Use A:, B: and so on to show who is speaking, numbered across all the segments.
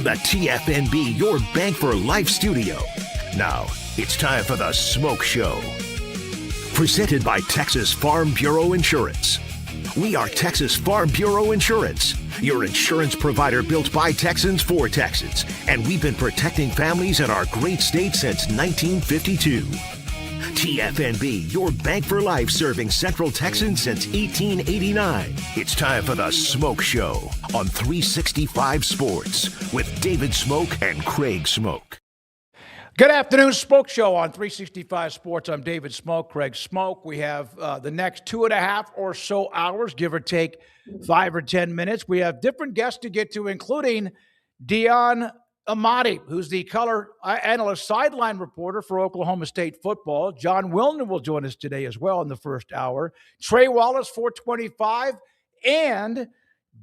A: the TFNB Your Bank for Life studio. Now, it's time for the Smoak Show. Presented by Texas Farm Bureau Insurance. We are Texas Farm Bureau Insurance, your insurance provider built by Texans for Texans. And we've been protecting families in our great state since 1952. TFNB, your bank for life, serving Central Texans since 1889. It's time for the Smoak Show on 365 Sports with David Craig and Craig Smoak.
B: Good afternoon, Smoak Show on 365 Sports. I'm David Craig Smoak. We have the next 2.5 or so hours, give or take 5 or 10 minutes. We have different guests to get to, including Dion Amati, who's the color analyst sideline reporter for Oklahoma State football. John Wilner will join us today as well in the first hour. Trey Wallace, 425, and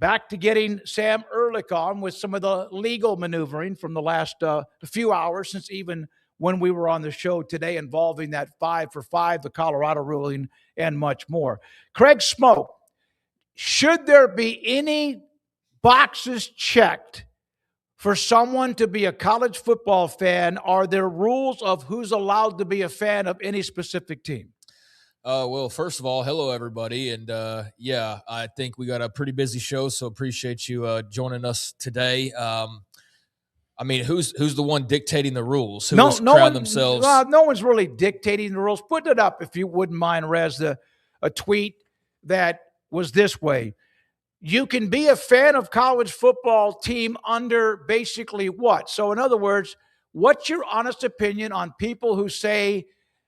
B: back to getting Sam Ehrlich on with some of the legal maneuvering from the last few hours since even when we were on the show today, involving that 5 for 5, the Colorado ruling, and much more. Craig Smoak, should there be any boxes checked for someone to be a college football fan? Are there rules of who's allowed to be a fan of any specific team?
C: Well, first of all, hello, everybody. And I think we got a pretty busy show, so appreciate you joining us today. Who's the one dictating the rules? Who has crowned themselves?
B: No one's really dictating the rules. Put it up, if you wouldn't mind, Rez, a tweet that was this way. You can be a fan of college football team under basically what? So in other words, what's your honest opinion on people who say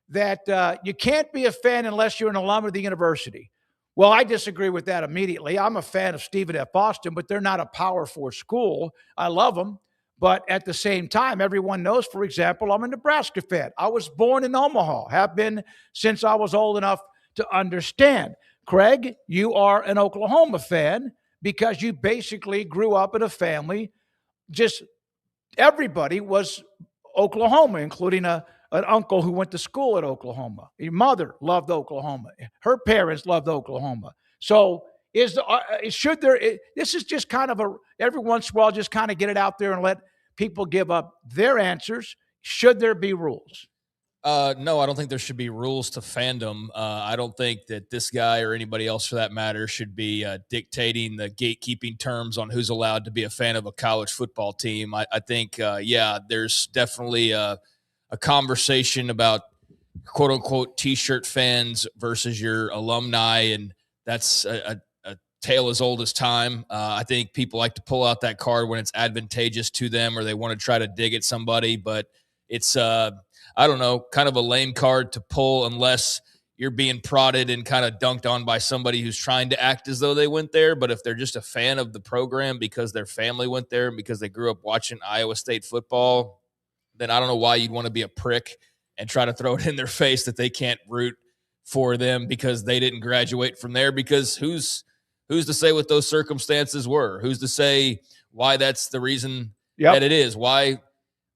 B: that you can't be a fan unless you're an alum of the university? Well, I disagree with that immediately. I'm a fan of Stephen F. Austin, but they're not a Power 4 school. I love them. But at the same time, everyone knows, for example, I'm a Nebraska fan. I was born in Omaha, have been since I was old enough to understand. Craig, you are an Oklahoma fan because you basically grew up in a family. Just everybody was Oklahoma, including an uncle who went to school at Oklahoma. Your mother loved Oklahoma. Her parents loved Oklahoma. So this is just kind of every once in a while, just kind of get it out there and let people give up their answers. Should there be rules?
C: No, I don't think there should be rules to fandom. I don't think that this guy or anybody else for that matter should be dictating the gatekeeping terms on who's allowed to be a fan of a college football team. I think, there's definitely a conversation about quote unquote t-shirt fans versus your alumni. And that's a tale as old as time. I think people like to pull out that card when it's advantageous to them or they want to try to dig at somebody, but it's, I don't know, kind of a lame card to pull unless you're being prodded and kind of dunked on by somebody who's trying to act as though they went there. But if they're just a fan of the program because their family went there and because they grew up watching Iowa State football, then I don't know why you'd want to be a prick and try to throw it in their face that they can't root for them because they didn't graduate from there. Because who's to say what those circumstances were? Who's to say why that's the reason that it is? Why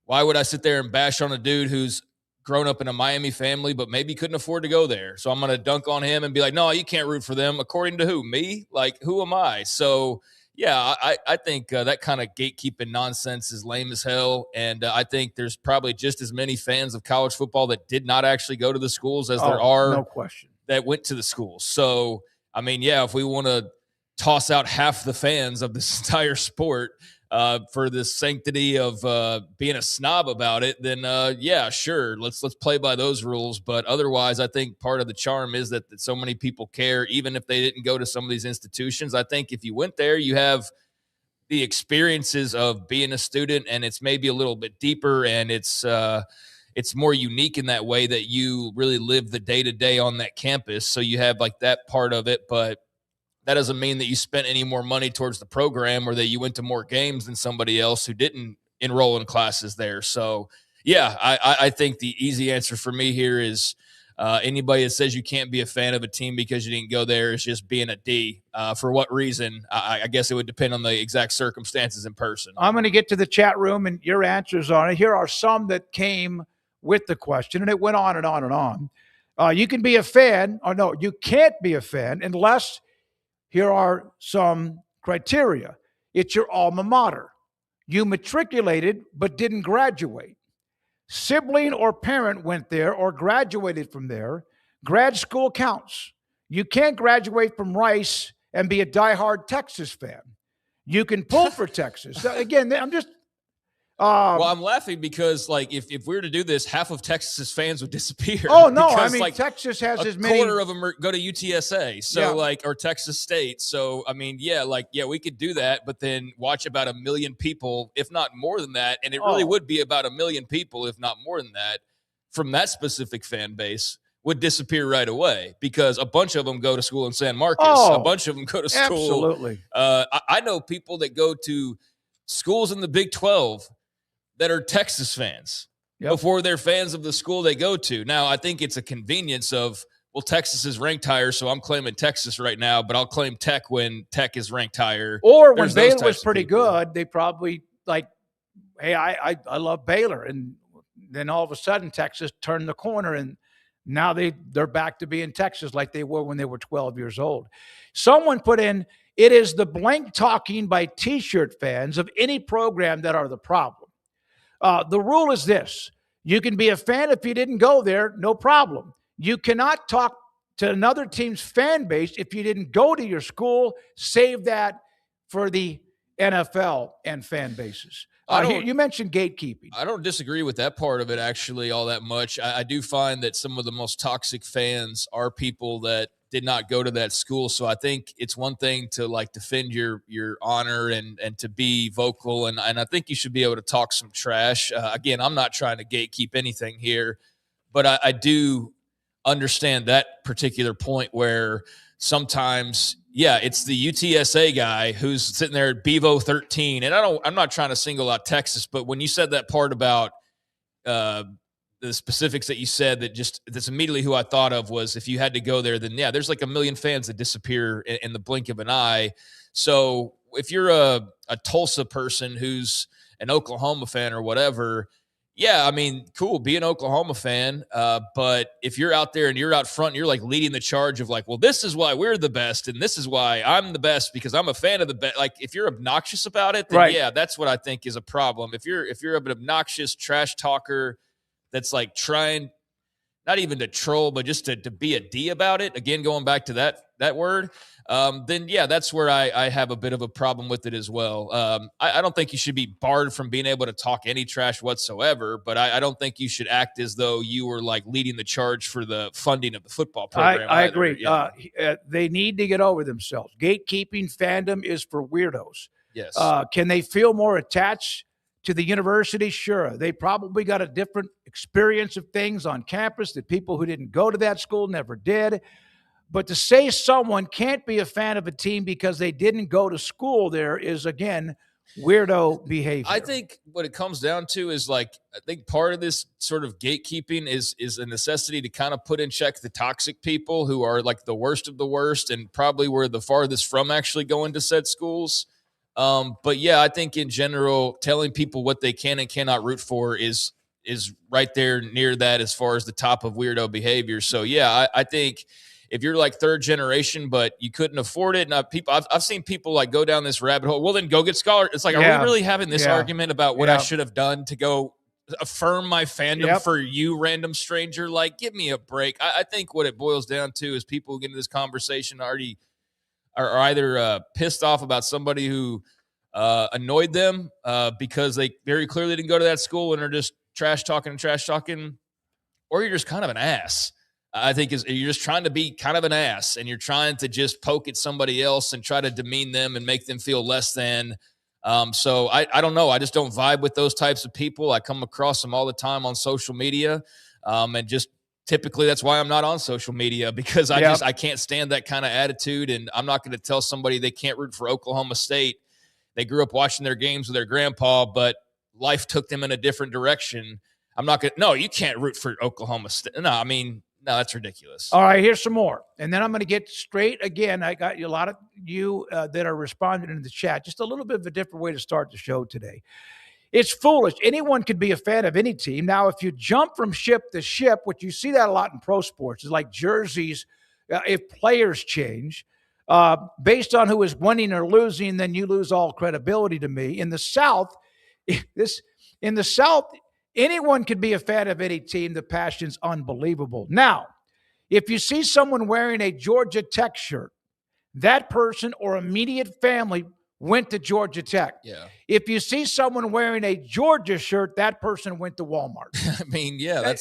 C: would I sit there and bash on a dude who's grown up in a Miami family, but maybe couldn't afford to go there? So I'm going to dunk on him and be like, no, you can't root for them. According to who? Me? Like, who am I? So, yeah, I think that kind of gatekeeping nonsense is lame as hell. And I think there's probably just as many fans of college football that did not actually go to the schools as there are
B: no question
C: that went to the schools. So, if we want to toss out half the fans of this entire sport for the sanctity of being a snob about it, then sure, let's play by those rules. But otherwise, I think part of the charm is that so many people care, even if they didn't go to some of these institutions. I think if you went there, you have the experiences of being a student, and it's maybe a little bit deeper, and it's more unique in that way that you really live the day-to-day on that campus. So you have like that part of it, but that doesn't mean that you spent any more money towards the program or that you went to more games than somebody else who didn't enroll in classes there. So, yeah, I think the easy answer for me here is anybody that says you can't be a fan of a team because you didn't go there is just being a D. For what reason? I guess it would depend on the exact circumstances in person.
B: I'm going to get to the chat room and your answers on it. Here are some that came with the question, and it went on and on and on. You can be a fan, or no, you can't be a fan unless – here are some criteria. It's your alma mater. You matriculated but didn't graduate. Sibling or parent went there or graduated from there. Grad school counts. You can't graduate from Rice and be a diehard Texas fan. You can pull for Texas. Again, I'm just
C: well, I'm laughing because, like, if we were to do this, half of Texas's fans would disappear.
B: Oh no,
C: because,
B: I mean,
C: like,
B: Texas has as
C: a
B: many.
C: quarter of them go to UTSA, so
B: Yeah.
C: like, or Texas State. So I mean, yeah, we could do that, but then watch about 1 million people, if not more than that, and it really would be about 1 million people, if not more than that, from that specific fan base would disappear right away because a bunch of them go to school in San Marcos. A bunch of them go to school.
B: Absolutely.
C: I know people that go to schools in the Big 12 that are Texas fans before they're fans of the school they go to. Now, I think it's a convenience of, well, Texas is ranked higher, so I'm claiming Texas right now, but I'll claim Tech when Tech is ranked higher.
B: Or when Baylor was pretty good, they probably like, hey, I love Baylor. And then all of a sudden Texas turned the corner and now they're back to being Texas like they were when they were 12 years old. Someone put in, it is the blank talking by T-shirt fans of any program that are the problem. The rule is this. You can be a fan if you didn't go there, no problem. You cannot talk to another team's fan base if you didn't go to your school. Save that for the NFL and fan bases. You mentioned gatekeeping.
C: I don't disagree with that part of it actually all that much. I do find that some of the most toxic fans are people that did not go to that school. So I think it's one thing to like defend your honor and to be vocal. And I think you should be able to talk some trash. Again, I'm not trying to gatekeep anything here, but I do understand that particular point where sometimes, yeah, it's the UTSA guy who's sitting there at Bevo 13. And I'm not trying to single out Texas, but when you said that part about the specifics that you said, that's immediately who I thought of was if you had to go there, then yeah, there's like 1 million fans that disappear in the blink of an eye. So if you're a Tulsa person who's an Oklahoma fan or whatever, yeah, I mean, cool, be an Oklahoma fan. But if you're out there and you're out front, and you're like leading the charge of like, well, this is why we're the best, and this is why I'm the best because I'm a fan of the best. Like, if you're obnoxious about it, then yeah, that's what I think is a problem. If you're an obnoxious trash talker that's like trying not even to troll, but just to be a D about it, again, going back to that word, then yeah, that's where I have a bit of a problem with it as well. I don't think you should be barred from being able to talk any trash whatsoever, but I don't think you should act as though you were like leading the charge for the funding of the football program.
B: I agree. Yeah. They need to get over themselves. Gatekeeping fandom is for weirdos.
C: Yes.
B: Can they feel more attached to the university? Sure. They probably got a different experience of things on campus that people who didn't go to that school never did. But to say someone can't be a fan of a team because they didn't go to school there is, again, weirdo behavior.
C: I think what it comes down to is like, I think part of this sort of gatekeeping is a necessity to kind of put in check the toxic people who are like the worst of the worst and probably were the farthest from actually going to said schools. But yeah, I think in general, telling people what they can and cannot root for is right there near that as far as the top of weirdo behavior. So yeah, I think if you're like third generation, but you couldn't afford it, and I've seen people like go down this rabbit hole. Well, then go get scholar. It's like, are we really having this argument about what I should have done to go affirm my fandom for you, random stranger? Like, give me a break. I think what it boils down to is people who get into this conversation already are either pissed off about somebody who annoyed them because they very clearly didn't go to that school and are just trash talking, or you're just kind of an ass. I think you're just trying to be kind of an ass and you're trying to just poke at somebody else and try to demean them and make them feel less than. So I don't know. I just don't vibe with those types of people. I come across them all the time on social media. And just typically that's why I'm not on social media, because I can't stand that kind of attitude. And I'm not going to tell somebody they can't root for Oklahoma State. They grew up watching their games with their grandpa, but life took them in a different direction. I'm not going to, no, you can't root for Oklahoma State. No, I mean, no, that's ridiculous.
B: All right, here's some more. And then I'm going to get straight again. I got a lot of you that are responding in the chat. Just a little bit of a different way to start the show today. It's foolish. Anyone could be a fan of any team. Now, if you jump from ship to ship, which you see that a lot in pro sports, is like jerseys, if players change, based on who is winning or losing, then you lose all credibility to me. In the South, this in the South, anyone could be a fan of any team. The passion's unbelievable. Now, if you see someone wearing a Georgia Tech shirt, that person or immediate family went to Georgia Tech.
C: Yeah.
B: If you see someone wearing a Georgia shirt, that person went to Walmart.
C: I mean, yeah,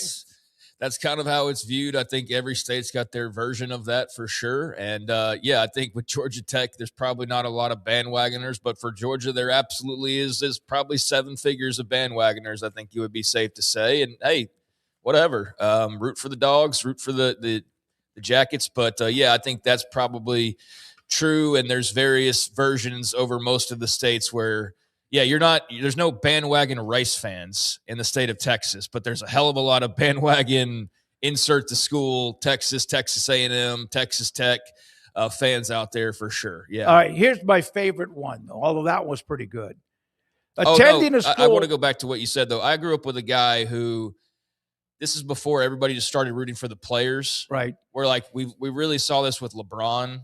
C: that's kind of how it's viewed. I think every state's got their version of that for sure. And yeah, I think with Georgia Tech, there's probably not a lot of bandwagoners, but for Georgia, there absolutely is probably 7 figures of bandwagoners. I think you would be safe to say. And hey, whatever, root for the Dogs, root for the Jackets. But yeah, I think that's probably true. And there's various versions over most of the states where, yeah, there's no bandwagon Rice fans in the state of Texas, but there's a hell of a lot of bandwagon insert the school, Texas A&M, Texas Tech fans out there for sure. Yeah.
B: All right. Here's my favorite one, though, although that was pretty good.
C: Attending a school. I want to go back to what you said, though. I grew up with a guy who, this is before everybody just started rooting for the players.
B: Right.
C: Where like we really saw this with LeBron,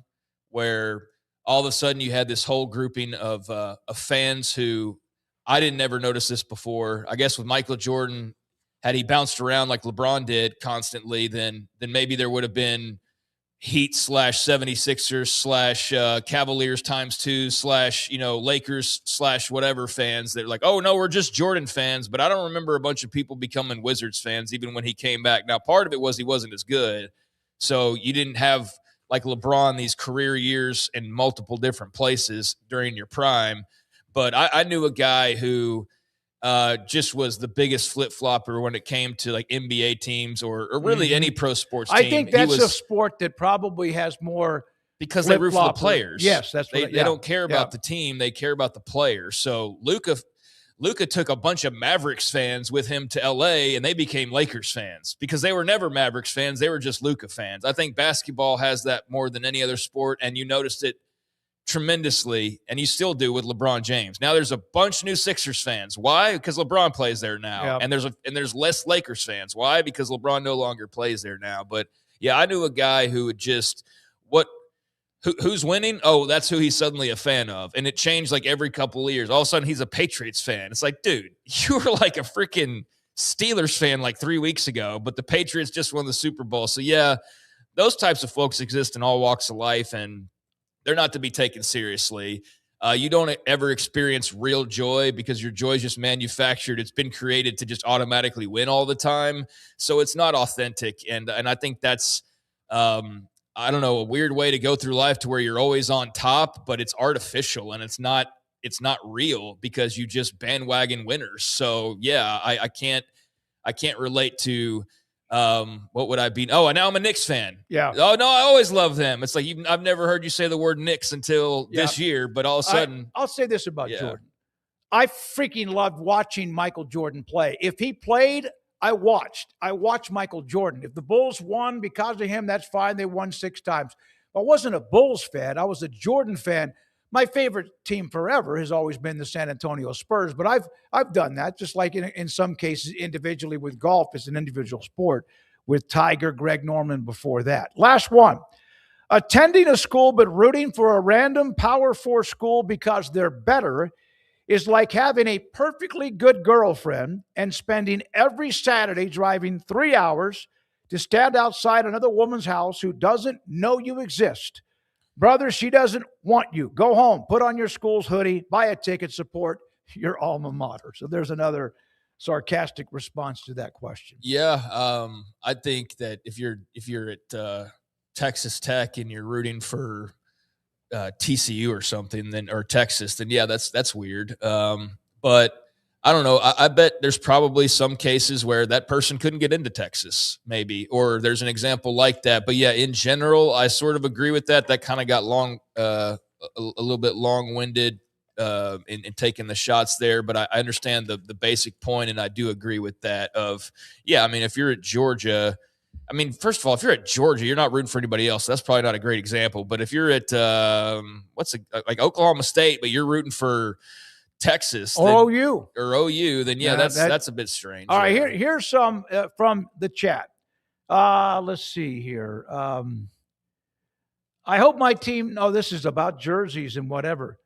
C: where all of a sudden you had this whole grouping of fans who I didn't ever notice this before. I guess with Michael Jordan, had he bounced around like LeBron did constantly, then maybe there would have been Heat / 76ers / Cavaliers ×2 / Lakers / whatever fans. They're like, oh no, we're just Jordan fans. But I don't remember a bunch of people becoming Wizards fans even when he came back. Now, part of it was he wasn't as good. So you didn't have like LeBron, these career years in multiple different places during your prime. But I knew a guy who just was the biggest flip-flopper when it came to like NBA teams or really any pro sports team.
B: I think that's a sport that probably has more
C: because they root for the players.
B: Yes, that's what
C: they don't care about the team. They care about the players. So Luka took a bunch of Mavericks fans with him to LA and they became Lakers fans because they were never Mavericks fans. They were just Luka fans. I think basketball has that more than any other sport. And you noticed it tremendously, and you still do with LeBron James. Now there's a bunch of new Sixers fans. Why? Because LeBron plays there now. And there's less Lakers fans. Why? Because LeBron no longer plays there now. But yeah, I knew a guy who would just who's winning? Oh, that's who he's suddenly a fan of. And it changed like every couple of years. All of a sudden he's a Patriots fan. It's like, dude, you were like a freaking Steelers fan like 3 weeks ago, but the Patriots just won the Super Bowl. So yeah, those types of folks exist in all walks of life, and they're not to be taken seriously. You don't ever experience real joy because your joy is just manufactured. It's been created to just automatically win all the time. So it's not authentic. And I think that's, I don't know, a weird way to go through life to where you're always on top, but it's artificial and it's not real because you just bandwagon winners. So yeah, I can't relate to, what would I be? Oh, and now I'm a Knicks fan.
B: Yeah.
C: Oh no, I always love them. It's like I've never heard you say the word Knicks until this year, but all of a sudden,
B: I'll say this about Jordan. I freaking loved watching Michael Jordan play. If he played, I watched Michael Jordan. If the Bulls won because of him, that's fine. They won 6 times. I wasn't a Bulls fan. I was a Jordan fan. My favorite team forever has always been the San Antonio Spurs, but I've done that, just like in some cases individually with golf. It's an individual sport with Tiger, Greg Norman before that. Last one. Attending a school but rooting for a random Power 4 school because they're better is like having a perfectly good girlfriend and spending every Saturday driving 3 hours to stand outside another woman's house who doesn't know you exist. Brother, she doesn't want you. Go home, put on your school's hoodie, buy a ticket, support your alma mater. So there's another sarcastic response to that question.
C: Yeah, I think that if you're at Texas Tech and you're rooting for TCU or something, or Texas, then yeah, that's weird. But I don't know. I bet there's probably some cases where that person couldn't get into Texas, maybe, or there's an example like that. But yeah, in general, I sort of agree with that. That kind of got a little bit long-winded in taking the shots there. But I understand the basic point, and I do agree with that. I mean, if you're at Georgia, I mean, first of all, if you're at Georgia, you're not rooting for anybody else. So that's probably not a great example. But if you're at like Oklahoma State, but you're rooting for Texas
B: or OU,
C: then yeah, that's a bit strange.
B: All right, here's some from the chat. Let's see here. I hope my team. No, this is about jerseys and whatever.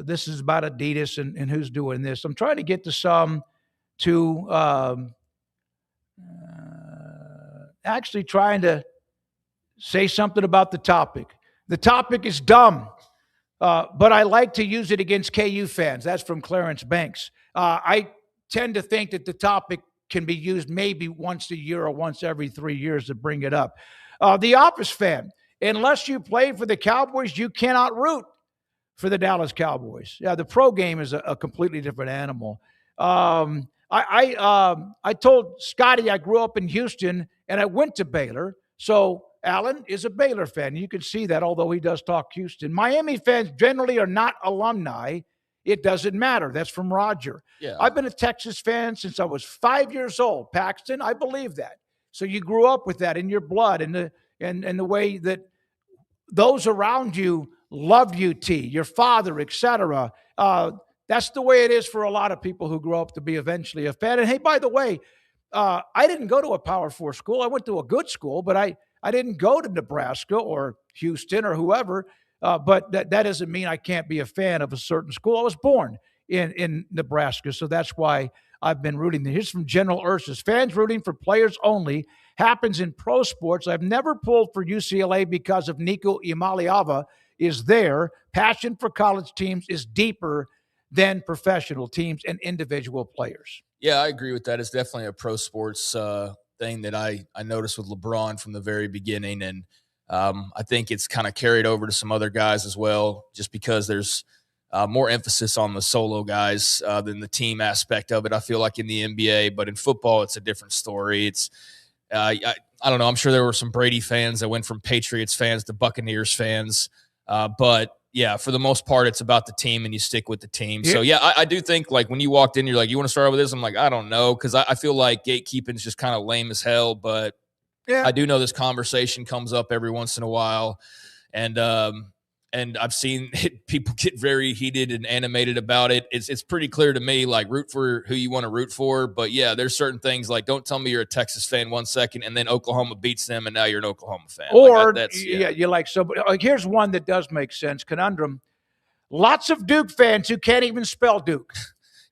B: this is about Adidas and who's doing this. I'm trying to get to some to actually trying to say something about the topic. The topic is dumb, but I like to use it against KU fans. That's from Clarence Banks. I tend to think that the topic can be used maybe once a year or once every 3 years to bring it up. The Office fan, unless you play for the Cowboys, you cannot root for the Dallas Cowboys. Yeah, the pro game is a completely different animal. I told Scotty I grew up in Houston and I went to Baylor. So Alan is a Baylor fan. You can see that, although he does talk Houston. Miami fans generally are not alumni. It doesn't matter. That's from Roger.
C: Yeah.
B: I've been a Texas fan since I was 5 years old. Paxton, I believe that. So you grew up with that in your blood and the way that those around you love UT, your father, etc. That's the way it is for a lot of people who grow up to be eventually a fan. And hey, by the way, I didn't go to a Power 4 school. I went to a good school, but I didn't go to Nebraska or Houston or whoever. But that doesn't mean I can't be a fan of a certain school. I was born in Nebraska, so that's why I've been rooting. Here's from General Ursus. Fans rooting for players only happens in pro sports. I've never pulled for UCLA because of Nico Imaliava is there. Passion for college teams is deeper than professional teams and individual players.
C: Yeah, I agree with that. It's definitely a pro sports thing that I noticed with LeBron from the very beginning. And I think it's kind of carried over to some other guys as well, just because there's more emphasis on the solo guys than the team aspect of it, I feel like, in the NBA. But in football, it's a different story. It's I don't know. I'm sure there were some Brady fans that went from Patriots fans to Buccaneers fans. But yeah, for the most part, it's about the team and you stick with the team. So yeah, I do think, like, when you walked in, you're like, you want to start with this? I'm like, I don't know. Cause I feel like gatekeeping is just kind of lame as hell, but yeah, I do know this conversation comes up every once in a while. And I've seen people get very heated and animated about it. It's pretty clear to me, like, root for who you want to root for. But yeah, there's certain things, like, don't tell me you're a Texas fan 1 second and then Oklahoma beats them and now you're an Oklahoma fan.
B: Or you like, so here's one that does make sense. Conundrum. Lots of Duke fans who can't even spell Duke.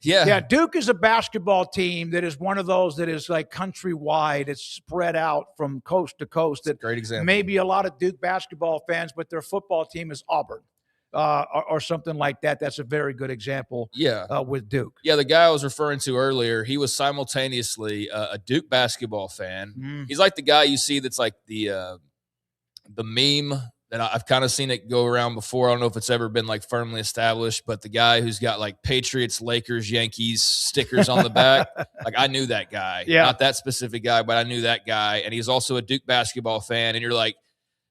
B: Yeah, Duke is a basketball team that is one of those that is like countrywide. It's spread out from coast to coast. That's
C: a great example.
B: Maybe a lot of Duke basketball fans, but their football team is Auburn or something like that. That's a very good example. With Duke.
C: Yeah, the guy I was referring to earlier, he was simultaneously a Duke basketball fan. He's like the guy you see that's like the meme. And I've kind of seen it go around before. I don't know if it's ever been like firmly established, but the guy who's got like Patriots, Lakers, Yankees stickers on the back, like, I knew that guy. Yeah. Not that specific guy, but I knew that guy. And he's also a Duke basketball fan. And you're like,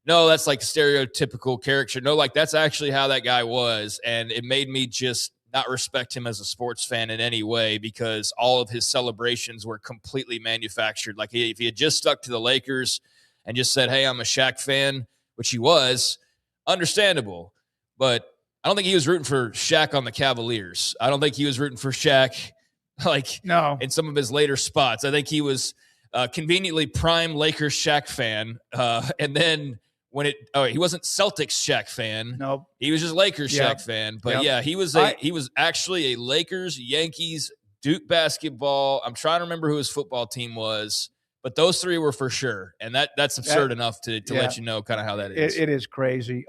C: no, that's like stereotypical caricature. No, like, that's actually how that guy was. And it made me just not respect him as a sports fan in any way, because all of his celebrations were completely manufactured. Like, if he had just stuck to the Lakers and just said, hey, I'm a Shaq fan, which he was, understandable. But I don't think he was rooting for Shaq on the Cavaliers. I don't think he was rooting for Shaq, like, no, in some of his later spots. I think he was conveniently prime Lakers Shaq fan. And then when he wasn't Celtics Shaq fan.
B: Nope.
C: He was just Lakers Shaq fan. But yeah, he was actually a Lakers, Yankees, Duke basketball. I'm trying to remember who his football team was. But those three were for sure. And that's absurd enough to let you know kind of how that is.
B: It is crazy.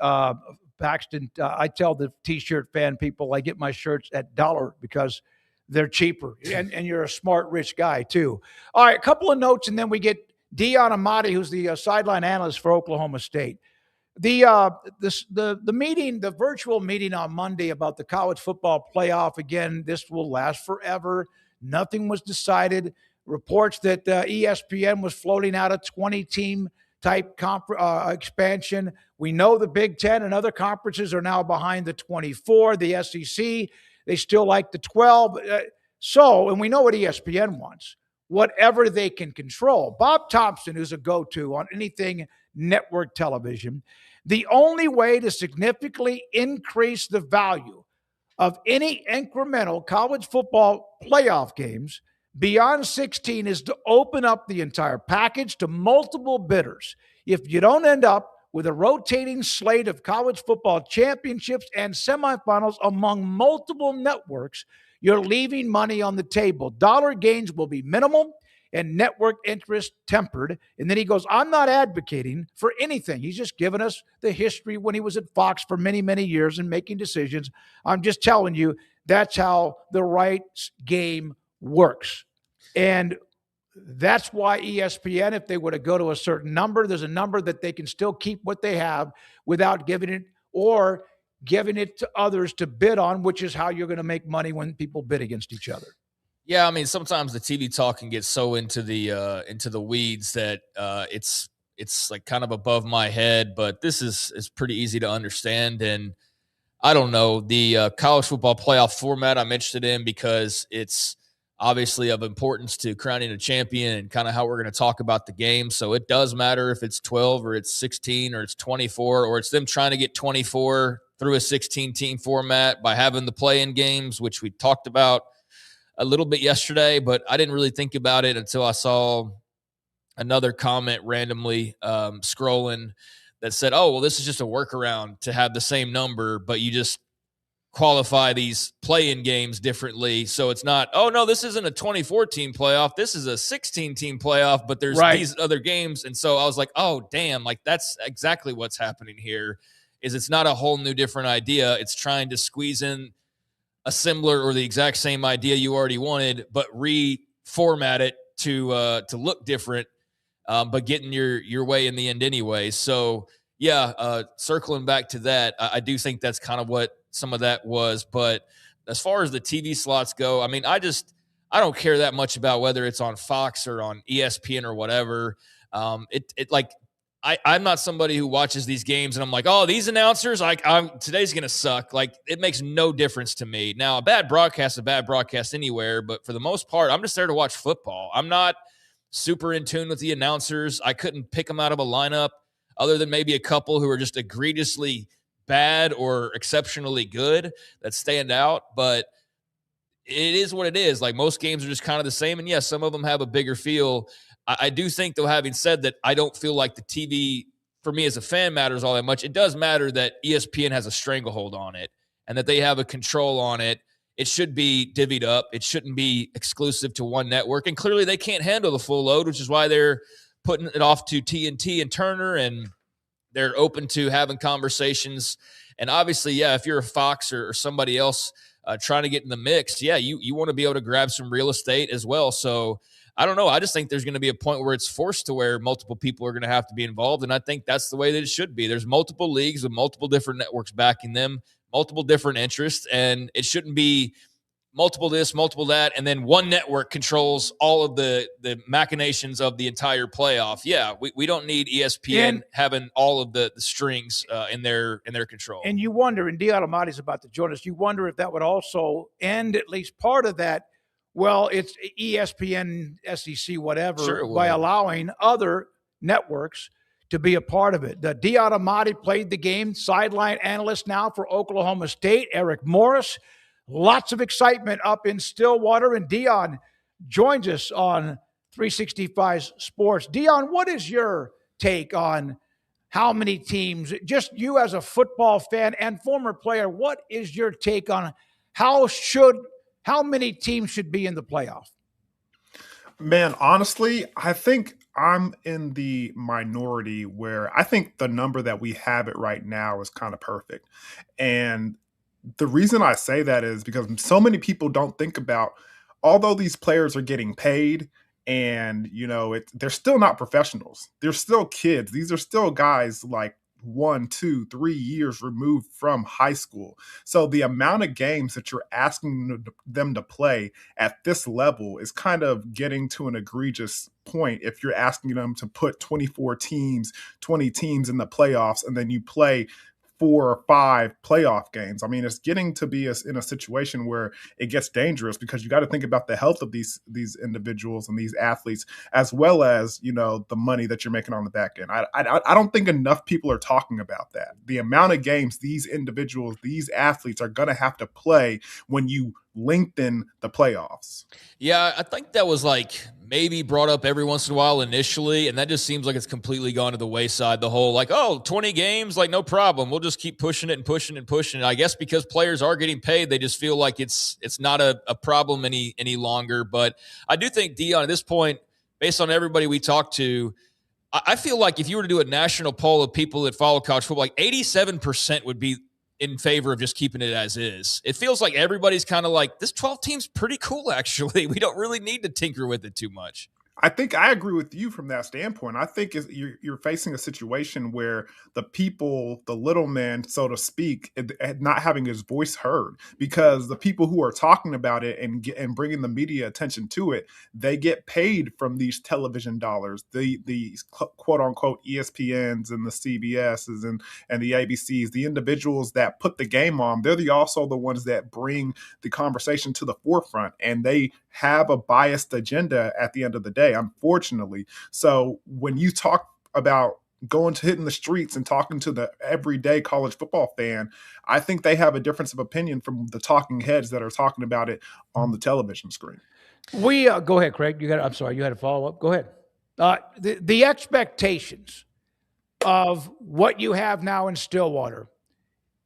B: Paxton, I tell the T-shirt fan people I get my shirts at $1 because they're cheaper. And you're a smart, rich guy, too. All right, a couple of notes, and then we get Dion Amati, who's the sideline analyst for Oklahoma State. The meeting, the virtual meeting on Monday about the college football playoff, again, this will last forever. Nothing was decided. Reports that ESPN was floating out a 20-team type expansion. We know the Big Ten and other conferences are now behind the 24. The SEC, they still like the 12. And we know what ESPN wants, whatever they can control. Bob Thompson, who's a go-to on anything network television, the only way to significantly increase the value of any incremental college football playoff games beyond 16 is to open up the entire package to multiple bidders. If you don't end up with a rotating slate of college football championships and semifinals among multiple networks, you're leaving money on the table. Dollar gains will be minimal and network interest tempered. And then he goes, I'm not advocating for anything. He's just giving us the history when he was at Fox for many, many years and making decisions. I'm just telling you, that's how the rights game works. And that's why ESPN, if they were to go to a certain number, there's a number that they can still keep what they have without giving it or giving it to others to bid on, which is how you're going to make money when people bid against each other.
C: Yeah, I mean, sometimes the TV talk can get so into the weeds that it's like kind of above my head. But this is pretty easy to understand. And I don't know, the college football playoff format I'm interested in because it's obviously of importance to crowning a champion and kind of how we're going to talk about the game. So it does matter if it's 12 or it's 16 or it's 24 or it's them trying to get 24 through a 16-team format by having the play-in games, which we talked about a little bit yesterday, but I didn't really think about it until I saw another comment randomly scrolling that said, oh, well, this is just a workaround to have the same number, but you just qualify these play-in games differently. So it's not, oh, no, this isn't a 24-team playoff. This is a 16-team playoff, but there's these other games. And so I was like, oh, damn, like that's exactly what's happening here is it's not a whole new different idea. It's trying to squeeze in a similar or the exact same idea you already wanted, but reformat it to look different, but getting your way in the end anyway. So yeah, circling back to that, I do think that's kind of what some of that was. But as far as the TV slots go, I mean, I don't care that much about whether it's on Fox or on ESPN or whatever. I'm not somebody who watches these games and I'm like, oh, these announcers, today's going to suck. Like, it makes no difference to me. Now, a bad broadcast anywhere, but for the most part, I'm just there to watch football. I'm not super in tune with the announcers. I couldn't pick them out of a lineup other than maybe a couple who are just egregiously bad or exceptionally good that stand out. But it is what it is. Like, most games are just kind of the same. And yes, some of them have a bigger feel. I do think, though, having said that, I don't feel like the TV, for me as a fan, matters all that much. It does matter that ESPN has a stranglehold on it and that they have a control on it. It should be divvied up. It shouldn't be exclusive to one network. And clearly they can't handle the full load, which is why they're putting it off to TNT and Turner, and they're open to having conversations. And obviously, yeah, if you're a Fox or somebody else trying to get in the mix, yeah, you want to be able to grab some real estate as well. So I don't know. I just think there's going to be a point where it's forced to where multiple people are going to have to be involved. And I think that's the way that it should be. There's multiple leagues with multiple different networks backing them, multiple different interests, and it shouldn't be multiple this, multiple that, and then one network controls all of the machinations of the entire playoff. Yeah, we don't need ESPN having all of the strings in their control.
B: And you wonder, and Dion Amati's about to join us, you wonder if that would also end at least part of that. Well, it's ESPN, SEC, whatever, by allowing other networks to be a part of it. The Dion Amati played the game, sideline analyst now for Oklahoma State, Eric Morris. Lots of excitement up in Stillwater, and Dion joins us on 365 Sports. Dion, what is your take on how many teams, just you as a football fan and former player, what is your take on how many teams should be in the playoff?
D: Man, honestly, I think I'm in the minority where I think the number that we have it right now is kind of perfect. And the reason I say that is because so many people don't think about, although these players are getting paid and, they're still not professionals. They're still kids. These are still guys like 1, 2, 3 years removed from high school. So the amount of games that you're asking them to play at this level is kind of getting to an egregious point if you're asking them to put 24 teams, 20 teams in the playoffs, and then you play 4 or 5 playoff games. I mean, it's getting to be in a situation where it gets dangerous because you got to think about the health of these individuals and these athletes, as well as, the money that you're making on the back end. I don't think enough people are talking about that. The amount of games these individuals, these athletes are going to have to play when you lengthen the playoffs.
C: Yeah, I think that was like maybe brought up every once in a while initially, and that just seems like it's completely gone to the wayside. The whole like, oh, 20 games, like no problem. We'll just keep pushing it and pushing and pushing it. I guess because players are getting paid, they just feel like it's not a problem any longer. But I do think, Dion, at this point, based on everybody we talked to, I feel like if you were to do a national poll of people that follow college football, like 87% would be in favor of just keeping it as is. It feels like everybody's kind of like, this 12 team's pretty cool, actually. We don't really need to tinker with it too much.
D: I think I agree with you from that standpoint. I think you're facing a situation where the people, the little man, so to speak, not having his voice heard, because the people who are talking about it and bringing the media attention to it, they get paid from these television dollars, the quote unquote ESPNs and the CBSs and the ABCs, the individuals that put the game on. They're also the ones that bring the conversation to the forefront, and they have a biased agenda at the end of the day, unfortunately. So when you talk about hitting the streets and talking to the everyday college football fan, I think they have a difference of opinion from the talking heads that are talking about it on the television screen.
B: Go ahead, Craig. I'm sorry, you had a follow up. Go ahead. The expectations of what you have now in Stillwater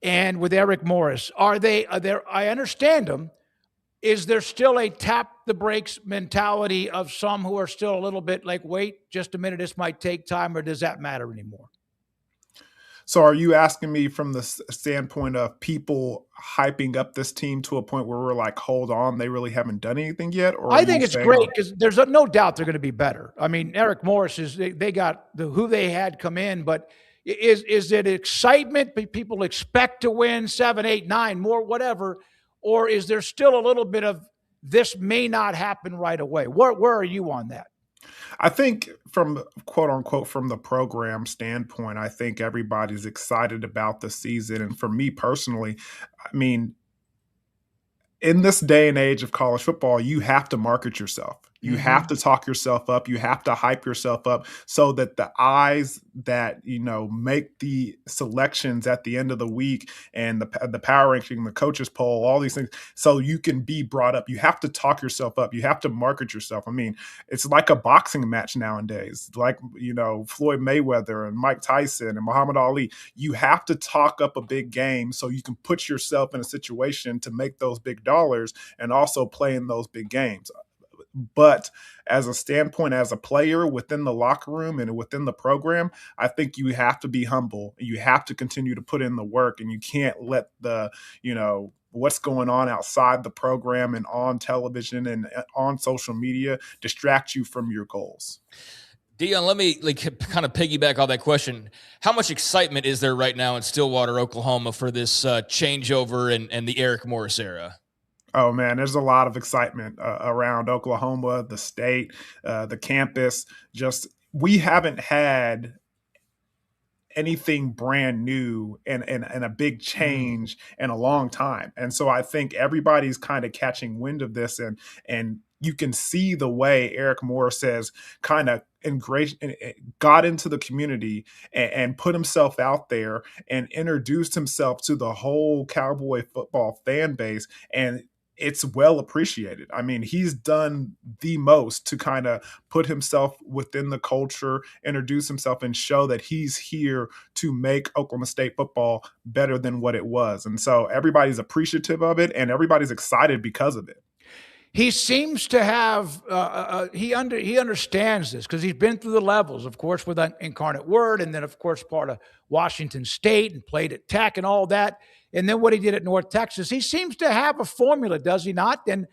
B: and with Eric Morris, are there? I understand them. Is there still a tap the brakes mentality of some who are still a little bit like, wait, just a minute, this might take time, or does that matter anymore?
D: So are you asking me from the standpoint of people hyping up this team to a point where we're like, hold on, they really haven't done anything yet? Or
B: I think it's great because there's no doubt they're going to be better. I mean, Eric Morris they got who they had come in, but is it excitement? People expect to win 7, 8, 9 more, whatever. Or is there still a little bit of this may not happen right away? Where are you on that?
D: I think from quote unquote from the program standpoint, I think everybody's excited about the season. And for me personally, I mean, in this day and age of college football, you have to market yourself. You have to talk yourself up. You have to hype yourself up so that the eyes that, make the selections at the end of the week and the power ranking, the coaches poll, all these things, so you can be brought up. You have to talk yourself up. You have to market yourself. I mean, it's like a boxing match nowadays, like, Floyd Mayweather and Mike Tyson and Muhammad Ali. You have to talk up a big game so you can put yourself in a situation to make those big dollars and also play in those big games. But as a standpoint, as a player within the locker room and within the program, I think you have to be humble. You have to continue to put in the work, and you can't let the, what's going on outside the program and on television and on social media distract you from your goals.
C: Dion, let me kind of piggyback on that question. How much excitement is there right now in Stillwater, Oklahoma for this changeover and the Eric Morris era?
D: Oh, man, there's a lot of excitement around Oklahoma, the state, the campus. We haven't had anything brand new and a big change in a long time. And so I think everybody's kind of catching wind of this, and you can see the way Eric Morris has kind of got into the community and put himself out there and introduced himself to the whole Cowboy football fan base. And it's well appreciated. I mean, he's done the most to kind of put himself within the culture, introduce himself, and show that he's here to make Oklahoma State football better than what it was. And so everybody's appreciative of it, and everybody's excited because of it.
B: He seems to have he understands this because he's been through the levels, of course, with Incarnate Word, and then, of course, part of Washington State and played at Tech and all that. And then what he did at North Texas, he seems to have a formula, does he not? And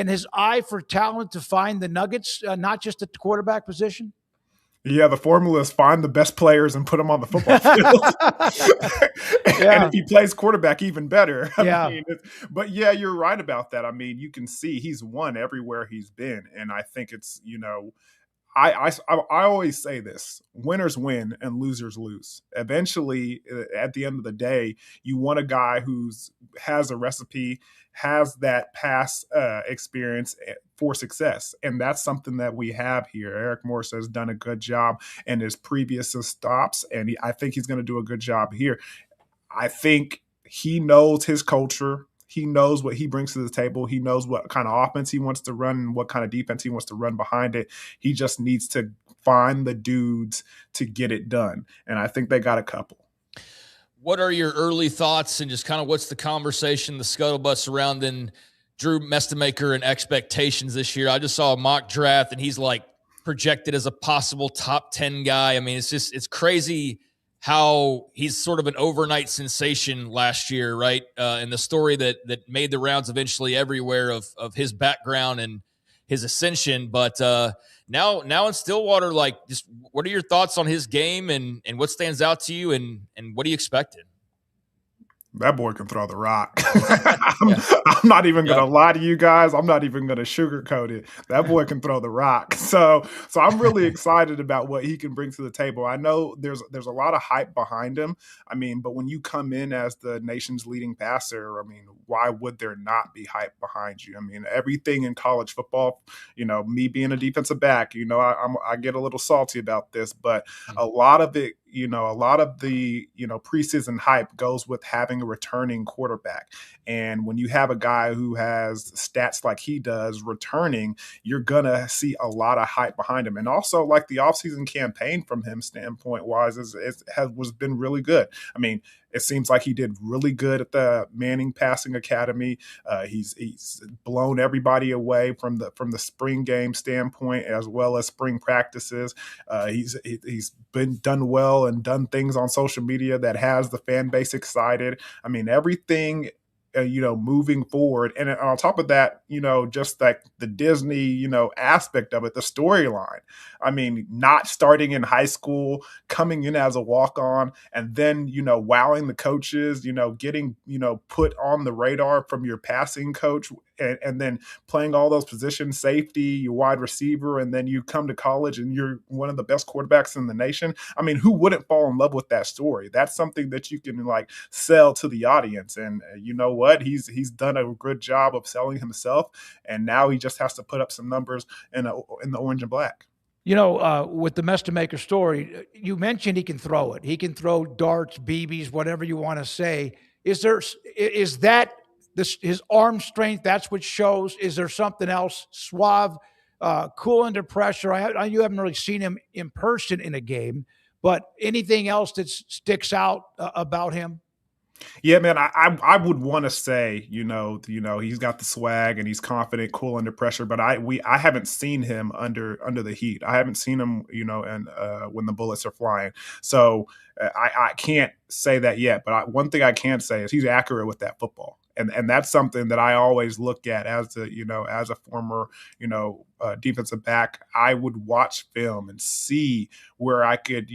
B: his eye for talent to find the nuggets, not just at the quarterback position.
D: Yeah, the formula is find the best players and put them on the football field. And if he plays quarterback, even better. I mean, but yeah, you're right about that. I mean, you can see he's won everywhere he's been. And I think it's, I always say this: winners win and losers lose. Eventually, at the end of the day, you want a guy who's has a recipe, has that past experience for success, and that's something that we have here. Eric Morris has done a good job in his previous stops, and I think he's going to do a good job here. I think he knows his culture. He knows what he brings to the table. He knows what kind of offense he wants to run and what kind of defense he wants to run behind it. He just needs to find the dudes to get it done. And I think they got a couple.
C: What are your early thoughts and just kind of what's the conversation, the scuttlebutt surrounding Drew Mestemaker and expectations this year? I just saw a mock draft and he's like projected as a possible top 10 guy. I mean, it's crazy how he's sort of an overnight sensation last year, right? And the story that made the rounds eventually everywhere of his background and his ascension. But now in Stillwater, like, just what are your thoughts on his game and what stands out to you and what do you expect?
D: That boy can throw the rock. I'm not even going to lie to you guys. I'm not even going to sugarcoat it. That boy can throw the rock. So I'm really excited about what he can bring to the table. I know there's a lot of hype behind him. I mean, but when you come in as the nation's leading passer, I mean, why would there not be hype behind you? I mean, everything in college football, me being a defensive back, I get a little salty about this, but a lot of it, a lot of the, preseason hype goes with having a returning quarterback. And when you have a guy who has stats like he does returning, you're going to see a lot of hype behind him. And also, like, the offseason campaign from him standpoint wise was been really good. I mean, it seems like he did really good at the Manning Passing Academy. He's blown everybody away from the spring game standpoint as well as spring practices. He's been done well and done things on social media that has the fan base excited. I mean, everything moving forward. And on top of that, just like the Disney, aspect of it, the storyline. I mean, not starting in high school, coming in as a walk-on, and then, wowing the coaches, getting, put on the radar from your passing coach, and then playing all those positions, safety, your wide receiver, and then you come to college and you're one of the best quarterbacks in the nation. I mean, who wouldn't fall in love with that story? That's something that you can sell to the audience. And you know what? He's done a good job of selling himself, and now he just has to put up some numbers in the orange and black.
B: With the Mestemaker story, you mentioned he can throw it. He can throw darts, BBs, whatever you want to say. Is that his arm strength? That's what shows. Is there something else? Suave, cool under pressure. You haven't really seen him in person in a game, but anything else that sticks out about him?
D: Yeah, man, I would want to say, he's got the swag and he's confident, cool under pressure, but I haven't seen him under the heat. I haven't seen him, and when the bullets are flying. So I can't say that yet, but one thing I can say is he's accurate with that football. And that's something that I always look at as a former, defensive back. I would watch film and see where I could,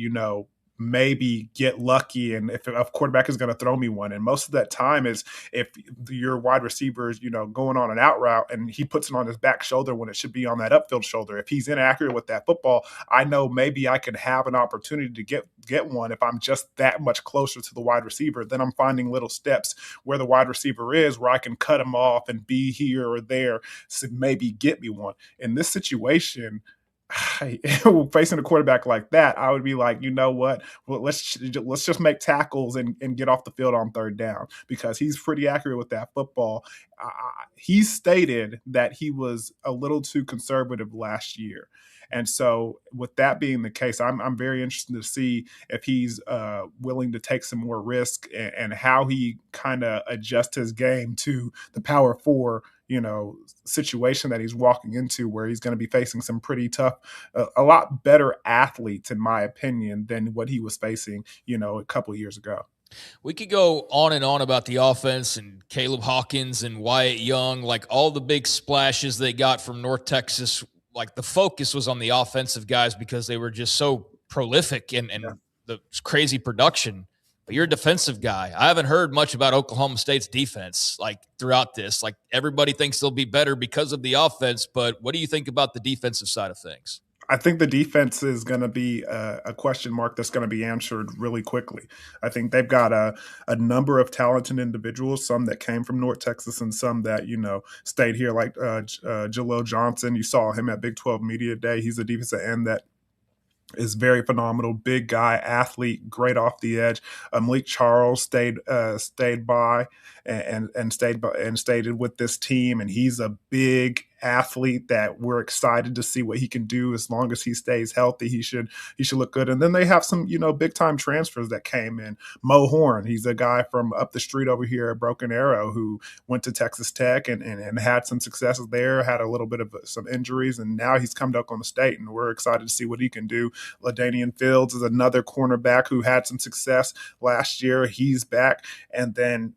D: maybe get lucky and if a quarterback is going to throw me one. And most of that time is if your wide receiver is, going on an out route and he puts it on his back shoulder when it should be on that upfield shoulder. If he's inaccurate with that football, I know maybe I could have an opportunity to get one if I'm just that much closer to the wide receiver. Then I'm finding little steps where the wide receiver is where I can cut him off and be here or there to maybe get me one. In this situation, facing a quarterback like that, I would be like, you know what? Well, let's just make tackles and get off the field on third down because he's pretty accurate with that football. He stated that he was a little too conservative last year. And so with that being the case, I'm very interested to see if he's willing to take some more risk and how he kind of adjusts his game to the Power 4 situation that he's walking into where he's going to be facing some pretty tough, a lot better athletes, in my opinion, than what he was facing, a couple of years ago.
C: We could go on and on about the offense and Caleb Hawkins and Wyatt Young, like all the big splashes they got from North Texas. Like the focus was on the offensive guys because they were just so prolific and the crazy production. But you're a defensive guy. I haven't heard much about Oklahoma State's defense throughout this. Everybody thinks they'll be better because of the offense, but what do you think about the defensive side of things?
D: I think the defense is going to be a question mark that's going to be answered really quickly. I think they've got a number of talented individuals, some that came from North Texas and some that, stayed here, like Jaleel Johnson. You saw him at Big 12 Media Day. He's a defensive end that is very phenomenal, big guy, athlete, great off the edge. Malik Charles stayed by, and stayed with this team. And he's a big athlete that we're excited to see what he can do. As long as he stays healthy, he should look good. And then they have some, big time transfers that came in. Mo Horn, he's a guy from up the street over here at Broken Arrow who went to Texas Tech and had some successes there, had a little bit of some injuries, and now he's come to Oklahoma State, and we're excited to see what he can do. LaDainian Fields is another cornerback who had some success last year. He's back. And then,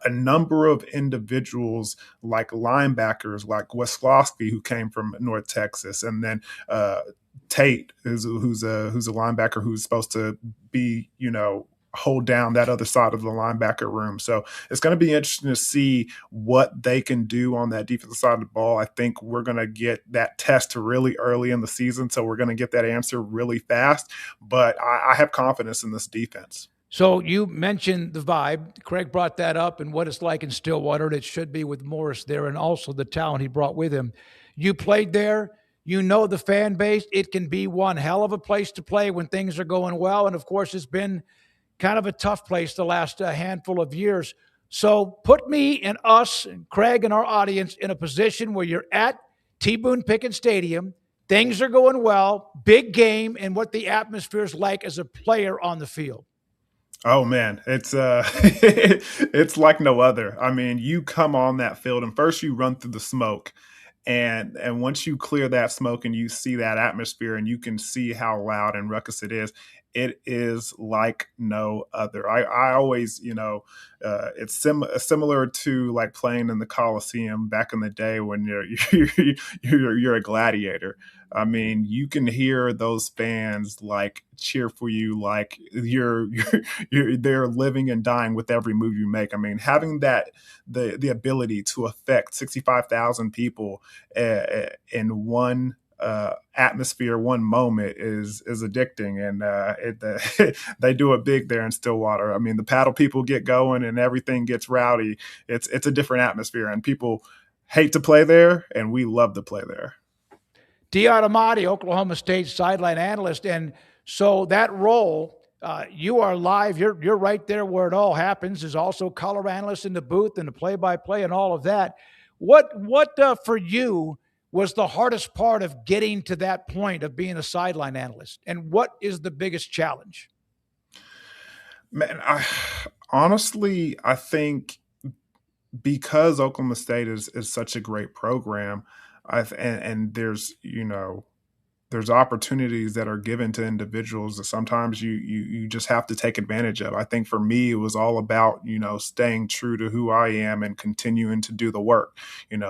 D: a number of individuals like linebackers like Weslowski, who came from North Texas, and then Tate, who's a linebacker who's supposed to be, hold down that other side of the linebacker room. So it's going to be interesting to see what they can do on that defensive side of the ball. I think we're going to get that test really early in the season, so we're going to get that answer really fast. But I have confidence in this defense.
B: So you mentioned the vibe. Craig brought that up and what it's like in Stillwater, and it should be with Morris there, and also the talent he brought with him. You played there. You know the fan base. It can be one hell of a place to play when things are going well. And, of course, it's been kind of a tough place the last handful of years. So put me and us and Craig and our audience in a position where you're at T. Boone Pickens Stadium. Things are going well, big game, and what the atmosphere is like as a player on the field.
D: Oh man, it's it's like no other. I mean, you come on that field and first you run through the smoke. And once you clear that smoke and you see that atmosphere and you can see how loud and ruckus it is like no other. I always, it's similar to like playing in the Coliseum back in the day when you're a gladiator. I mean, you can hear those fans like cheer for you, like you're they're living and dying with every move you make. I mean, having that the ability to affect 65,000 people in one atmosphere, one moment is addicting, and they do it big there in Stillwater. I mean, the paddle people get going and everything gets rowdy. It's a different atmosphere, and people hate to play there, and we love to play there.
B: Dion Amati, Oklahoma State sideline analyst, and so that role, you are live. You're right there where it all happens. There's also color analyst in the booth and the play-by-play and all of that. What for you was the hardest part of getting to that point of being a sideline analyst, and what is the biggest challenge?
D: Man, honestly, I think because Oklahoma State is such a great program, and there's opportunities that are given to individuals that sometimes you just have to take advantage of. I think for me, it was all about, staying true to who I am and continuing to do the work,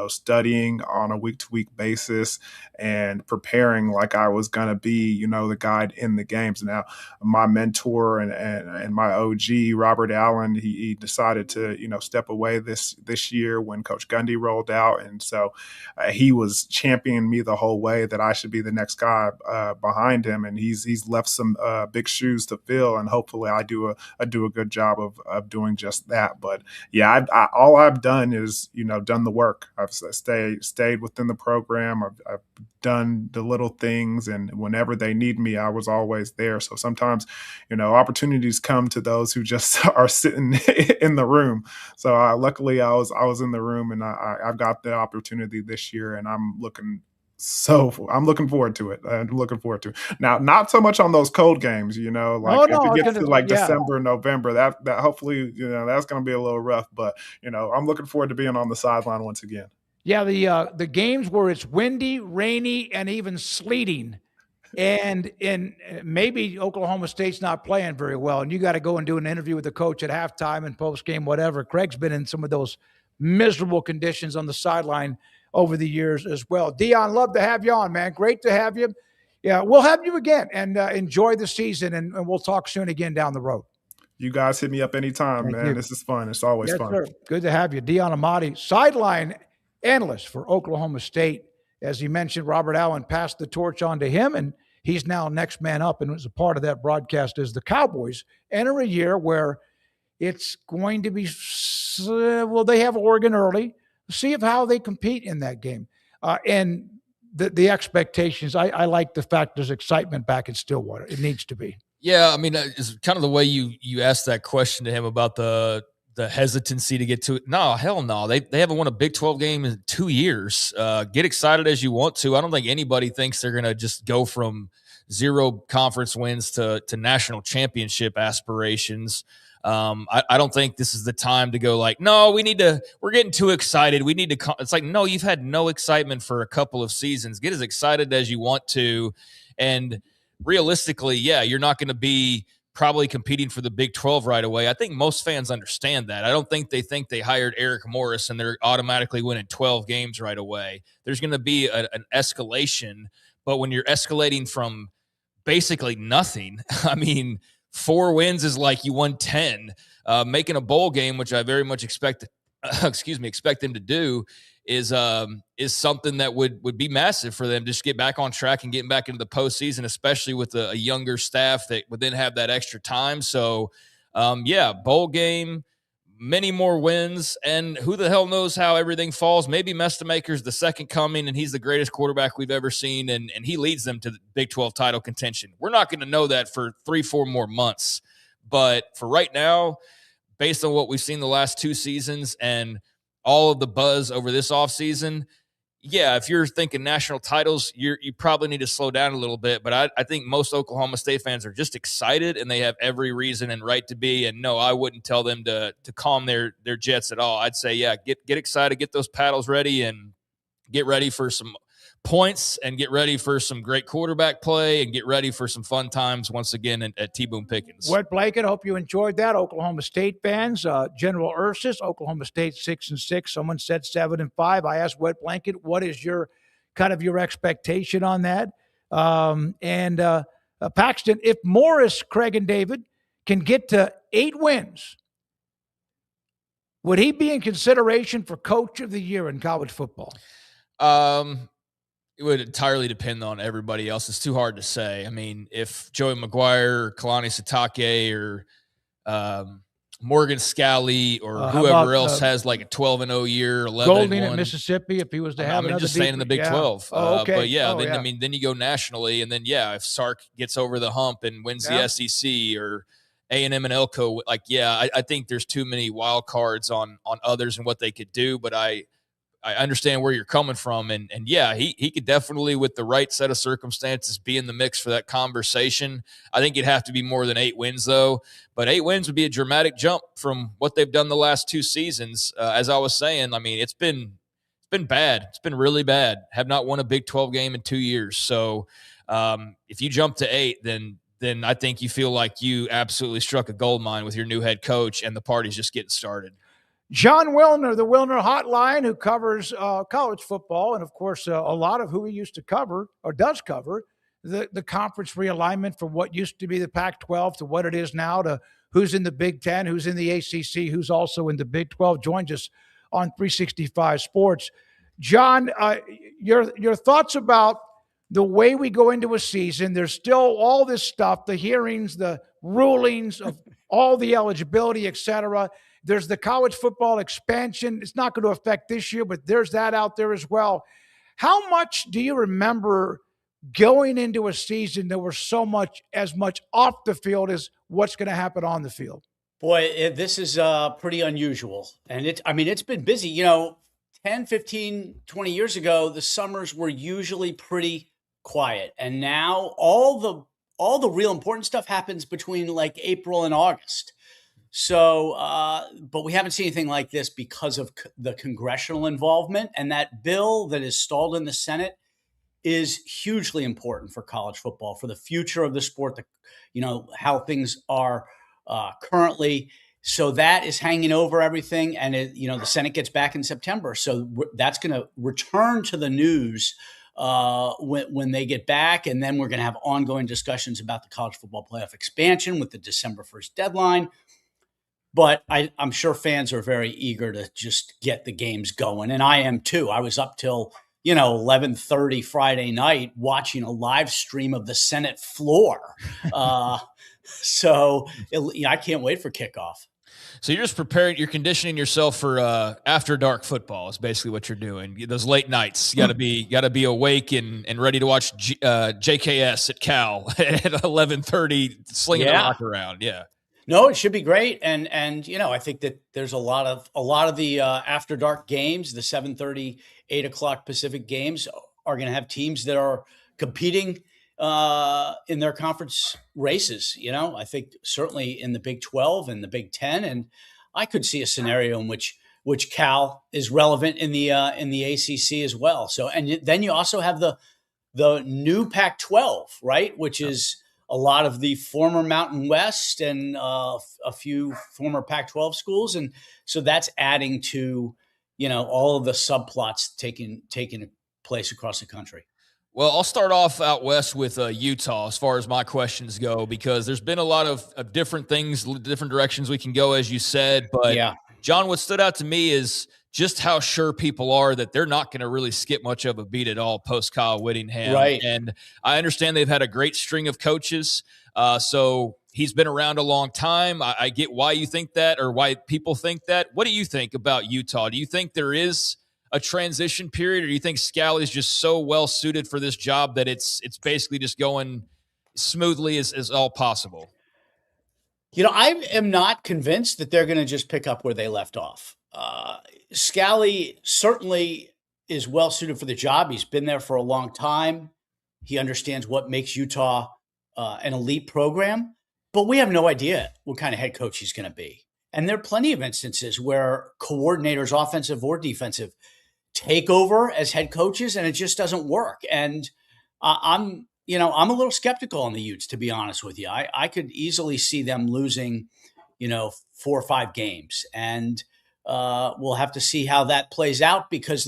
D: studying on a week-to-week basis and preparing like I was going to be, the guy in the games. Now, my mentor and my OG, Robert Allen, he decided to, step away this year when Coach Gundy rolled out. And so he was championing me the whole way that I should be the next guy behind him, and he's left some big shoes to fill, and hopefully I do a good job of doing just that. But yeah, all I've done is done the work. I've stayed within the program. I've done the little things, and whenever they need me, I was always there. So sometimes opportunities come to those who just are sitting in the room. So luckily I was in the room, and I've got the opportunity this year, and I'm looking forward to it. Now, not so much on those cold games, if it gets to December, November, that hopefully, that's going to be a little rough, but I'm looking forward to being on the sideline once again.
B: Yeah. The games where it's windy, rainy, and even sleeting, and maybe Oklahoma State's not playing very well, and you got to go and do an interview with the coach at halftime and post game, whatever. Craig's been in some of those miserable conditions on the sideline over the years as well. Dion, love to have you on, man. Great to have you. Yeah, we'll have you again, and enjoy the season, and we'll talk soon again down the road.
D: You guys hit me up anytime,
B: Thank
D: man.
B: you.
D: This is fun. It's always fun.
B: Sir. Good to have you. Dion Amati, sideline analyst for Oklahoma State. As he mentioned, Robert Allen passed the torch on to him, and he's now next man up, and was a part of that broadcast as the Cowboys enter a year where it's going to be, they have Oregon early. See how they compete in that game. And the expectations, I like the fact there's excitement back in Stillwater. It needs to be.
C: Yeah, I mean, it's kind of the way you asked that question to him about the the hesitancy to get to it. No, hell no. They haven't won a Big 12 game in 2 years. Get excited as you want to. I don't think anybody thinks they're going to just go from 0 conference wins to national championship aspirations. I don't think this is the time to go like, no, we're getting too excited. We need to, it's like, no, you've had no excitement for a couple of seasons. Get as excited as you want to. And realistically, yeah, you're not going to be probably competing for the Big 12 right away. I think most fans understand that. I don't think they hired Eric Morris and they're automatically winning 12 games right away. There's going to be an escalation, but when you're escalating from basically nothing, I mean, 4 wins is like you won 10. Making a bowl game, which I very much expect them to do, is something that would be massive for them to just get back on track and getting back into the postseason, especially with a younger staff that would then have that extra time. So, bowl game, many more wins, and who the hell knows how everything falls. Maybe Mestamaker's the second coming, and he's the greatest quarterback we've ever seen, and he leads them to the Big 12 title contention. We're not going to know that for 3-4 more months. But for right now, based on what we've seen the last 2 seasons and all of the buzz over this offseason, yeah, if you're thinking national titles, you probably need to slow down a little bit. But I think most Oklahoma State fans are just excited, and they have every reason and right to be. And no, I wouldn't tell them to calm their jets at all. I'd say, yeah, get excited, get those paddles ready, and get ready for some points, and get ready for some great quarterback play, and get ready for some fun times once again at T-Boone Pickens.
B: Wet blanket. Hope you enjoyed that. Oklahoma State fans, General Ursus, Oklahoma State 6-6. Someone said 7-5. I asked Wet Blanket, what is your expectation on that? Paxton, if Morris, Craig, and David can get to 8 wins, would he be in consideration for Coach of the Year in college football?
C: It would entirely depend on everybody else. It's too hard to say. I mean, if Joey McGuire or Kalani Sitake or Morgan Scally or whoever else has like a 12-0 year, 11-1.
B: Golding at Mississippi, if he was to have another
C: just saying in the Big 12.
B: Okay.
C: But yeah, I mean, then you go nationally, and then if Sark gets over the hump and wins the SEC or A&M and Elko, I think there's too many wild cards on others and what they could do. But I understand where you're coming from. And he could definitely, with the right set of circumstances, be in the mix for that conversation. I think it'd have to be more than 8 wins, though. But 8 wins would be a dramatic jump from what they've done the last 2 seasons. As I was saying, I mean, it's been bad. It's been really bad. Have not won a Big 12 game in 2 years. So if you jump to 8, then I think you feel like you absolutely struck a gold mine with your new head coach, and the party's just getting started.
B: John Wilner, the Wilner Hotline, who covers college football, and of course, a lot of who he used to cover or does cover the conference realignment from what used to be the Pac-12 to what it is now, to who's in the Big Ten, who's in the ACC, who's also in the Big 12, joins us on 365 Sports. John, your thoughts about the way we go into a season? There's still all this stuff, the hearings, the rulings of all the eligibility, et cetera. There's the college football expansion. It's not going to affect this year, but there's that out there as well. How much do you remember going into a season that was as much off the field as what's going to happen on the field?
E: Boy, this is pretty unusual. And it's been busy. 10, 15, 20 years ago, the summers were usually pretty quiet. And now all the real important stuff happens between like April and August. So, but we haven't seen anything like this because of the congressional involvement, and that bill that is stalled in the Senate is hugely important for college football, for the future of the sport, how things are currently. So that is hanging over everything. And the Senate gets back in September. So that's going to return to the news when they get back. And then we're going to have ongoing discussions about the college football playoff expansion with the December 1st deadline. But I'm sure fans are very eager to just get the games going. And I am too. I was up till, 11:30 Friday night watching a live stream of the Senate floor. So I can't wait for kickoff.
C: So you're just preparing, you're conditioning yourself for after dark football is basically what you're doing. Those late nights, you gotta be awake and ready to watch JKS at Cal at 11:30, slinging the rock around. Yeah.
E: No, it should be great, and I think that there's a lot of the after dark games, the 7:30, 8 o'clock Pacific games are going to have teams that are competing in their conference races. I think certainly in the Big 12 and the Big 10, and I could see a scenario in which Cal is relevant in the ACC as well. So, and then you also have the new Pac-12, right, which is a lot of the former Mountain West and a few former Pac-12 schools. And so that's adding to, all of the subplots taking place across the country.
C: Well, I'll start off out west with Utah as far as my questions go, because there's been a lot of different things, different directions we can go, as you said. But,
E: yeah.
C: John, what stood out to me is just how sure people are that they're not going to really skip much of a beat at all post Kyle Whittingham.
E: Right.
C: And I understand they've had a great string of coaches. So he's been around a long time. I get why you think that, or why people think that. What do you think about Utah? Do you think there is a transition period, or do you think Scally is just so well suited for this job that it's basically just going smoothly as all possible?
E: I am not convinced that they're going to just pick up where they left off. Scally certainly is well suited for the job. He's been there for a long time. He understands what makes Utah an elite program, but we have no idea what kind of head coach he's going to be. And there are plenty of instances where coordinators, offensive or defensive, take over as head coaches, and it just doesn't work. And I'm a little skeptical on the Utes, to be honest with you. I could easily see them losing, 4 or 5 games, and we'll have to see how that plays out, because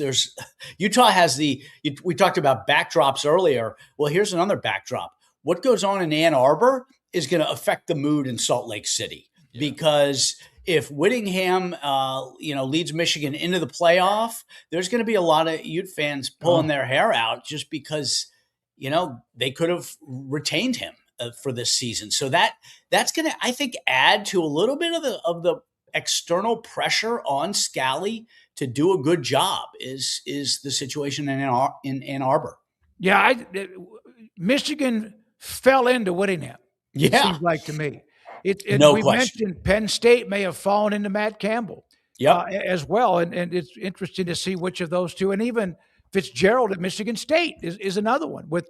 E: Utah has we talked about backdrops earlier. Well, here's another backdrop. What goes on in Ann Arbor is going to affect the mood in Salt Lake City, because if Whittingham, leads Michigan into the playoff, there's going to be a lot of Ute fans pulling their hair out just because, they could have retained him for this season. So that's going to, I think, add to a little bit of the external pressure on Scally to do a good job. Is the situation in Ann Arbor?
B: Yeah, Michigan fell into Whittingham.
E: Yeah,
B: it seems like to me.
E: No
B: we
E: question.
B: mentioned Penn State may have fallen into Matt Campbell as well. And it's interesting to see which of those two. And even Fitzgerald at Michigan State is another one, with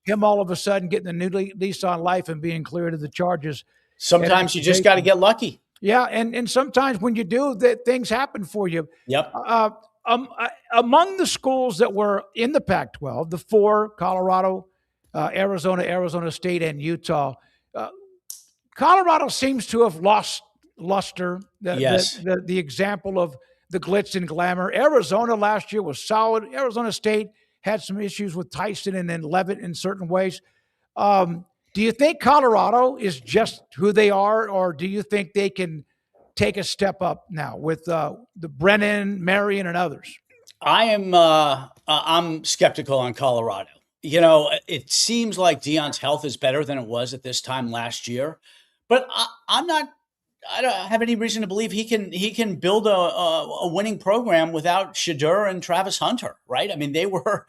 B: him all of a sudden getting a new lease on life and being cleared of the charges.
E: Sometimes you just got to get lucky.
B: Yeah, and sometimes when you do, that things happen for you.
E: Yep.
B: Among the schools that were in the Pac-12, the 4, Colorado, Arizona State, and Utah, Colorado seems to have lost luster. The example of the glitz and glamour. Arizona last year was solid. Arizona State had some issues with Tyson and then Levitt in certain ways. Do you think Colorado is just who they are, or do you think they can take a step up now with the Brennan, Marion, and others?
E: I'm skeptical on Colorado. It seems like Deion's health is better than it was at this time last year, but I don't have any reason to believe he can build a winning program without Shadur and Travis Hunter, right? I mean, they were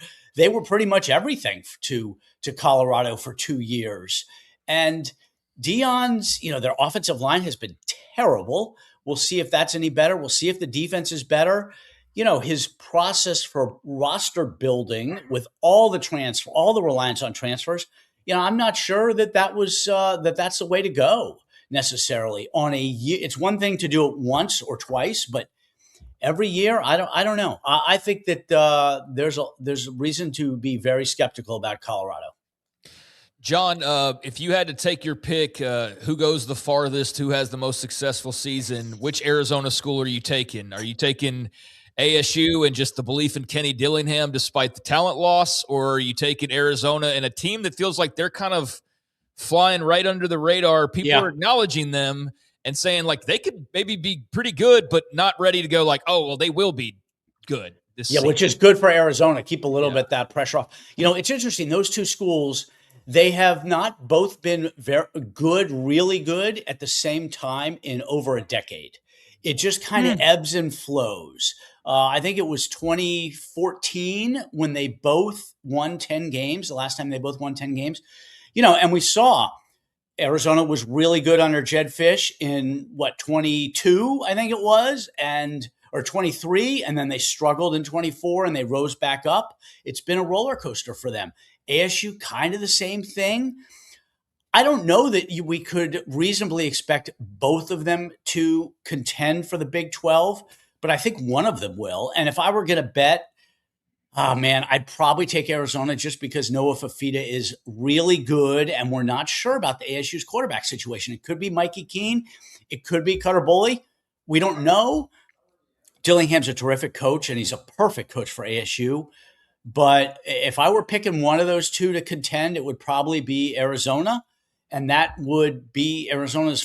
E: pretty much everything to Colorado for 2 years. And Deion's, their offensive line has been terrible. We'll see if that's any better. We'll see if the defense is better. His process for roster building with all the reliance on transfers, I'm not sure that was that's the way to go necessarily on a year. It's one thing to do it once or twice, but every year, I don't know. I think that there's a reason to be very skeptical about Colorado.
C: John, if you had to take your pick, who goes the farthest, who has the most successful season, which Arizona school are you taking? Are you taking ASU and just the belief in Kenny Dillingham despite the talent loss, or are you taking Arizona and a team that feels like they're kind of flying right under the radar? People are acknowledging them and saying like they could maybe be pretty good, but not ready to go like, oh, well, they will be good this season.
E: Which is good for Arizona. Keep a little bit that pressure off. It's interesting. Those two schools, they have not both been very good, really good at the same time in over a decade. It just kind of ebbs and flows. I think it was 2014 when they both won 10 games, the last time they both won 10 games. And we saw Arizona was really good under Jed Fish in 22, I think it was, or 23, and then they struggled in 24 and they rose back up. It's been a roller coaster for them. ASU, kind of the same thing. I don't know that we could reasonably expect both of them to contend for the Big 12, but I think one of them will. And if I were going to bet, oh man, I'd probably take Arizona just because Noah Fafita is really good, and we're not sure about the ASU's quarterback situation. It could be Mikey Keene. It could be Cutter Bully. We don't know. Dillingham's a terrific coach, and he's a perfect coach for ASU. But if I were picking one of those two to contend, it would probably be Arizona. And that would be Arizona's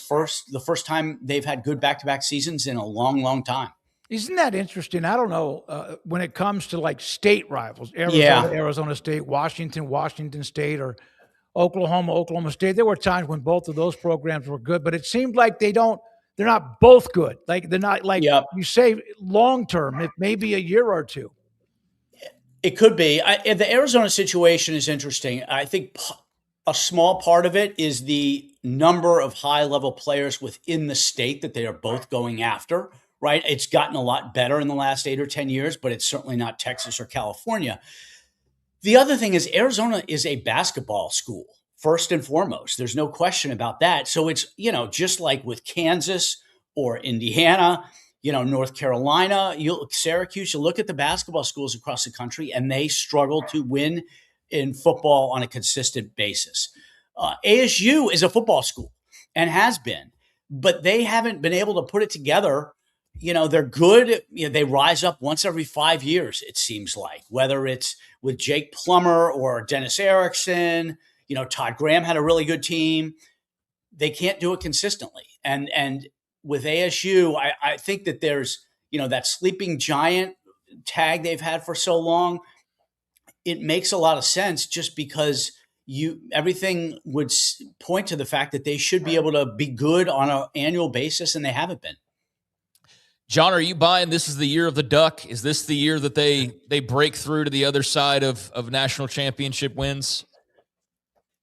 E: the first time they've had good back-to-back seasons in a long, long time.
B: Isn't that interesting? I don't know, when it comes to like state rivals, Arizona State, Washington State, or Oklahoma State. There were times when both of those programs were good, but it seemed like they're not both good. Like they're not like you say long-term, it may be a year or two.
E: It could be. The Arizona situation is interesting. I think a small part of it is the number of high-level players within the state that they are both going after, right? It's gotten a lot better in the last 8 or 10 years, but it's certainly not Texas or California. The other thing is Arizona is a basketball school, first and foremost. There's no question about that. So it's, just like with Kansas or Indiana, North Carolina, Syracuse, you look at the basketball schools across the country and they struggle to win in football on a consistent basis. ASU is a football school and has been, but they haven't been able to put it together. They're good. They rise up once every 5 years, it seems like, whether it's with Jake Plummer or Dennis Erickson. Todd Graham had a really good team. They can't do it consistently. And with ASU, I think that there's, that sleeping giant tag they've had for so long. It makes a lot of sense just because everything would point to the fact that they should be able to be good on an annual basis, and they haven't been.
C: John, are you buying this is the year of the duck? Is this the year that they break through to the other side of national championship wins?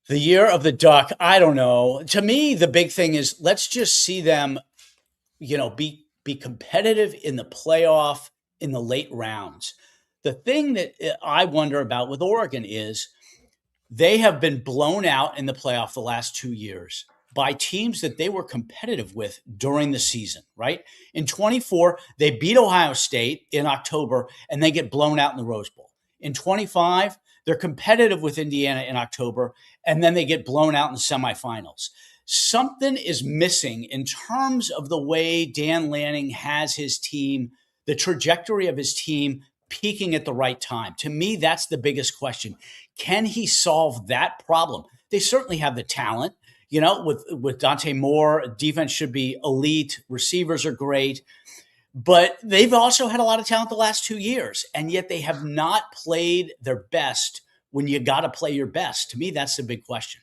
E: The year of the duck, I don't know. To me, the big thing is let's just see them, be competitive in the playoff in the late rounds. The thing that I wonder about with Oregon is they have been blown out in the playoff the last 2 years by teams that they were competitive with during the season, right? In 24, they beat Ohio State in October and they get blown out in the Rose Bowl. In 25, they're competitive with Indiana in October and then they get blown out in the semifinals. Something is missing in terms of the way Dan Lanning has his team, the trajectory of his team peaking at the right time. To me, that's the biggest question. Can he solve that problem? They certainly have the talent. With Dante Moore, defense should be elite. Receivers are great. But they've also had a lot of talent the last 2 years, and yet they have not played their best when you got to play your best. To me, that's the big question.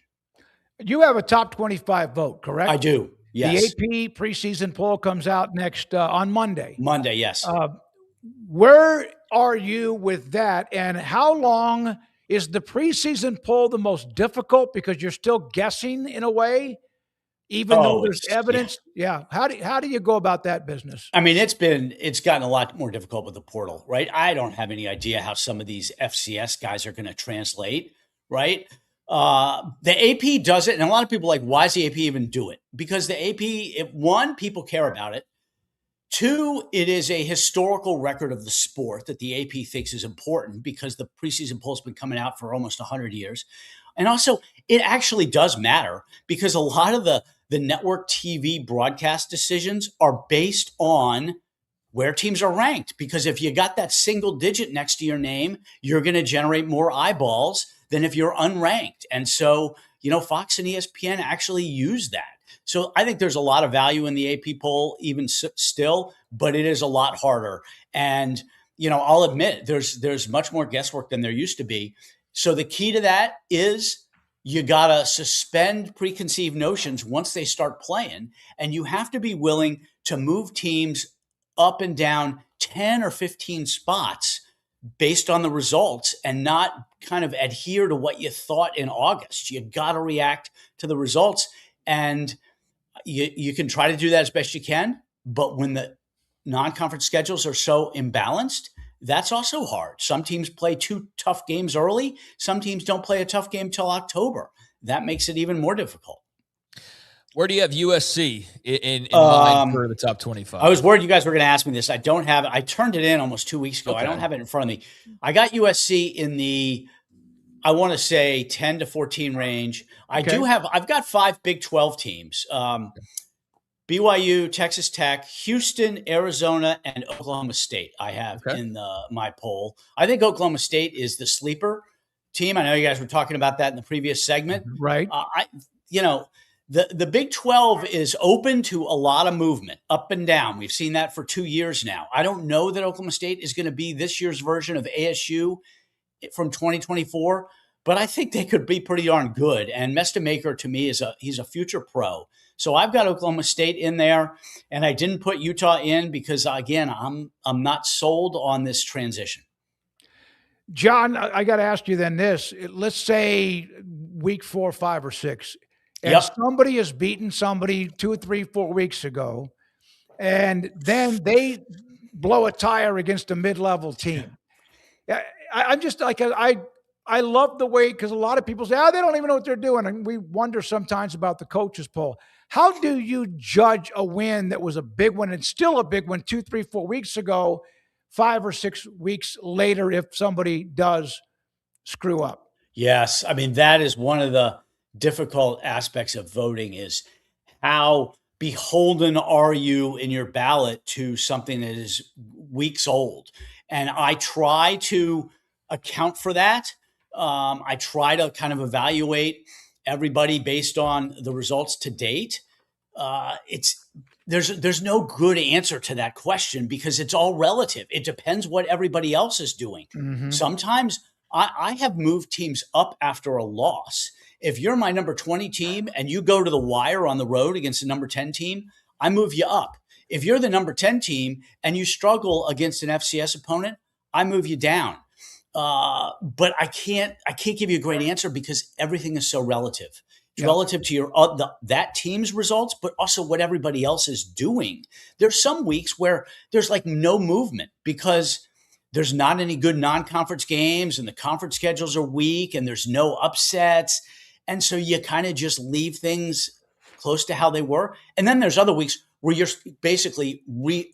B: You have a top 25 vote, correct?
E: I do, yes.
B: The AP preseason poll comes out next on Monday.
E: Monday, yes.
B: Where are you with that, and how long is the preseason poll the most difficult because you're still guessing in a way, even though there's evidence? Yeah. How do you go about that business?
E: I mean, it's gotten a lot more difficult with the portal, right? I don't have any idea how some of these FCS guys are going to translate, right? The AP does it, and a lot of people are like, why does the AP even do it? Because the AP, one, people care about it. Two, it is a historical record of the sport that the AP thinks is important because the preseason poll's been coming out for almost 100 years. And also, it actually does matter because a lot of the network TV broadcast decisions are based on where teams are ranked. Because if you got that single digit next to your name, you're going to generate more eyeballs than if you're unranked. And so, Fox and ESPN actually use that. So I think there's a lot of value in the AP poll, even still, but it is a lot harder. And, I'll admit there's much more guesswork than there used to be. So the key to that is you got to suspend preconceived notions once they start playing. And you have to be willing to move teams up and down 10 or 15 spots based on the results and not kind of adhere to what you thought in August. You got to react to the results. And you can try to do that as best you can. But when the non-conference schedules are so imbalanced, that's also hard. Some teams play 2 tough games early. Some teams don't play a tough game till October. That makes it even more difficult.
C: Where do you have USC in mind for the top 25?
E: I was worried you guys were going to ask me this. I don't have it. I turned it in almost 2 weeks ago.
C: Okay.
E: I don't have it in front of me. I got USC in the, I want to say 10 to 14 range. I've got 5 Big 12 teams. BYU, Texas Tech, Houston, Arizona, and Oklahoma State I have in my poll. I think Oklahoma State is the sleeper team. I know you guys were talking about that in the previous segment.
B: Right.
E: The Big 12 is open to a lot of movement up and down. We've seen that for 2 years now. I don't know that Oklahoma State is going to be this year's version of ASU from 2024, but I think they could be pretty darn good. And Mestamaker, to me, he's a future pro. So I've got Oklahoma State in there, and I didn't put Utah in because, again, I'm not sold on this transition.
B: John, I got to ask you then this. Let's say week 4, 5, or 6, and somebody has beaten somebody 2, 3, 4 weeks ago, and then they blow a tire against a mid-level team. I'm just like, I love the way, because a lot of people say, they don't even know what they're doing. And we wonder sometimes about the coaches poll. How do you judge a win that was a big one and still a big one 2, 3, 4 weeks ago, 5 or 6 weeks later, if somebody does screw up?
E: Yes. I mean, that is one of the difficult aspects of voting, is how beholden are you in your ballot to something that is weeks old? And I try to account for that. I try to kind of evaluate everybody based on the results to date. There's no good answer to that question because it's all relative. It depends what everybody else is doing. Mm-hmm. Sometimes I have moved teams up after a loss. If you're my number 20 team and you go to the wire on the road against the number 10 team, I move you up. If you're the number 10 team and you struggle against an FCS opponent, I move you down. But I can't give you a great answer because everything is so relative. It's relative to your that team's results, but also what everybody else is doing. There's some weeks where there's like no movement because there's not any good non-conference games and the conference schedules are weak and there's no upsets. And so you kind of just leave things close to how they were. And then there's other weeks where you're basically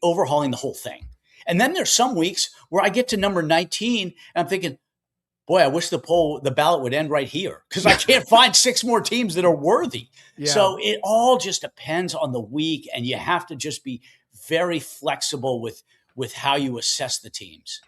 E: overhauling the whole thing. And then there's some weeks where I get to number 19 and I'm thinking, boy, I wish the ballot would end right here because I can't find 6 more teams that are worthy. Yeah. So it all just depends on the week, and you have to just be very flexible with how you assess the teams.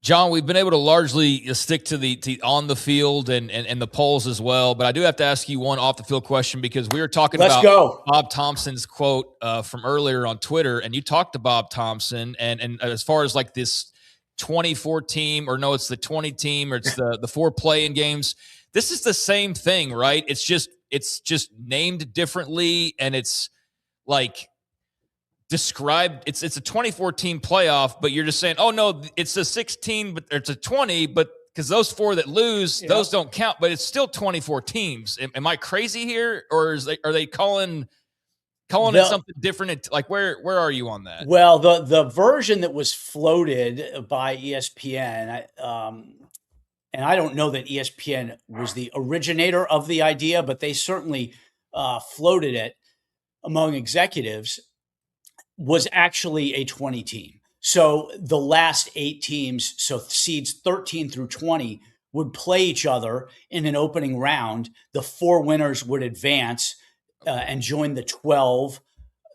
C: John, we've been able to largely stick to the on the field and the polls as well, but I do have to ask you one off the field question because we were talking about Bob Thompson's quote from earlier on Twitter, and you talked to Bob Thompson, and as far as like this 24 team, or no, it's the 20 team, or it's the 4 play-in games. This is the same thing, right? It's just named differently, and it's like described. It's a 24 team playoff, but you're just saying, oh no, it's a 16, but it's a 20, but because those 4 that lose, those don't count. But it's still 24 teams. Am I crazy here, or are they calling it something different? Like where are you on that?
E: Well, the version that was floated by ESPN, and I don't know that ESPN was the originator of the idea, but they certainly floated it among executives, was actually a 20 team. So the last 8 teams, so seeds 13 through 20, would play each other in an opening round. The 4 winners would advance and join the 12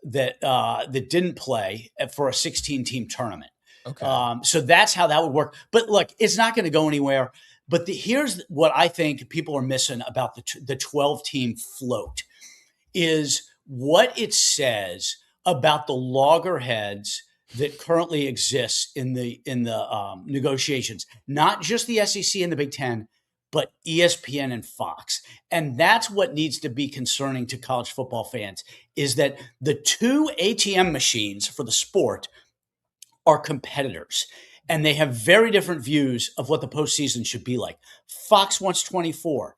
E: that didn't play for a 16-team tournament. Okay. So that's how that would work. But look, it's not going to go anywhere. But here's what I think people are missing about the 12-team float is what it says about the loggerheads that currently exists in the negotiations, not just the SEC and the Big Ten, but ESPN and Fox. And that's what needs to be concerning to college football fans, is that the 2 ATM machines for the sport are competitors, and they have very different views of what the postseason should be like. Fox wants 24.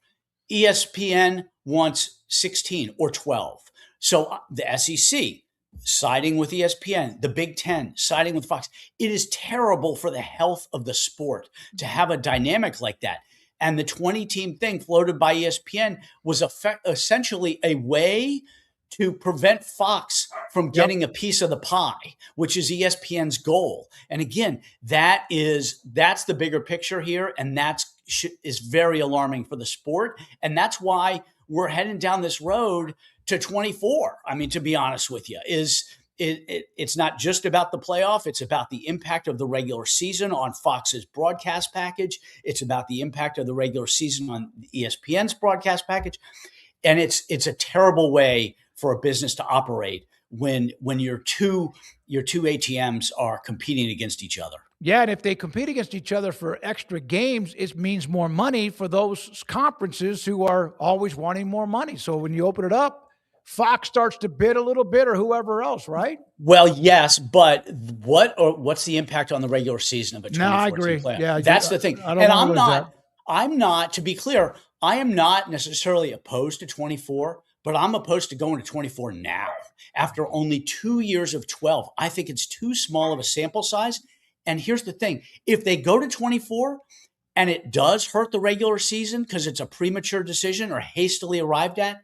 E: ESPN wants 16 or 12. So the SEC siding with ESPN, the Big Ten siding with Fox. It is terrible for the health of the sport to have a dynamic like that. And the 20-team thing floated by ESPN was essentially a way to prevent Fox from getting a piece of the pie, which is ESPN's goal. And again, that's the bigger picture here, and is very alarming for the sport. And that's why we're heading down this road to 24. I mean, to be honest with you, it's not just about the playoff. It's about the impact of the regular season on Fox's broadcast package. It's about the impact of the regular season on ESPN's broadcast package. And it's a terrible way for a business to operate when your two ATMs are competing against each other.
B: Yeah, and if they compete against each other for extra games, it means more money for those conferences who are always wanting more money. So when you open it up, Fox starts to bid a little bit, or whoever else, right?
E: Well, yes, but what's the impact on the regular season of a 2014
B: I agree.
E: playoff?
B: Yeah,
E: that's the thing. I'm not, to be clear, I am not necessarily opposed to 24, but I'm opposed to going to 24 now after only 2 years of 12. I think it's too small of a sample size. And here's the thing. If they go to 24 and it does hurt the regular season because it's a premature decision or hastily arrived at,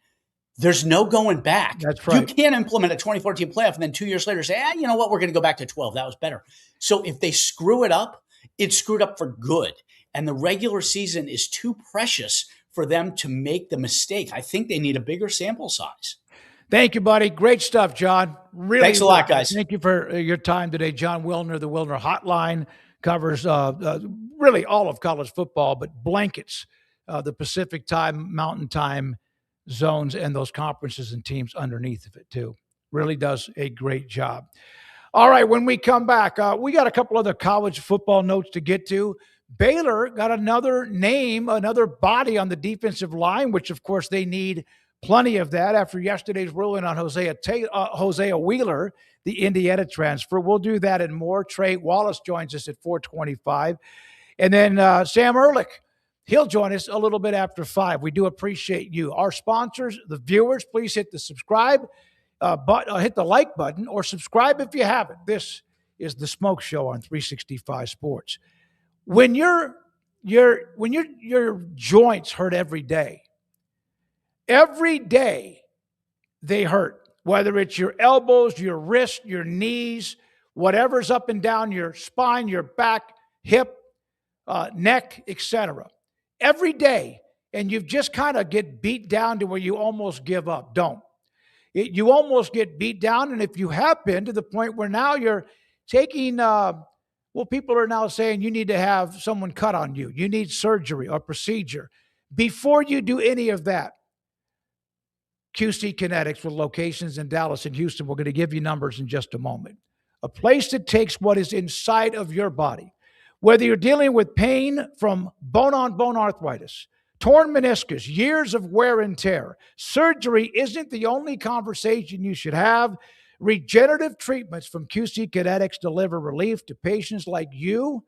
E: there's no going back.
B: That's right.
E: You can't implement a 2014 playoff and then 2 years later say, you know what, we're going to go back to 12. That was better. So if they screw it up, it's screwed up for good. And the regular season is too precious for them to make the mistake. I think they need a bigger sample size.
B: Thank you, buddy. Great stuff, John. Really,
E: thanks a lot, guys.
B: Thank you for your time today. John Wilner, the Wilner Hotline, covers really all of college football, but blankets the Pacific time, Mountain time zones, and those conferences and teams underneath of it, too. Really does a great job. All right, when we come back, we got a couple other college football notes to get to. Baylor got another name, another body on the defensive line, which, of course, they need plenty of that after yesterday's ruling on Hosea Wheeler, the Indiana transfer. We'll do that and more. Trey Wallace joins us at 4:25. And then Sam Ehrlich, he'll join us a little bit after 5. We do appreciate you. Our sponsors, the viewers, please hit the subscribe hit the like button or subscribe if you haven't. This is the Smoak Show on 365 Sports. When your joints hurt every day they hurt, whether it's your elbows, your wrists, your knees, whatever's up and down your spine, your back, hip, neck, etc. Every day, and you just kind of get beat down to where you almost give up. You almost get beat down, and if you have been to the point where now you're taking people are now saying you need to have someone cut on you. You need surgery or procedure. Before you do any of that, QC Kinetics with locations in Dallas and Houston, we're going to give you numbers in just a moment. A place that takes what is inside of your body. Whether you're dealing with pain from bone-on-bone arthritis, torn meniscus, years of wear and tear, surgery isn't the only conversation you should have. Regenerative treatments from QC Kinetics deliver relief to patients like you,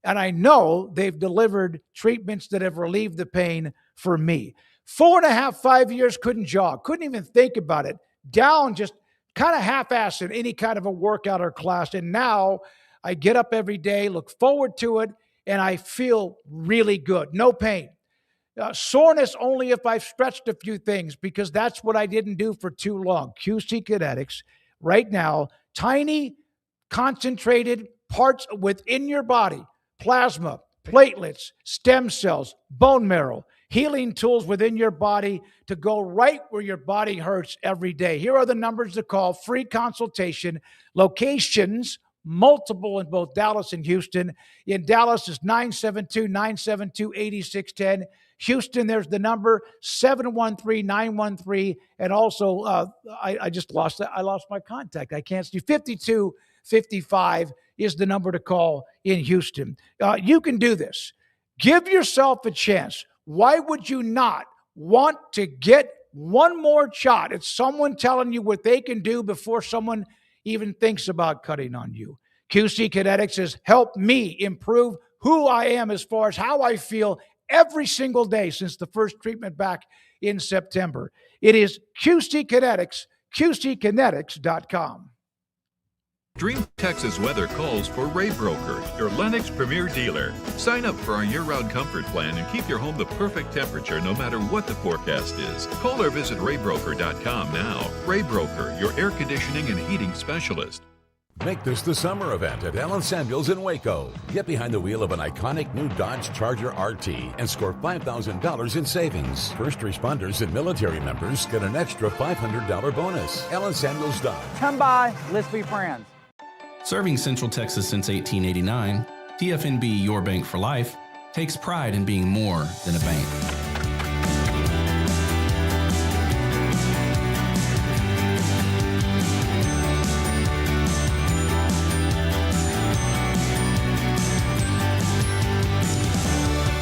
B: and I know they've delivered treatments that have relieved the pain for me. 4.5, 5 years, couldn't jog, couldn't even think about it. Down, just kind of half-assed in any kind of a workout or class, and now I get up every day, look forward to it, and I feel really good. No pain. Soreness only if I've stretched a few things, because that's what I didn't do for too long. QC Kinetics, right now, tiny, concentrated parts within your body, plasma, platelets, stem cells, bone marrow, healing tools within your body to go right where your body hurts every day. Here are the numbers to call. Free consultation. Locations, multiple in both Dallas and Houston. In Dallas is 972-972-8610. Houston, there's the number 713-913. And also, I just lost that. I lost my contact. I can't see. 5255 is the number to call in Houston. You can do this. Give yourself a chance. Why would you not want to get one more shot at someone telling you what they can do before someone even thinks about cutting on you? QC Kinetics has helped me improve who I am as far as how I feel every single day since the first treatment back in September. It is QC Kinetics, QCkinetics.com.
F: Dream Texas weather calls for Ray Broker, your Lennox premier dealer. Sign up for our year-round comfort plan and keep your home the perfect temperature no matter what the forecast is. Call or visit raybroker.com now. Ray Broker, your air conditioning and heating specialist.
G: Make this the summer event at Allen Samuels in Waco. Get behind the wheel of an iconic new Dodge Charger RT and score $5,000 in savings. First responders and military members get an extra $500 bonus. Allen Samuels Dodge.
H: Come by, let's be friends.
I: Serving Central Texas since 1889, TFNB Your Bank for Life takes pride in being more than a bank.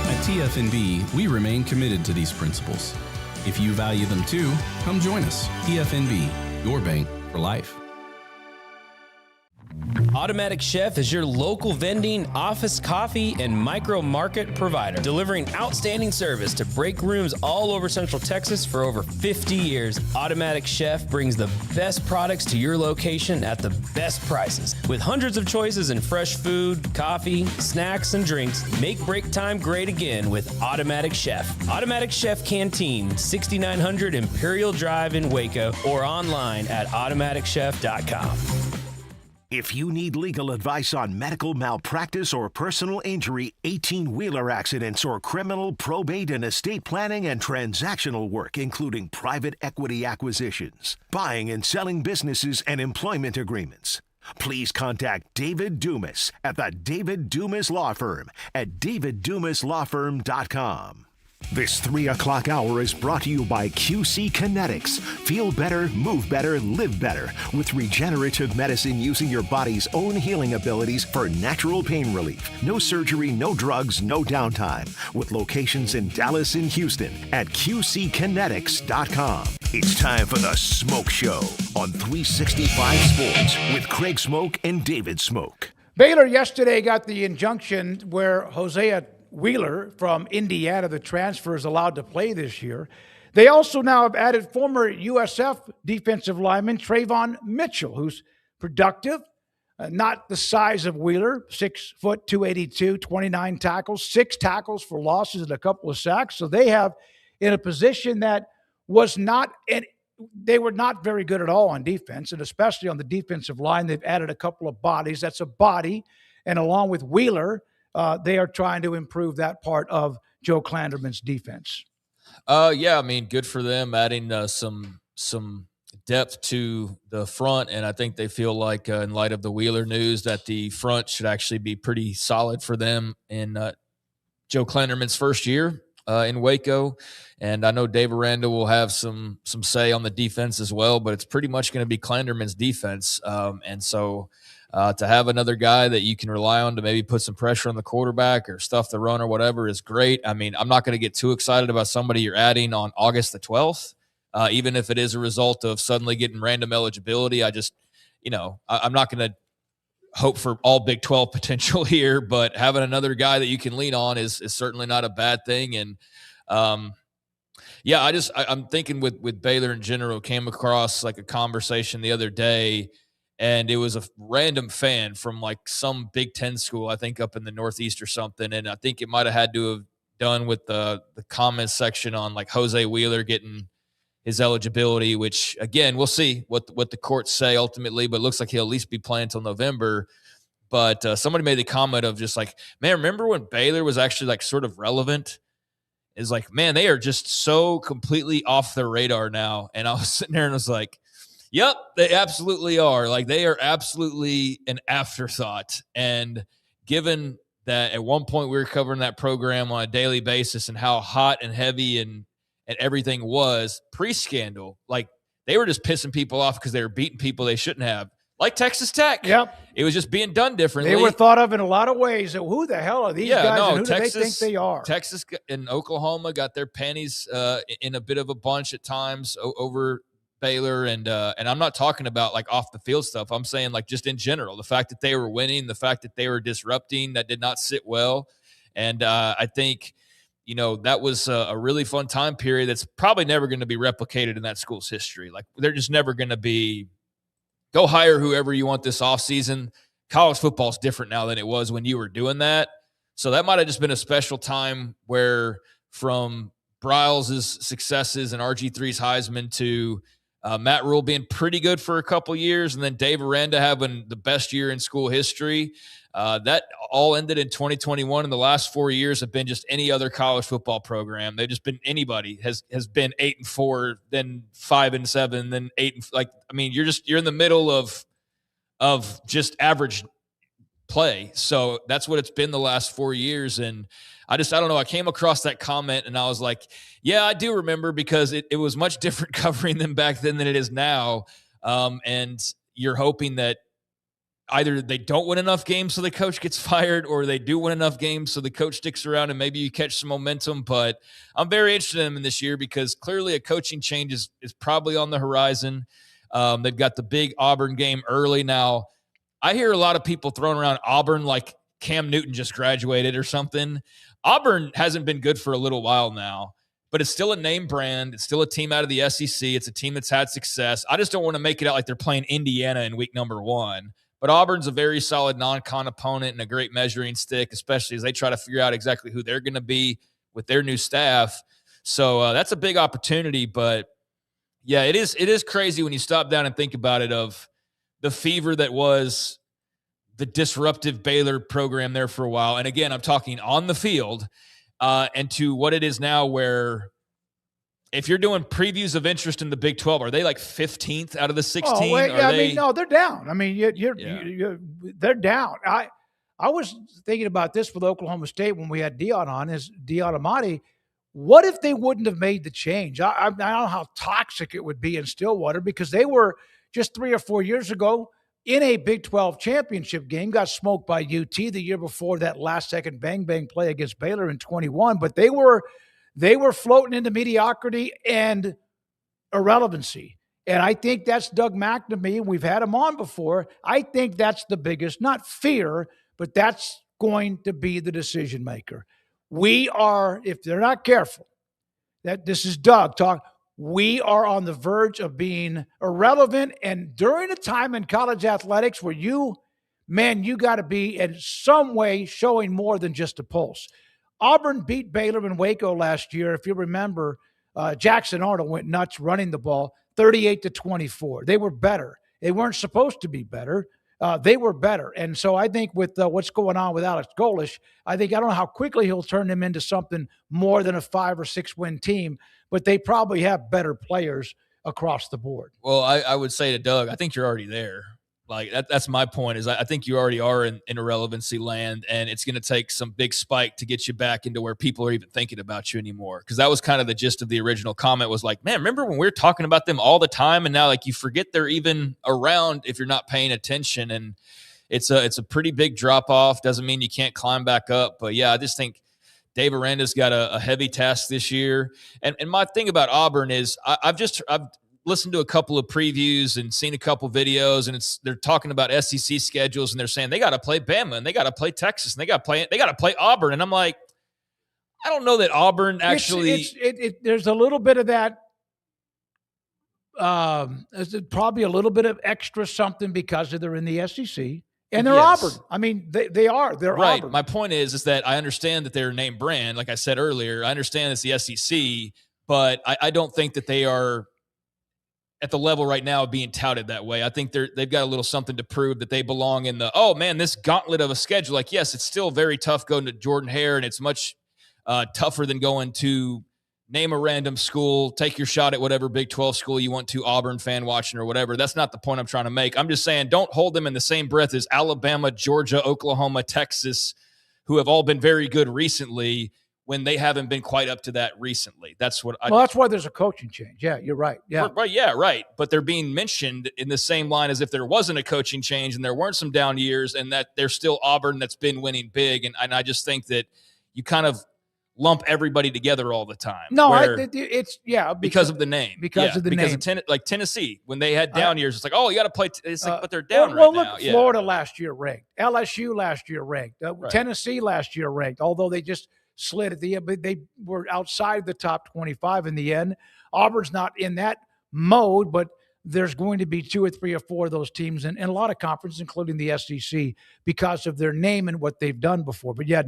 I: At TFNB, we remain committed to these principles. If you value them too, come join us. TFNB, Your Bank for Life.
J: Automatic Chef is your local vending, office coffee, and micro market provider, delivering outstanding service to break rooms all over Central Texas for over 50 years. Automatic Chef brings the best products to your location at the best prices. With hundreds of choices in fresh food, coffee, snacks, and drinks, make break time great again with Automatic Chef. Automatic Chef Canteen, 6900 Imperial Drive in Waco, or online at automaticchef.com.
A: If you need legal advice on medical malpractice or personal injury, 18-wheeler accidents, or criminal, probate, and estate planning and transactional work, including private equity acquisitions, buying and selling businesses, and employment agreements, please contact David Dumas at the David Dumas Law Firm at daviddumaslawfirm.com. This 3 o'clock hour is brought to you by QC Kinetics. Feel better, move better, live better with regenerative medicine using your body's own healing abilities for natural pain relief. No surgery, no drugs, no downtime. With locations in Dallas and Houston at QCkinetics.com. It's time for the Smoak Show on 365 Sports with Craig Smoak and David Smoak.
B: Baylor yesterday got the injunction where Hosea Wheeler from Indiana, the transfer, is allowed to play this year. They also now have added former USF defensive lineman Trayvon Mitchell, who's productive, not the size of Wheeler, 6 foot, 282, 29 tackles, 6 tackles for losses and a couple of sacks. So they have in a position that was not, and they were not very good at all on defense, and especially on the defensive line. They've added a couple of bodies. That's a body, and along with Wheeler, they are trying to improve that part of Joe Klanderman's defense.
C: Yeah, I mean, good for them adding some depth to the front, and I think they feel like in light of the Wheeler news that the front should actually be pretty solid for them in Joe Klanderman's first year in Waco. And I know Dave Aranda will have some say on the defense as well, but it's pretty much going to be Klanderman's defense. And so to have another guy that you can rely on to maybe put some pressure on the quarterback or stuff the run or whatever is great. I mean, I'm not going to get too excited about somebody you're adding on August the 12th, even if it is a result of suddenly getting random eligibility. I just, I'm not going to hope for all Big 12 potential here, but having another guy that you can lean on is certainly not a bad thing. And I'm thinking with Baylor in general, came across like a conversation the other day, and it was a random fan from like some Big Ten school, I think up in the Northeast or something. And I think it might've had to have done with the comments section on like Jose Wheeler getting his eligibility, which again, we'll see what the courts say ultimately, but it looks like he'll at least be playing until November. But somebody made the comment of just like, man, remember when Baylor was actually like sort of relevant? Is like, man, they are just so completely off the radar now. And I was sitting there and I was like, yep, they absolutely are. Like they are absolutely an afterthought. And given that at one point we were covering that program on a daily basis and how hot and heavy and everything was pre-scandal, like they were just pissing people off because they were beating people they shouldn't have. Like Texas Tech. Yep. It was just being done differently.
B: They were thought of in a lot of ways. Who the hell are these guys and who Texas, do they think they are?
C: Texas and Oklahoma got their panties in a bit of a bunch at times over Baylor. And I'm not talking about like off the field stuff. I'm saying like just in general, the fact that they were winning, the fact that they were disrupting, that did not sit well. And I think, that was a really fun time period that's probably never going to be replicated in that school's history. Like, they're just never going to be, go hire whoever you want this offseason. College football is different now than it was when you were doing that. So that might have just been a special time where, from Bryles' successes and RG3's Heisman to Matt Rule being pretty good for a couple years, and then Dave Aranda having the best year in school history, that all ended in 2021. And the last 4 years have been just any other college football program. They've just been, anybody has been 8-4, then 5-7, then 8. You're in the middle of just average play. So that's what it's been the last 4 years. And I don't know. I came across that comment and I was like, yeah, I do remember, because it was much different covering them back then than it is now. And you're hoping that either they don't win enough games so the coach gets fired, or they do win enough games so the coach sticks around and maybe you catch some momentum. But I'm very interested in them in this year, because clearly a coaching change is probably on the horizon. They've got the big Auburn game early. Now, I hear a lot of people throwing around Auburn like Cam Newton just graduated or something. Auburn hasn't been good for a little while now, but it's still a name brand. It's still a team out of the SEC. It's a team that's had success. I just don't want to make it out like they're playing Indiana in week number 1. But Auburn's a very solid non-con opponent and a great measuring stick, especially as they try to figure out exactly who they're going to be with their new staff. So that's a big opportunity. But, yeah, it is crazy when you stop down and think about it, of the fever that was the disruptive Baylor program there for a while. And again, I'm talking on the field, and to what it is now, where if you're doing previews of interest in the Big 12, are they like 15th out of the 16?
B: Oh, wait, yeah, no, they're down. I mean, they're down. I was thinking about this with Oklahoma State when we had Dion on, is Dion Amati. What if they wouldn't have made the change? I don't know how toxic it would be in Stillwater, because they were just 3 or 4 years ago in a Big 12 championship game, got smoked by UT the year before that last-second bang-bang play against Baylor in 21. But they were floating into mediocrity and irrelevancy. And I think that's Doug McNamee. We've had him on before. I think that's the biggest, not fear, but that's going to be the decision maker. We are, if they're not careful, that this is Doug talk, we are on the verge of being irrelevant. And during a time in college athletics where you got to be in some way showing more than just a pulse. Auburn beat Baylor in Waco last year. If you remember, Jackson Arnold went nuts running the ball, 38-24. They were better. They weren't supposed to be better. They were better. And so I think with what's going on with Alex Golesh, I don't know how quickly he'll turn them into something more than a 5 or 6 win team, but they probably have better players across the board.
C: Well, I would say to Doug, I think you're already there. Like that's my point, is I think you already are in irrelevancy land, and it's going to take some big spike to get you back into where people are even thinking about you anymore. Because that was kind of the gist of the original comment, was like, man, remember when we were talking about them all the time, and now like you forget they're even around if you're not paying attention. And it's a pretty big drop off. Doesn't mean you can't climb back up, but yeah, I just think Dave Aranda's got a heavy task this year. And my thing about Auburn is I've listened to a couple of previews and seen a couple videos, and they're talking about SEC schedules, and they're saying they got to play Bama and they got to play Texas and they got to play Auburn. And I'm like, I don't know that Auburn actually.
B: There's a little bit of that. There's probably a little bit of extra something because they're in the SEC and they're Auburn. I mean, they are. They're
C: right.
B: Auburn.
C: My point is that I understand that they're name brand. Like I said earlier, I understand it's the SEC, but I don't think that they are at the level right now of being touted that way. I think they've got a little something to prove, that they belong in this gauntlet of a schedule. Like, yes, it's still very tough going to Jordan-Hare, and it's much tougher than going to name a random school, take your shot at whatever Big 12 school you want to, Auburn fan watching or whatever. That's not the point I'm trying to make. I'm just saying, don't hold them in the same breath as Alabama, Georgia, Oklahoma, Texas, who have all been very good recently, when they haven't been quite up to that recently. That's what
B: that's why there's a coaching change. Yeah, you're right. Yeah.
C: Right. Yeah, right. But they're being mentioned in the same line as if there wasn't a coaching change and there weren't some down years, and that they're still Auburn that's been winning big. And I just think that you kind of lump everybody together all the time.
B: No, it's
C: because of the name.
B: Because of the name.
C: Because like Tennessee, when they had down years, it's like, oh, you got to play. It's like, but they're down
B: well,
C: right
B: look,
C: now.
B: Florida last year ranked. LSU last year ranked. Tennessee last year ranked, although they just slid at the end, but they were outside the top 25 in the end. Auburn's not in that mode, but there's going to be 2 or 3 or 4 of those teams in a lot of conferences, including the SEC, because of their name and what they've done before. But yeah,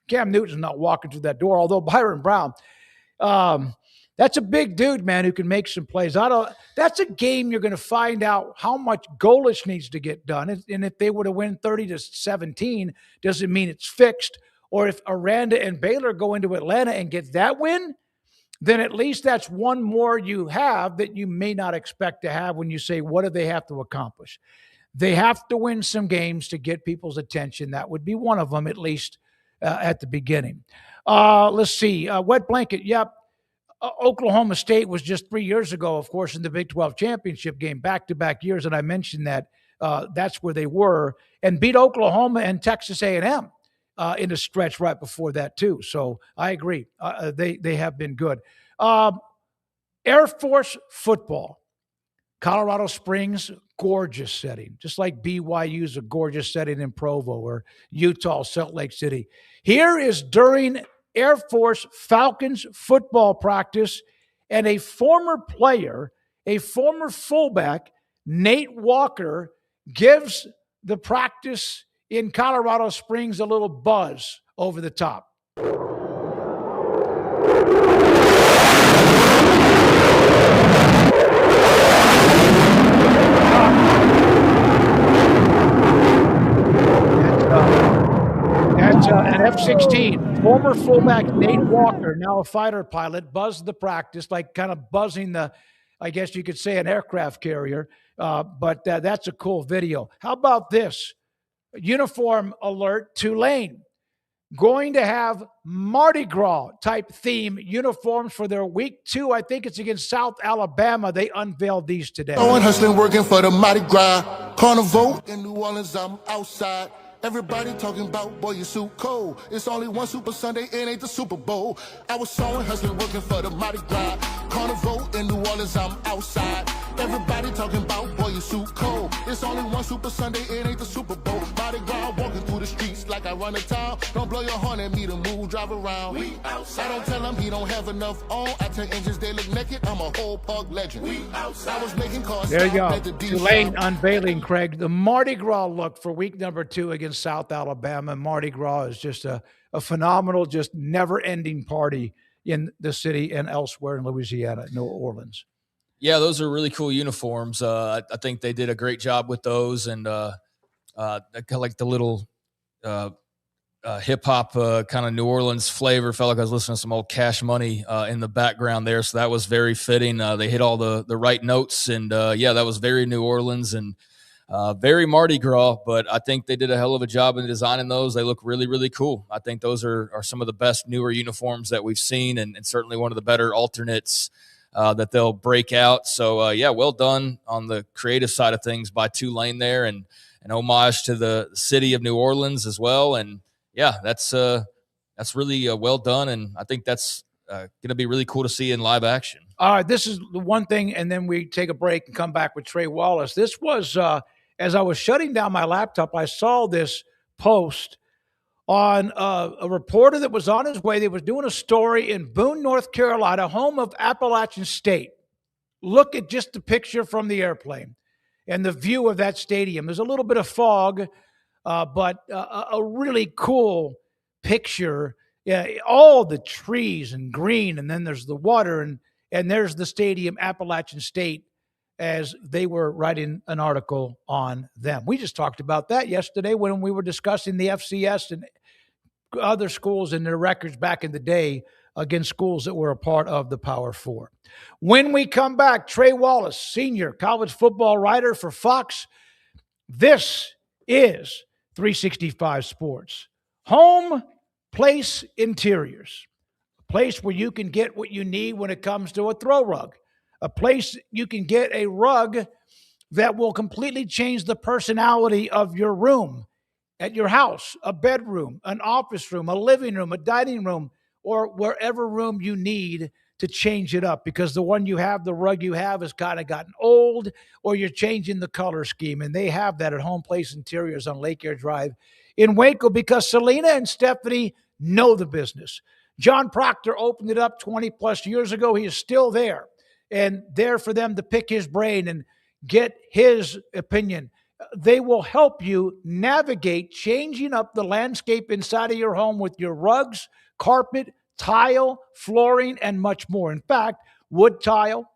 B: Cam Newton's not walking through that door, although Byron Brown, that's a big dude, man, who can make some plays. That's a game you're going to find out how much Golish needs to get done. And if they were to win 30-17, doesn't mean it's fixed. Or if Aranda and Baylor go into Atlanta and get that win, then at least that's one more you have that you may not expect to have when you say, what do they have to accomplish? They have to win some games to get people's attention. That would be one of them, at least at the beginning. Let's see. Wet blanket. Yep. Oklahoma State was just 3 years ago, of course, in the Big 12 championship game, back-to-back years, and I mentioned that that's where they were, and beat Oklahoma and Texas A&M in a stretch right before that too. So I agree. They have been good. Air Force football. Colorado Springs, gorgeous setting, just like BYU's a gorgeous setting in Provo or Utah, Salt Lake City. Here is during Air Force Falcons football practice, and a former player, a former fullback, Nate Walker, gives the practice in Colorado Springs a little buzz over the top. That's an F-16. Former fullback Nate Walker, now a fighter pilot, buzzed the practice, like kind of buzzing I guess you could say, an aircraft carrier. But that's a cool video. How about this? Uniform alert, Tulane. Going to have Mardi Gras type theme uniforms for their week 2. I think it's against South Alabama. They unveiled these today.
K: Hustling, working for the Mardi Gras Carnival in New Orleans. I'm outside. Everybody talking about, boy, you so cold. It's only one Super Sunday, it ain't the Super Bowl. I was sewing, hustling, working for the Mardi Gras Carnival in New Orleans. I'm outside. Everybody talking about, boy, you so cold. It's only one Super Sunday, it ain't the Super Bowl. Mardi Gras, walking through the streets like I run a town. Don't blow your horn at me to move, drive around. We outside. I don't tell him he don't have enough on. I tell engines they look naked, I'm a whole pug legend. We outside. I was making cars.
B: There you go. Tulane unveiling, Craig, the Mardi Gras look for week number 2 against South Alabama. Mardi Gras is just a phenomenal, just never-ending party in the city and elsewhere in Louisiana, New Orleans.
C: Yeah, those are really cool uniforms. I think they did a great job with those, and kind of like the little hip-hop kind of New Orleans flavor. Felt like I was listening to some old Cash Money in the background there, so that was very fitting. They hit all the right notes, and yeah, that was very New Orleans and very Mardi Gras, but I think they did a hell of a job in designing those. They look really, really cool. I think those are some of the best newer uniforms that we've seen, and certainly one of the better alternates that they'll break out. So, yeah, well done on the creative side of things by Tulane there, and an homage to the city of New Orleans as well. And, yeah, that's really well done, and I think that's going to be really cool to see in live action.
B: All right, this is the one thing, and then we take a break and come back with Trey Wallace. This was, as I was shutting down my laptop, I saw this post on a reporter that was on his way. They was doing a story in Boone, North Carolina, home of Appalachian State. Look at just the picture from the airplane and the view of that stadium. There's a little bit of fog, but a really cool picture. Yeah, all the trees and green, and then there's the water, and there's the stadium, Appalachian State, as they were writing an article on them. We just talked about that yesterday when we were discussing the FCS and other schools and their records back in the day against schools that were a part of the Power Four. When we come back, Trey Wallace, senior college football writer for Fox. This is 365 Sports. Home Place Interiors, a place where you can get what you need when it comes to a throw rug, a place you can get a rug that will completely change the personality of your room at your house, a bedroom, an office room, a living room, a dining room, or wherever room you need to change it up, because the one you have, the rug you have, has kind of gotten old, or you're changing the color scheme. And they have that at Home Place Interiors on Lake Air Drive in Waco, because Selena and Stephanie know the business. John Proctor opened it up 20 plus years ago. He is still there and there for them to pick his brain and get his opinion. They will help you navigate changing up the landscape inside of your home with your rugs, carpet, tile, flooring, and much more. In fact, wood, tile,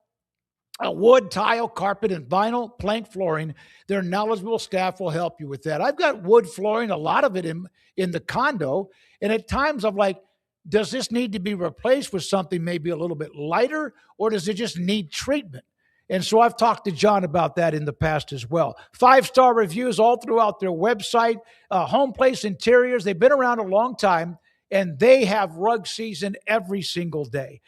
B: carpet, and vinyl plank flooring, their knowledgeable staff will help you with that. I've got wood flooring, a lot of it in the condo, and at times I'm like, does this need to be replaced with something maybe a little bit lighter, or does it just need treatment? And so I've talked to John about that in the past as well. 5-star reviews all throughout their website. Home Place Interiors, they've been around a long time, and they have rug season every single day.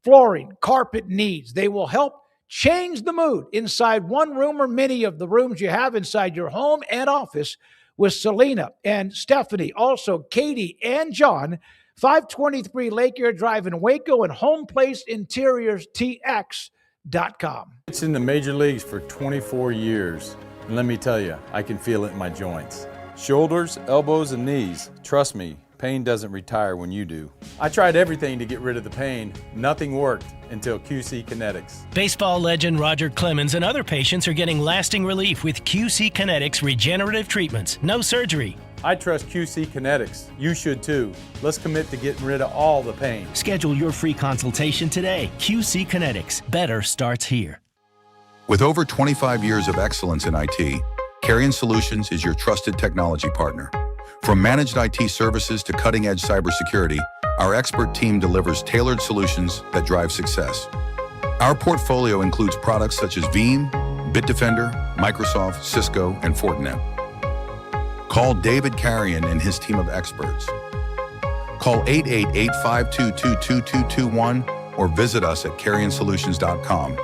B: Flooring, carpet needs, they will help change the mood inside one room or many of the rooms you have inside your home and office with Selena and Stephanie, also Katie and John, 523 Lake Air Drive in Waco, and homeplaceinteriorstx.com.
L: It's in the major leagues for 24 years, and let me tell you, I can feel it in my joints. Shoulders, elbows, and knees. Trust me, pain doesn't retire when you do. I tried everything to get rid of the pain. Nothing worked until QC Kinetics.
M: Baseball legend Roger Clemens and other patients are getting lasting relief with QC Kinetics regenerative treatments. No surgery.
L: I trust QC Kinetics. You should too. Let's commit to getting rid of all the pain.
M: Schedule your free consultation today. QC Kinetics. Better starts here.
N: With over 25 years of excellence in IT, Carrion Solutions is your trusted technology partner. From managed IT services to cutting-edge cybersecurity, our expert team delivers tailored solutions that drive success. Our portfolio includes products such as Veeam, Bitdefender, Microsoft, Cisco, and Fortinet. Call David Carrion and his team of experts. Call 888-522-2221 or visit us at carrionsolutions.com.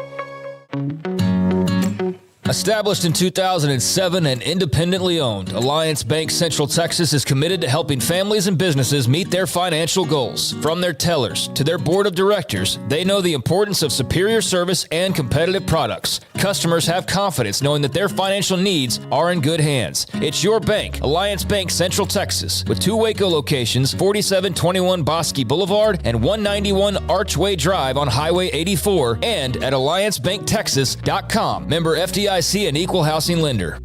C: Established in 2007 and independently owned, Alliance Bank Central Texas is committed to helping families and businesses meet their financial goals. From their tellers to their board of directors, they know the importance of superior service and competitive products. Customers have confidence knowing that their financial needs are in good hands. It's your bank, Alliance Bank Central Texas, with 2 Waco locations, 4721 Bosque Boulevard and 191 Archway Drive on Highway 84, and at alliancebanktexas.com. Member FDIC and equal housing lender.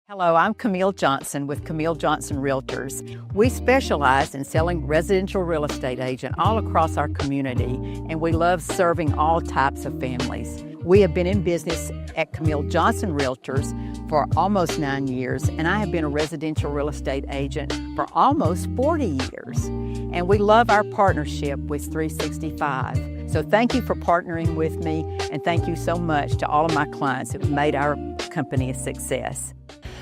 O: Hello, I'm Camille Johnson with Camille Johnson Realtors. We specialize in selling residential real estate agent all across our community, and we love serving all types of families. We have been in business at Camille Johnson Realtors for almost 9 years, and I have been a residential real estate agent for almost 40 years. And we love our partnership with 365. So thank you for partnering with me, and thank you so much to all of my clients who have made our company a success.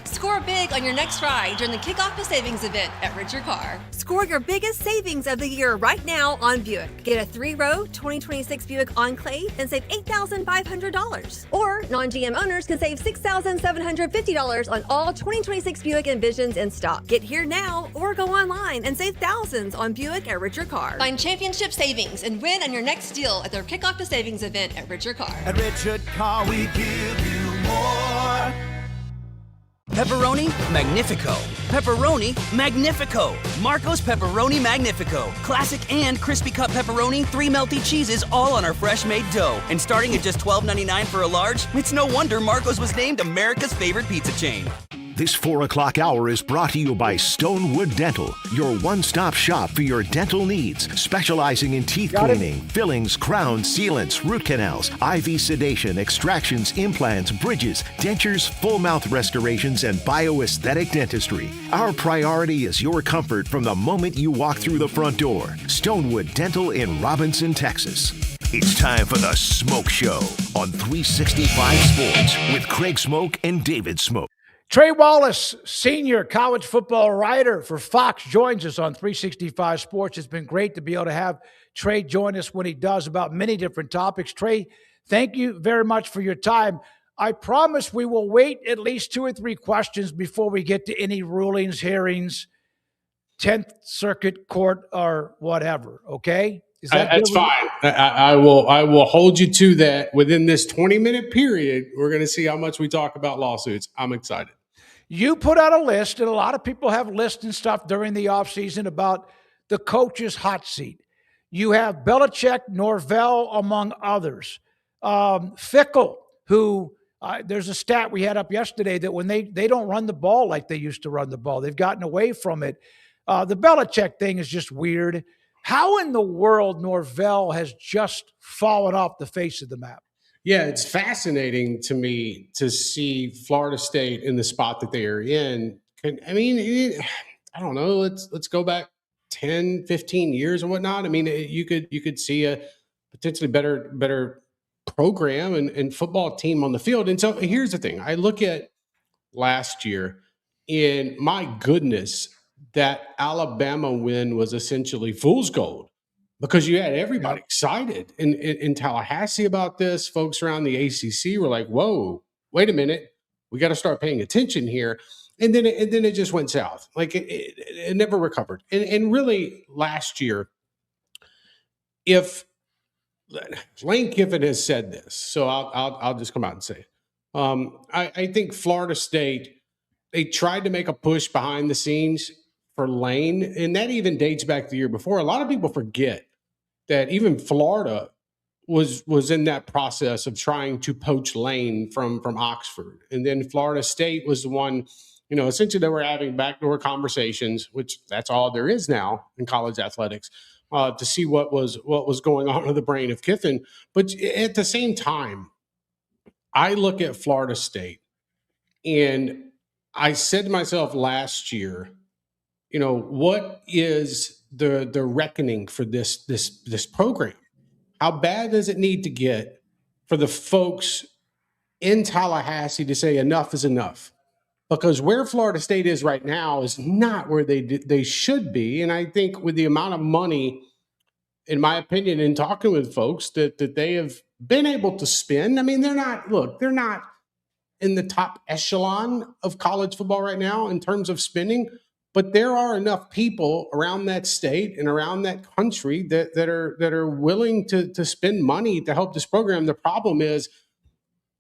P: Score big on your next ride during the Kickoff to Savings event at Richard Carr.
Q: Score your biggest savings of the year right now on Buick. Get a 3-row 2026 Buick Enclave and save $8,500. Or non-GM owners can save $6,750 on all 2026 Buick Envisions in stock. Get here now or go online and save thousands on Buick at Richard Carr.
P: Find championship savings and win on your next deal at their Kickoff to Savings event at Richard Carr.
R: At Richard Carr, we give you more.
S: Pepperoni Magnifico. Pepperoni Magnifico. Marco's Pepperoni Magnifico. Classic and crispy cut pepperoni, 3 melty cheeses, all on our fresh made dough. And starting at just $12.99 for a large, it's no wonder Marco's was named America's favorite pizza chain.
A: This 4 o'clock hour is brought to you by Stonewood Dental, your one-stop shop for your dental needs, specializing in teeth cleaning, fillings, crowns, sealants, root canals, IV sedation, extractions, implants, bridges, dentures, full mouth restorations, and bioaesthetic dentistry. Our priority is your comfort from the moment you walk through the front door. Stonewood Dental in Robinson, Texas. It's time for the Smoak Show on 365 Sports with Craig Smoak and David Smoak.
B: Trey Wallace, senior college football writer for Fox, joins us on 365 Sports. It's been great to be able to have Trey join us when he does about many different topics. Trey, thank you very much for your time. I promise we will wait at least 2 or 3 questions before we get to any rulings, hearings, 10th Circuit Court, or whatever, okay? Is that
T: that's fine. I will hold you to that. Within this 20-minute period, we're going to see how much we talk about lawsuits. I'm excited.
B: You put out a list, and a lot of people have lists and stuff during the offseason about the coach's hot seat. You have Belichick, Norvell, among others. Fickle, who there's a stat we had up yesterday that when they don't run the ball like they used to run the ball, they've gotten away from it. The Belichick thing is just weird. How in the world Norvell has just fallen off the face of the map?
U: Yeah, it's fascinating to me to see Florida State in the spot that they are in. I mean, I don't know. Let's go back 10, 15 years or whatnot. I mean, you could see a potentially better program and football team on the field. And so here's the thing. I look at last year, and my goodness, that Alabama win was essentially fool's gold, because you had everybody excited in Tallahassee about this. Folks around the ACC were like, whoa, wait a minute. We got to start paying attention here. And then it just went south. Like it never recovered. And really last year, if Lane Kiffin has said this, so I'll just come out and say it. I think Florida State, they tried to make a push behind the scenes for Lane, and that even dates back the year before. A lot of people forget that even Florida was in that process of trying to poach Lane from Oxford. And then Florida State was the one, essentially they were having backdoor conversations, which that's all there is now in college athletics, to see what was going on in the brain of Kiffin. But at the same time, I look at Florida State, and I said to myself last year, what is the reckoning for this program? How bad does it need to get for the folks in Tallahassee to say enough is enough? Because where Florida State is right now is not where they should be. And I think with the amount of money, in my opinion, in talking with folks that they have been able to spend, I mean, they're not in the top echelon of college football right now in terms of spending, but there are enough people around that state and around that country that are willing to spend money to help this program. The problem is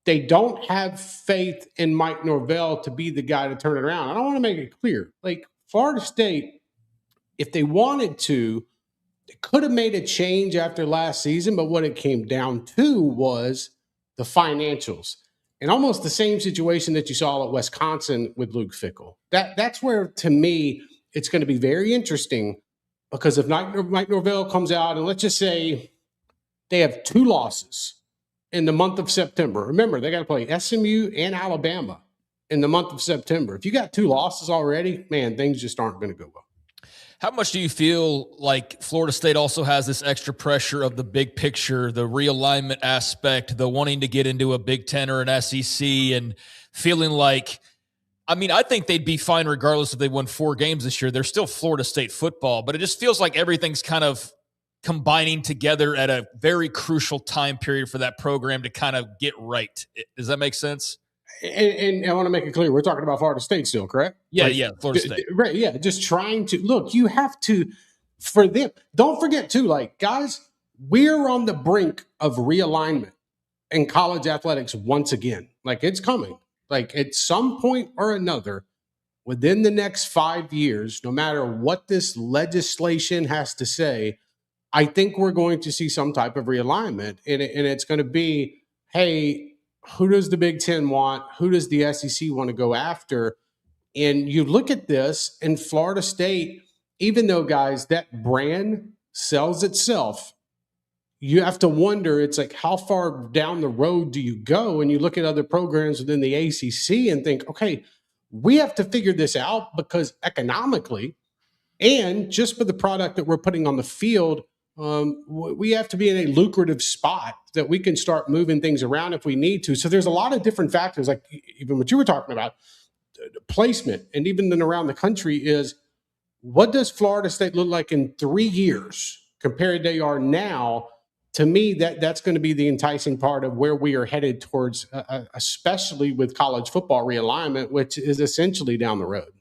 U: they don't have faith in Mike Norvell to be the guy to turn it around. I don't want to make it clear. Like Florida State, if they wanted to, they could have made a change after last season, but what it came down to was the financials. And almost the same situation that you saw at Wisconsin with Luke Fickell. That's where, to me, it's going to be very interesting, because if Mike Norvell comes out and let's just say they have 2 losses in the month of September. Remember, they got to play SMU and Alabama in the month of September. If you got 2 losses already, man, things just aren't going to go well.
C: How much do you feel like Florida State also has this extra pressure of the big picture, the realignment aspect, the wanting to get into a Big Ten or an SEC, and feeling like, I mean, I think they'd be fine regardless if they won 4 games this year. They're still Florida State football, but it just feels like everything's kind of combining together at a very crucial time period for that program to kind of get right. Does that make sense?
U: And I want to make it clear, we're talking about Florida State still, correct?
C: Yeah, Florida State.
U: Right, yeah, just trying to, look, you have to, for them, don't forget too, like, guys, we're on the brink of realignment in college athletics once again. Like, it's coming. Like, at some point or another, within the next 5 years, no matter what this legislation has to say, I think we're going to see some type of realignment. And it's going to be, hey, who does the Big Ten want? Who does the SEC want to go after? And you look at this, and Florida State, even though, guys, that brand sells itself, you have to wonder, it's like, how far down the road do you go? And you look at other programs within the ACC and think, okay, we have to figure this out, because economically and just for the product that we're putting on the field, we have to be in a lucrative spot that we can start moving things around if we need to. So there's a lot of different factors, like even what you were talking about, placement, and even then around the country is, what does Florida State look like in 3 years compared to they are now? To me, that's going to be the enticing part of where we are headed towards, especially with college football realignment, which is essentially down the road.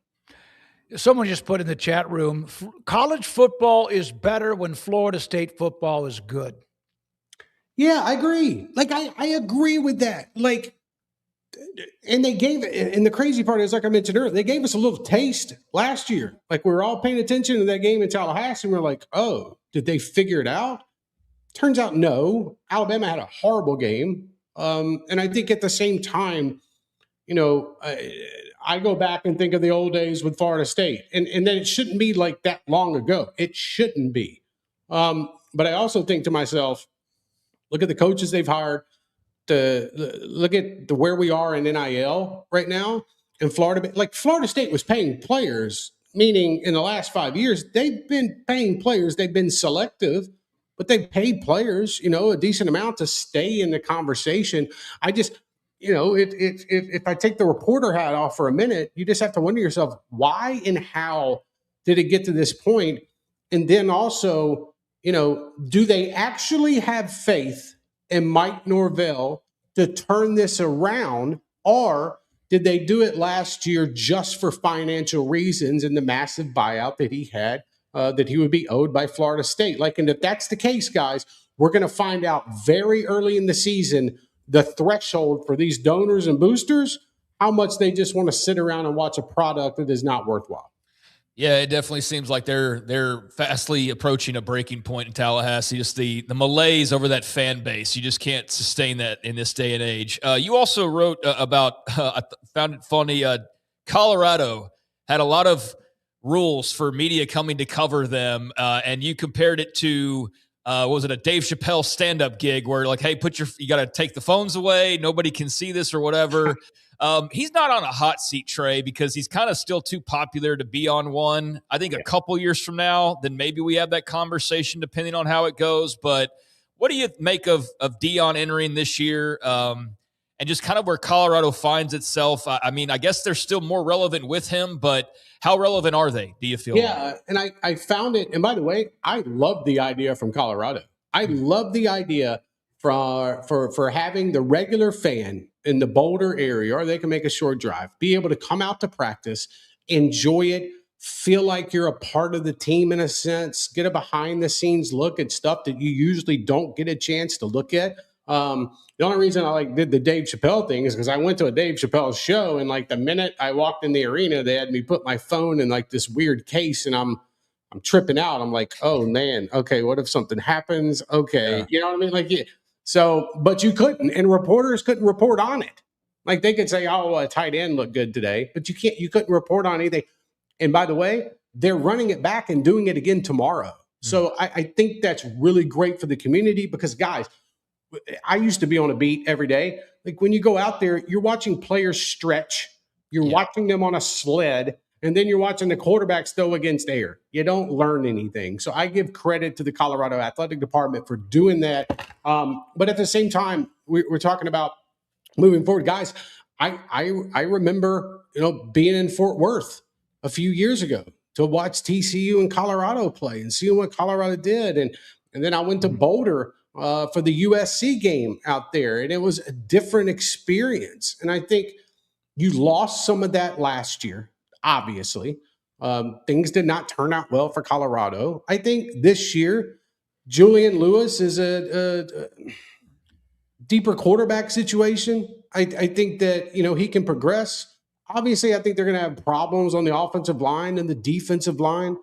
B: Someone just put in the chat room, college football is better when Florida State football is good.
U: Yeah, I agree. Like, I agree with that. Like, And they gave it, and the crazy part is, like I mentioned earlier, they gave us a little taste last year. Like we were all paying attention to that game in Tallahassee, and we're like, oh, did they figure it out? Turns out, no. Alabama had a horrible game. And I think at the same time, I go back and think of the old days with Florida State, and then it shouldn't be like that long ago. It shouldn't be. But I also think to myself, look at the coaches they've hired. Look at where we are in NIL right now in Florida. Like Florida State was paying players, meaning in the last 5 years, they've been paying players. They've been selective, but they've paid players, a decent amount to stay in the conversation. I just, if I take the reporter hat off for a minute, you just have to wonder yourself, why and how did it get to this point? And then also, do they actually have faith in Mike Norvell to turn this around, or did they do it last year just for financial reasons and the massive buyout that he had, that he would be owed by Florida State? And if that's the case, guys, we're going to find out very early in the season the threshold for these donors and boosters, how much they just want to sit around and watch a product that is not worthwhile.
C: Yeah, it definitely seems like they're fastly approaching a breaking point in Tallahassee. Just the malaise over that fan base. You just can't sustain that in this day and age. You also wrote about, I found it funny, Colorado had a lot of rules for media coming to cover them, and you compared it to, was it a Dave Chappelle stand-up gig where like, hey, you got to take the phones away. Nobody can see this or whatever. He's not on a hot seat, Trey, because he's kind of still too popular to be on one. I think a couple years from now, then maybe we have that conversation depending on how it goes. But what do you make of Deion entering this year, and just kind of where Colorado finds itself? I mean, I guess they're still more relevant with him, but how relevant are they, do you feel?
U: Yeah, and I found it. And by the way, I love the idea from Colorado. I love the idea for having the regular fan in the Boulder area, or they can make a short drive, be able to come out to practice, enjoy it, feel like you're a part of the team in a sense, get a behind the scenes look at stuff that you usually don't get a chance to look at. The only reason I did the Dave Chappelle thing is because I went to a Dave Chappelle show, and the minute I walked in the arena, they had me put my phone in this weird case, and I'm tripping out. I'm like, oh man, okay, what if something happens? Okay, yeah. You know what I mean? Yeah. So, but you couldn't, and reporters couldn't report on it. They could say, oh, a tight end looked good today, but you couldn't report on anything. And by the way, they're running it back and doing it again tomorrow. So I think that's really great for the community because, guys, I used to be on a beat every day. When you go out there, you're watching players stretch, you're watching them on a sled, and then you're watching the quarterbacks throw against air. You don't learn anything. So I give credit to the Colorado Athletic Department for doing that. But at the same time, we're talking about moving forward. Guys, I remember being in Fort Worth a few years ago to watch TCU and Colorado play and seeing what Colorado did. And then I went to Boulder for the USC game out there, and it was a different experience. And I think you lost some of that last year. Obviously, things did not turn out well for Colorado. I think this year, Julian Lewis is a deeper quarterback situation. I think that, he can progress. Obviously, I think they're going to have problems on the offensive line and the defensive line.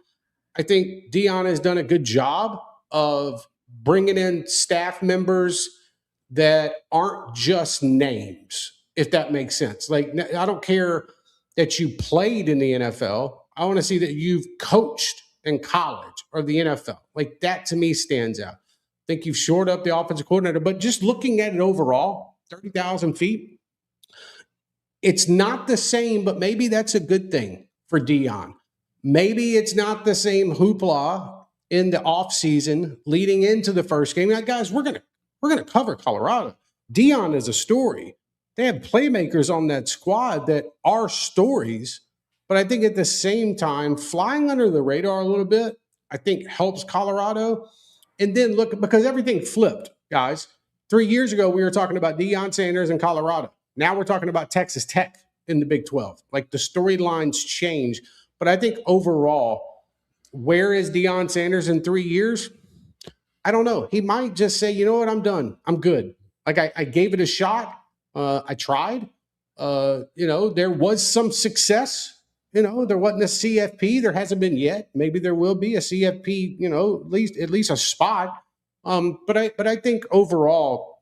U: I think Deion has done a good job of bringing in staff members that aren't just names, if that makes sense. I don't care that you played in the NFL. I want to see that you've coached in college or the NFL. That to me stands out. I think you've shored up the offensive coordinator, but just looking at it overall, 30,000 feet, it's not the same, but maybe that's a good thing for Deion. Maybe it's not the same hoopla in the offseason leading into the first game. Now, guys, we're gonna cover Colorado. Deion is a story. They have playmakers on that squad that are stories, but I think at the same time, flying under the radar a little bit, I think helps Colorado. And then look, because everything flipped, guys. 3 years ago, we were talking about Deion Sanders in Colorado. Now we're talking about Texas Tech in the Big 12. The storylines change. But I think overall, where is Deion Sanders in 3 years? I don't know. He might just say, you know what, I'm done. I'm good. I gave it a shot. I tried. There was some success. There wasn't a CFP. There hasn't been yet. Maybe there will be a CFP. At least a spot. But I think overall,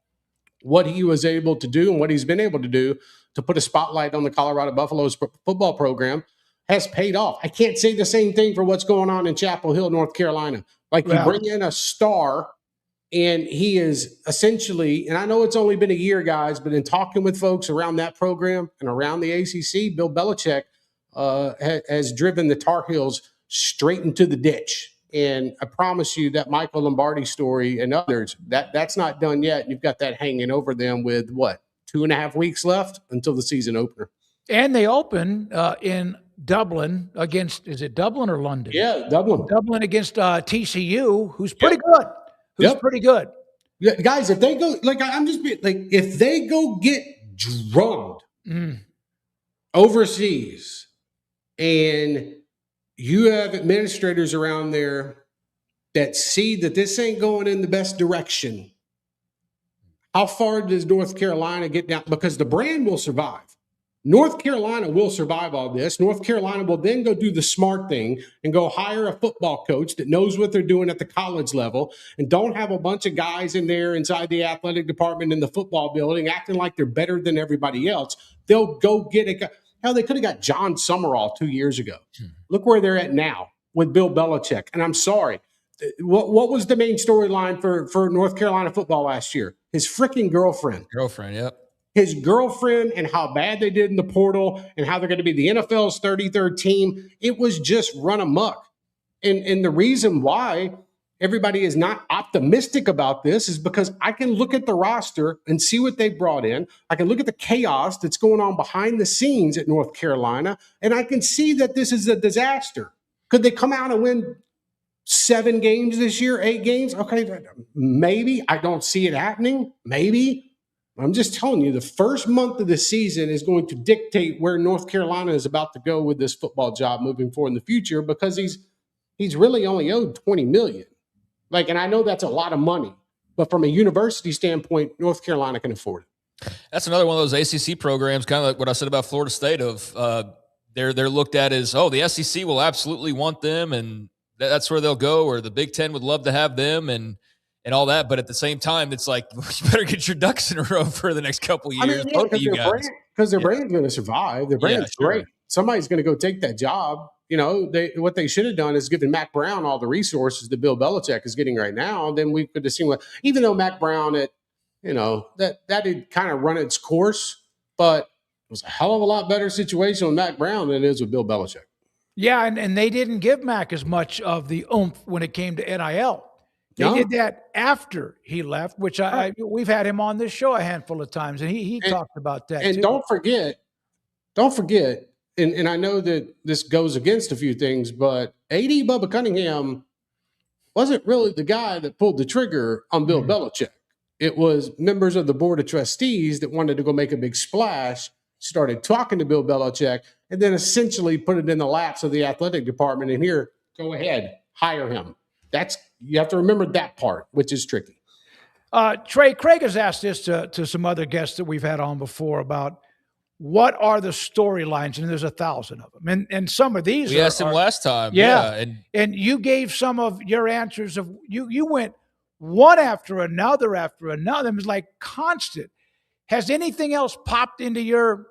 U: what he was able to do and what he's been able to do to put a spotlight on the Colorado Buffaloes football program has paid off. I can't say the same thing for what's going on in Chapel Hill, North Carolina. Like you bring in a star. And he is essentially, and I know it's only been a year, guys, but in talking with folks around that program and around the ACC, Bill Belichick has driven the Tar Heels straight into the ditch. And I promise you that Michael Lombardi story and others, that's not done yet. You've got that hanging over them with 2.5 weeks left until the season opener.
B: And they open in Dublin against, is it Dublin or London?
U: Yeah, Dublin.
B: Dublin against TCU, who's pretty good. Pretty good.
U: Yeah, guys, if they go, if they go get drummed overseas and you have administrators around there that see that this ain't going in the best direction, how far does North Carolina get down? Because the brand will survive. North Carolina will survive all this. North Carolina will then go do the smart thing and go hire a football coach that knows what they're doing at the college level and don't have a bunch of guys in there inside the athletic department in the football building acting like they're better than everybody else. They'll go get a – hell, they could have got John Summerall 2 years ago. Look where they're at now with Bill Belichick. And I'm sorry. What was the main storyline for North Carolina football last year? His freaking girlfriend.
C: Yep.
U: His girlfriend and how bad they did in the portal and how they're going to be the NFL's 33rd team. It was just run amok. And the reason why everybody is not optimistic about this is because I can look at the roster and see what they brought in. I can look at the chaos that's going on behind the scenes at North Carolina, and I can see that this is a disaster. Could they come out and win 7 games this year, 8 games? Okay, maybe. I don't see it happening. Maybe. I'm just telling you, the first month of the season is going to dictate where North Carolina is about to go with this football job moving forward in the future because he's really only owed $20 million. And I know that's a lot of money, but from a university standpoint, North Carolina can afford it.
C: That's another one of those ACC programs, kind of like what I said about Florida State. They're looked at as, the SEC will absolutely want them, and that's where they'll go, or the Big Ten would love to have them, and all that. But at the same time, it's like, you better get your ducks in a row for the next couple of years. Both of you guys.
U: Because their brand's going to survive. Their brand's great. Somebody's going to go take that job. What they should have done is given Mac Brown all the resources that Bill Belichick is getting right now. Then we could have seen even though Mac Brown, that had kind of run its course, but it was a hell of a lot better situation with Mac Brown than it is with Bill Belichick.
B: Yeah, and they didn't give Mac as much of the oomph when it came to NIL. They did that after he left, which we've had him on this show a handful of times, and he talked about that.
U: And
B: too.
U: don't forget, and I know that this goes against a few things, but A.D. Bubba Cunningham wasn't really the guy that pulled the trigger on Bill Belichick. It was members of the board of trustees that wanted to go make a big splash, started talking to Bill Belichick, and then essentially put it in the laps of the athletic department. And here, go ahead, hire him. You have to remember that part, which is tricky.
B: Trey, Craig has asked this to some other guests that we've had on before about what are the storylines, and there's 1,000 of them. And some of these
C: we asked him last time.
B: Yeah. And you gave some of your answers of you went one after another. It was like constant. Has anything else popped into your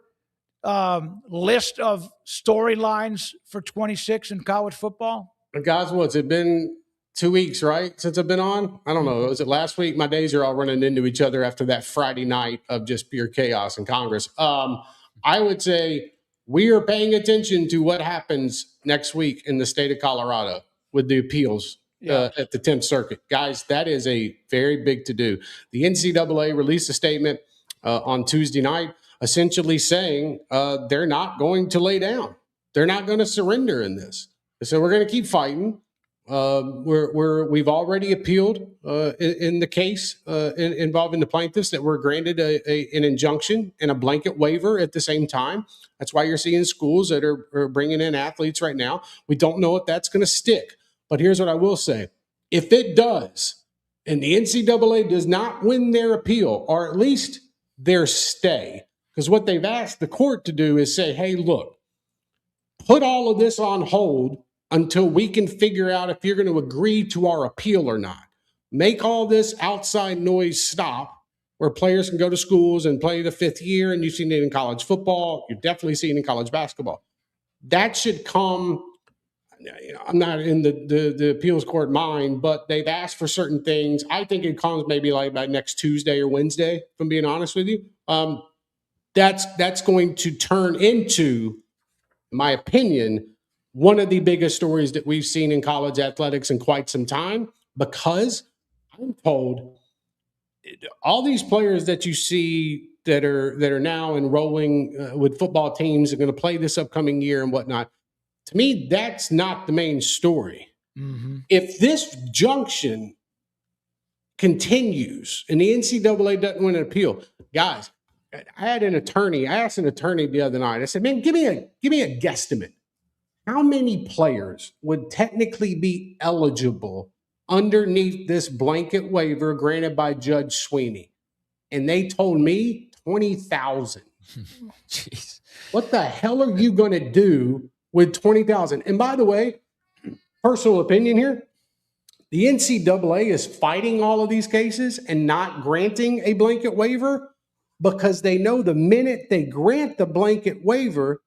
B: list of storylines for 26 in college football?
U: Guys, what's it been 2 weeks, right, since I've been on? I don't know. Was it last week? My days are all running into each other after that Friday night of just pure chaos in Congress. I would say we are paying attention to what happens next week in the state of Colorado with the appeals at the 10th Circuit. Guys, that is a very big to-do. The NCAA released a statement on Tuesday night essentially saying they're not going to lay down. They're not going to surrender in this. So we're going to keep fighting. We've already appealed in the case involving the plaintiffs that were granted an injunction and a blanket waiver at the same time. That's why you're seeing schools that are bringing in athletes right now. We don't know if that's going to stick. But here's what I will say. If it does, and the NCAA does not win their appeal, or at least their stay, Because what they've asked the court to do is say, hey, look, put all of this on hold until we can figure out if you're going to agree to our appeal or not. Make all this outside noise stop, where players can go to schools and play the 5th year, and you've seen it in college football. You're definitely seeing it in college basketball. That should come. I'm not in the appeals court mind, but they've asked for certain things. I think it comes maybe like by next Tuesday or Wednesday, if I'm being honest with you. That's going to turn into, in my opinion, one of the biggest stories that we've seen in college athletics in quite some time, because I'm told all these players that you see that are now enrolling with football teams are going to play this upcoming year and whatnot. To me, that's not the main story.
B: Mm-hmm.
U: If this junction continues and the NCAA doesn't win an appeal, guys, I asked an attorney the other night. I said, man, give me a guesstimate. How many players would technically be eligible underneath this blanket waiver granted by Judge Sweeney? And they told me 20,000.
C: Jeez.
U: What the hell are you going to do with 20,000? And by the way, personal opinion here, the NCAA is fighting all of these cases and not granting a blanket waiver because they know the minute they grant the blanket waiver,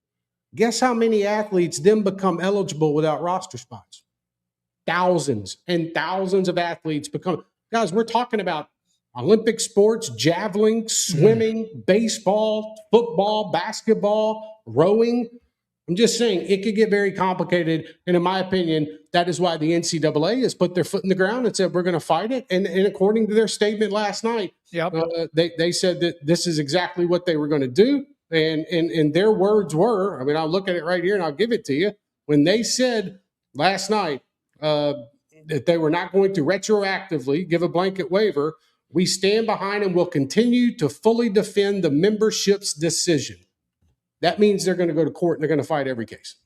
U: guess how many athletes then become eligible without roster spots? Thousands and thousands of athletes become. Guys, we're talking about Olympic sports, javelin, swimming, baseball, football, basketball, rowing. I'm just saying it could get very complicated. And in my opinion, that is why the NCAA has put their foot in the ground and said, we're going to fight it. And according to their statement last night, they said that this is exactly what they were going to do. And their words were, I mean, I'll look at it right here and I'll give it to you. When they said last night that they were not going to retroactively give a blanket waiver, we stand behind and will continue to fully defend the membership's decision. That means they're going to go to court and they're going to fight every case.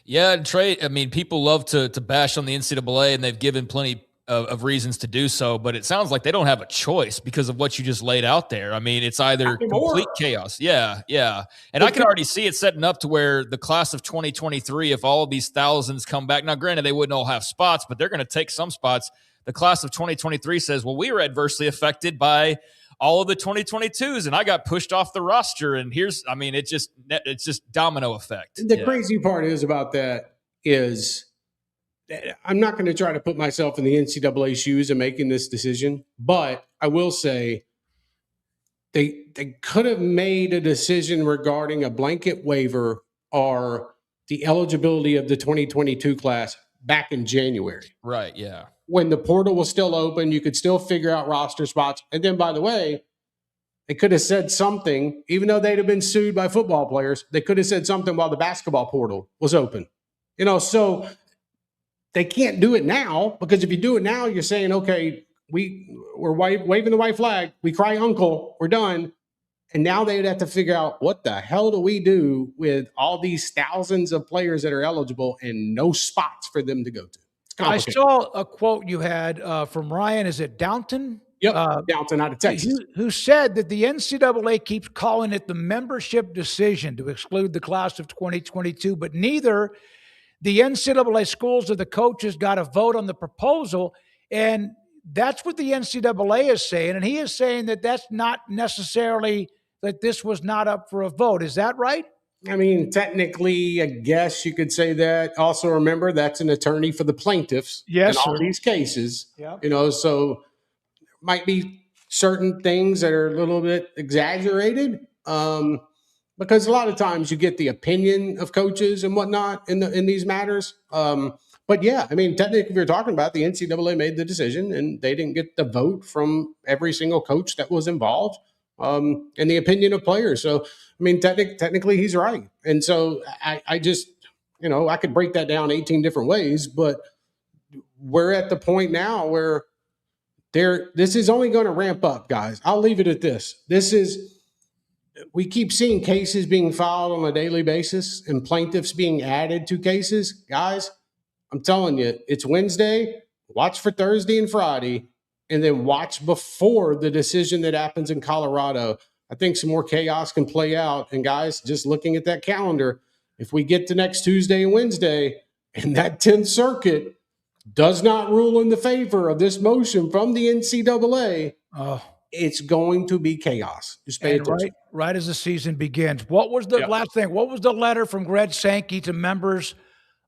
C: Yeah, and Trey, I mean, people love to bash on the NCAA, and they've given plenty of reasons to do so, but it sounds like they don't have a choice because of what you just laid out there. I mean, it's either complete chaos. Yeah. And I can already see it setting up to where the class of 2023, if all of these thousands come back, now granted, they wouldn't all have spots, but they're going to take some spots. The class of 2023 says, well, we were adversely affected by all of the 2022s, and I got pushed off the roster. And it's just domino effect.
U: The crazy part is about that is I'm not going to try to put myself in the NCAA shoes in making this decision, but I will say they could have made a decision regarding a blanket waiver or the eligibility of the 2022 class back in January.
C: Right, yeah.
U: When the portal was still open, you could still figure out roster spots. And then, by the way, they could have said something, even though they'd have been sued by football players, they could have said something while the basketball portal was open. So they can't do it now, because if you do it now, you're saying, okay, we're waving the white flag. We cry uncle. We're done. And now they'd have to figure out, what the hell do we do with all these thousands of players that are eligible and no spots for them to go to?
B: I saw a quote you had from Ryan. Is it Downton?
U: Yep, Downton out of Texas.
B: Who said that the NCAA keeps calling it the membership decision to exclude the class of 2022, but neither the NCAA schools or the coaches got a vote on the proposal. And that's what the NCAA is saying. And he is saying that that's not necessarily that this was not up for a vote. Is that right?
U: I mean, technically, I guess you could say that. Also, remember, that's an attorney for the plaintiffs in all these cases.
B: Yep.
U: So might be certain things that are a little bit exaggerated, because a lot of times you get the opinion of coaches and whatnot in these matters. But yeah, I mean, technically, if you're talking about, the NCAA made the decision and they didn't get the vote from every single coach that was involved, and the opinion of players. So, I mean, technically he's right. And so I just, I could break that down 18 different ways, but we're at the point now where this is only going to ramp up, guys. I'll leave it at this. We keep seeing cases being filed on a daily basis and plaintiffs being added to cases. Guys, I'm telling you, it's Wednesday. Watch for Thursday and Friday, and then watch before the decision that happens in Colorado, I think some more chaos can play out. And guys, just looking at that calendar, if we get to next Tuesday and Wednesday and that 10th Circuit does not rule in the favor of this motion from the NCAA, it's going to be chaos. Just pay attention.
B: Right as the season begins. What was the last thing? What was the letter from Greg Sankey to members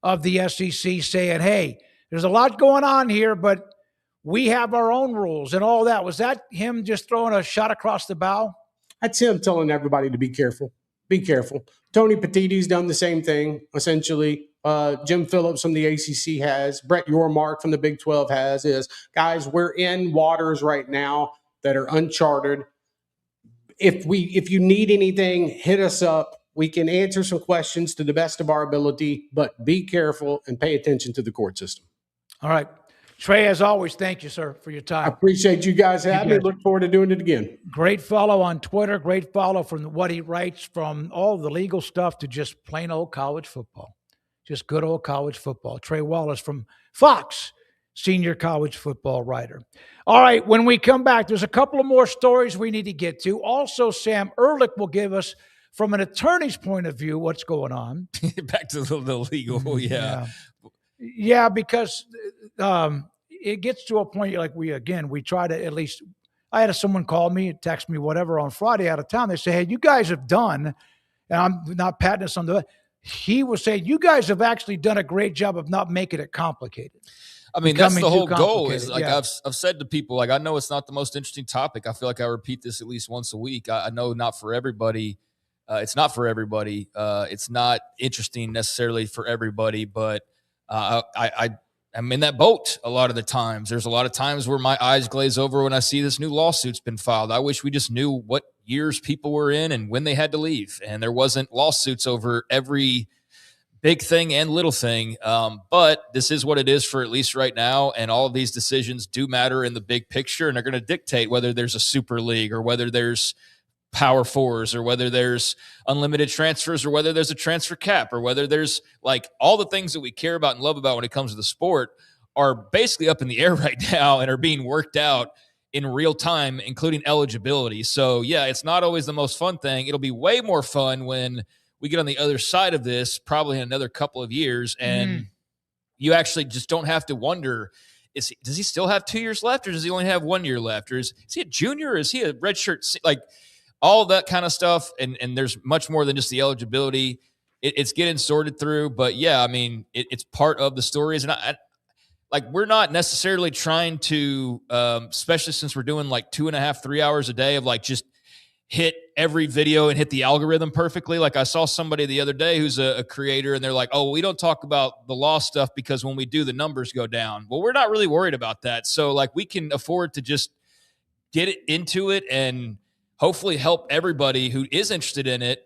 B: of the SEC saying, hey, there's a lot going on here, but we have our own rules and all that? Was that him just throwing a shot across the bow?
U: That's him telling everybody to be careful. Be careful. Tony Petitti's done the same thing, essentially. Jim Phillips from the ACC has. Brett Yormark from the Big 12 has. Guys, we're in waters right now that are uncharted. If you need anything, hit us up. We can answer some questions to the best of our ability, but be careful and pay attention to the court system.
B: All right. Trey, as always, thank you, sir, for your time.
U: I appreciate you guys having me. Look forward to doing it again.
B: Great follow on Twitter. Great follow from what he writes, from all the legal stuff to just plain old college football. Just good old college football. Trey Wallace from Fox, senior college football writer. All right, when we come back, there's a couple of more stories we need to get to. Also, Sam Ehrlich will give us, from an attorney's point of view, what's going on.
C: Back to the legal,
B: Yeah, because it gets to a point like we try to at least. I had someone call me, text me, whatever, on Friday out of town. They say, hey, you guys have done, and I'm not patting this on the, he was saying, you guys have actually done a great job of not making it complicated.
C: I mean, that's the whole goal. Is like I've said to people, like, I know it's not the most interesting topic. I feel like I repeat this at least once a week. I know not for everybody. It's not for everybody. It's not interesting necessarily for everybody, but I'm in that boat a lot of the times. There's a lot of times where my eyes glaze over when I see this new lawsuit's been filed. I wish we just knew what years people were in and when they had to leave. And there wasn't lawsuits over every big thing and little thing. But this is what it is for at least right now. And all of these decisions do matter in the big picture, and they're going to dictate whether there's a super league or whether there's Power Fours or whether there's unlimited transfers or whether there's a transfer cap or whether there's like all the things that we care about and love about when it comes to the sport are basically up in the air right now and are being worked out in real time, including eligibility. So yeah, it's not always the most fun thing. It'll be way more fun when we get on the other side of this, probably in another couple of years. And you actually just don't have to wonder, does he still have 2 years left, or does he only have 1 year left? Or is he a junior, or is he a redshirt? Like, all that kind of stuff, and there's much more than just the eligibility. It's getting sorted through, but yeah, I mean, it's part of the stories, and we're not necessarily trying to, especially since we're doing like 2.5, 3 hours a day of like just hit every video and hit the algorithm perfectly. Like I saw somebody the other day who's a creator, and they're like, oh, we don't talk about the law stuff because when we do, the numbers go down. Well, we're not really worried about that. So like we can afford to just get it into it and hopefully help everybody who is interested in it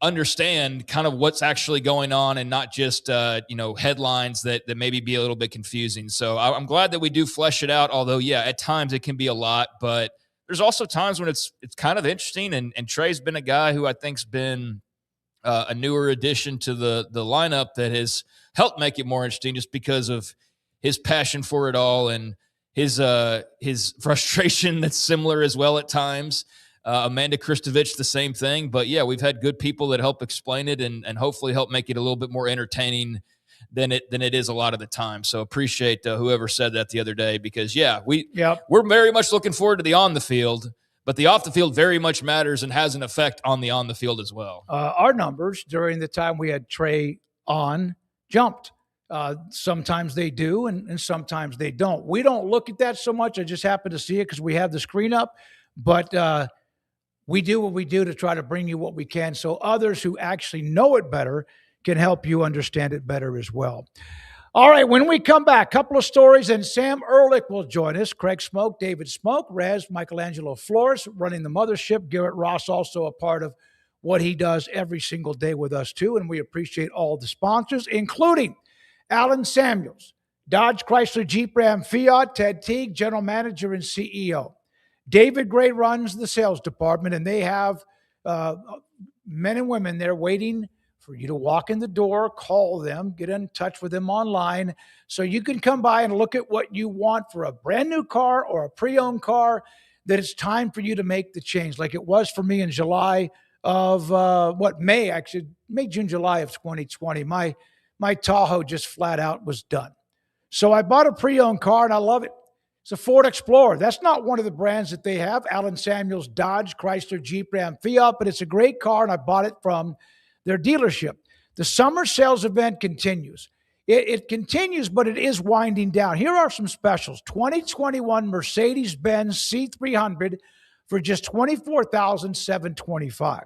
C: understand kind of what's actually going on, and not just, headlines that maybe be a little bit confusing. So I'm glad that we do flesh it out. Although, yeah, at times it can be a lot, but there's also times when it's kind of interesting. And Trey's been a guy who I think's been a newer addition to the lineup that has helped make it more interesting just because of his passion for it all and his frustration that's similar as well at times. Amanda Kristovich, the same thing. But yeah, we've had good people that help explain it and hopefully help make it a little bit more entertaining than it is a lot of the time. So appreciate whoever said that the other day, because we're very much looking forward to the on the field, but the off the field very much matters and has an effect on the on the field as well.
B: Our numbers during the time we had Trey on jumped. Sometimes they do, and sometimes they don't. We don't look at that so much. I just happen to see it because we have the screen up, but we do what we do to try to bring you what we can, so others who actually know it better can help you understand it better as well. All right, when we come back, a couple of stories, and Sam Ehrlich will join us. Craig Smoak, David Smoak, Rez, Michelangelo Flores running the mothership. Garrett Ross also a part of what he does every single day with us too, and we appreciate all the sponsors, including Alan Samuels, Dodge Chrysler Jeep Ram Fiat, Ted Teague, General Manager and CEO. David Gray runs the sales department, and they have men and women there waiting for you to walk in the door, call them, get in touch with them online, so you can come by and look at what you want for a brand new car or a pre-owned car. that it's time for you to make the change, like it was for me in July of May, June, July of 2020. My Tahoe just flat out was done. So I bought a pre-owned car and I love it. It's a Ford Explorer. That's not one of the brands that they have, Allen Samuels, Dodge, Chrysler, Jeep, Ram, Fiat, but it's a great car and I bought it from their dealership. The summer sales event continues. It continues, but it is winding down. Here are some specials. 2021 Mercedes-Benz C300 for just $24,725.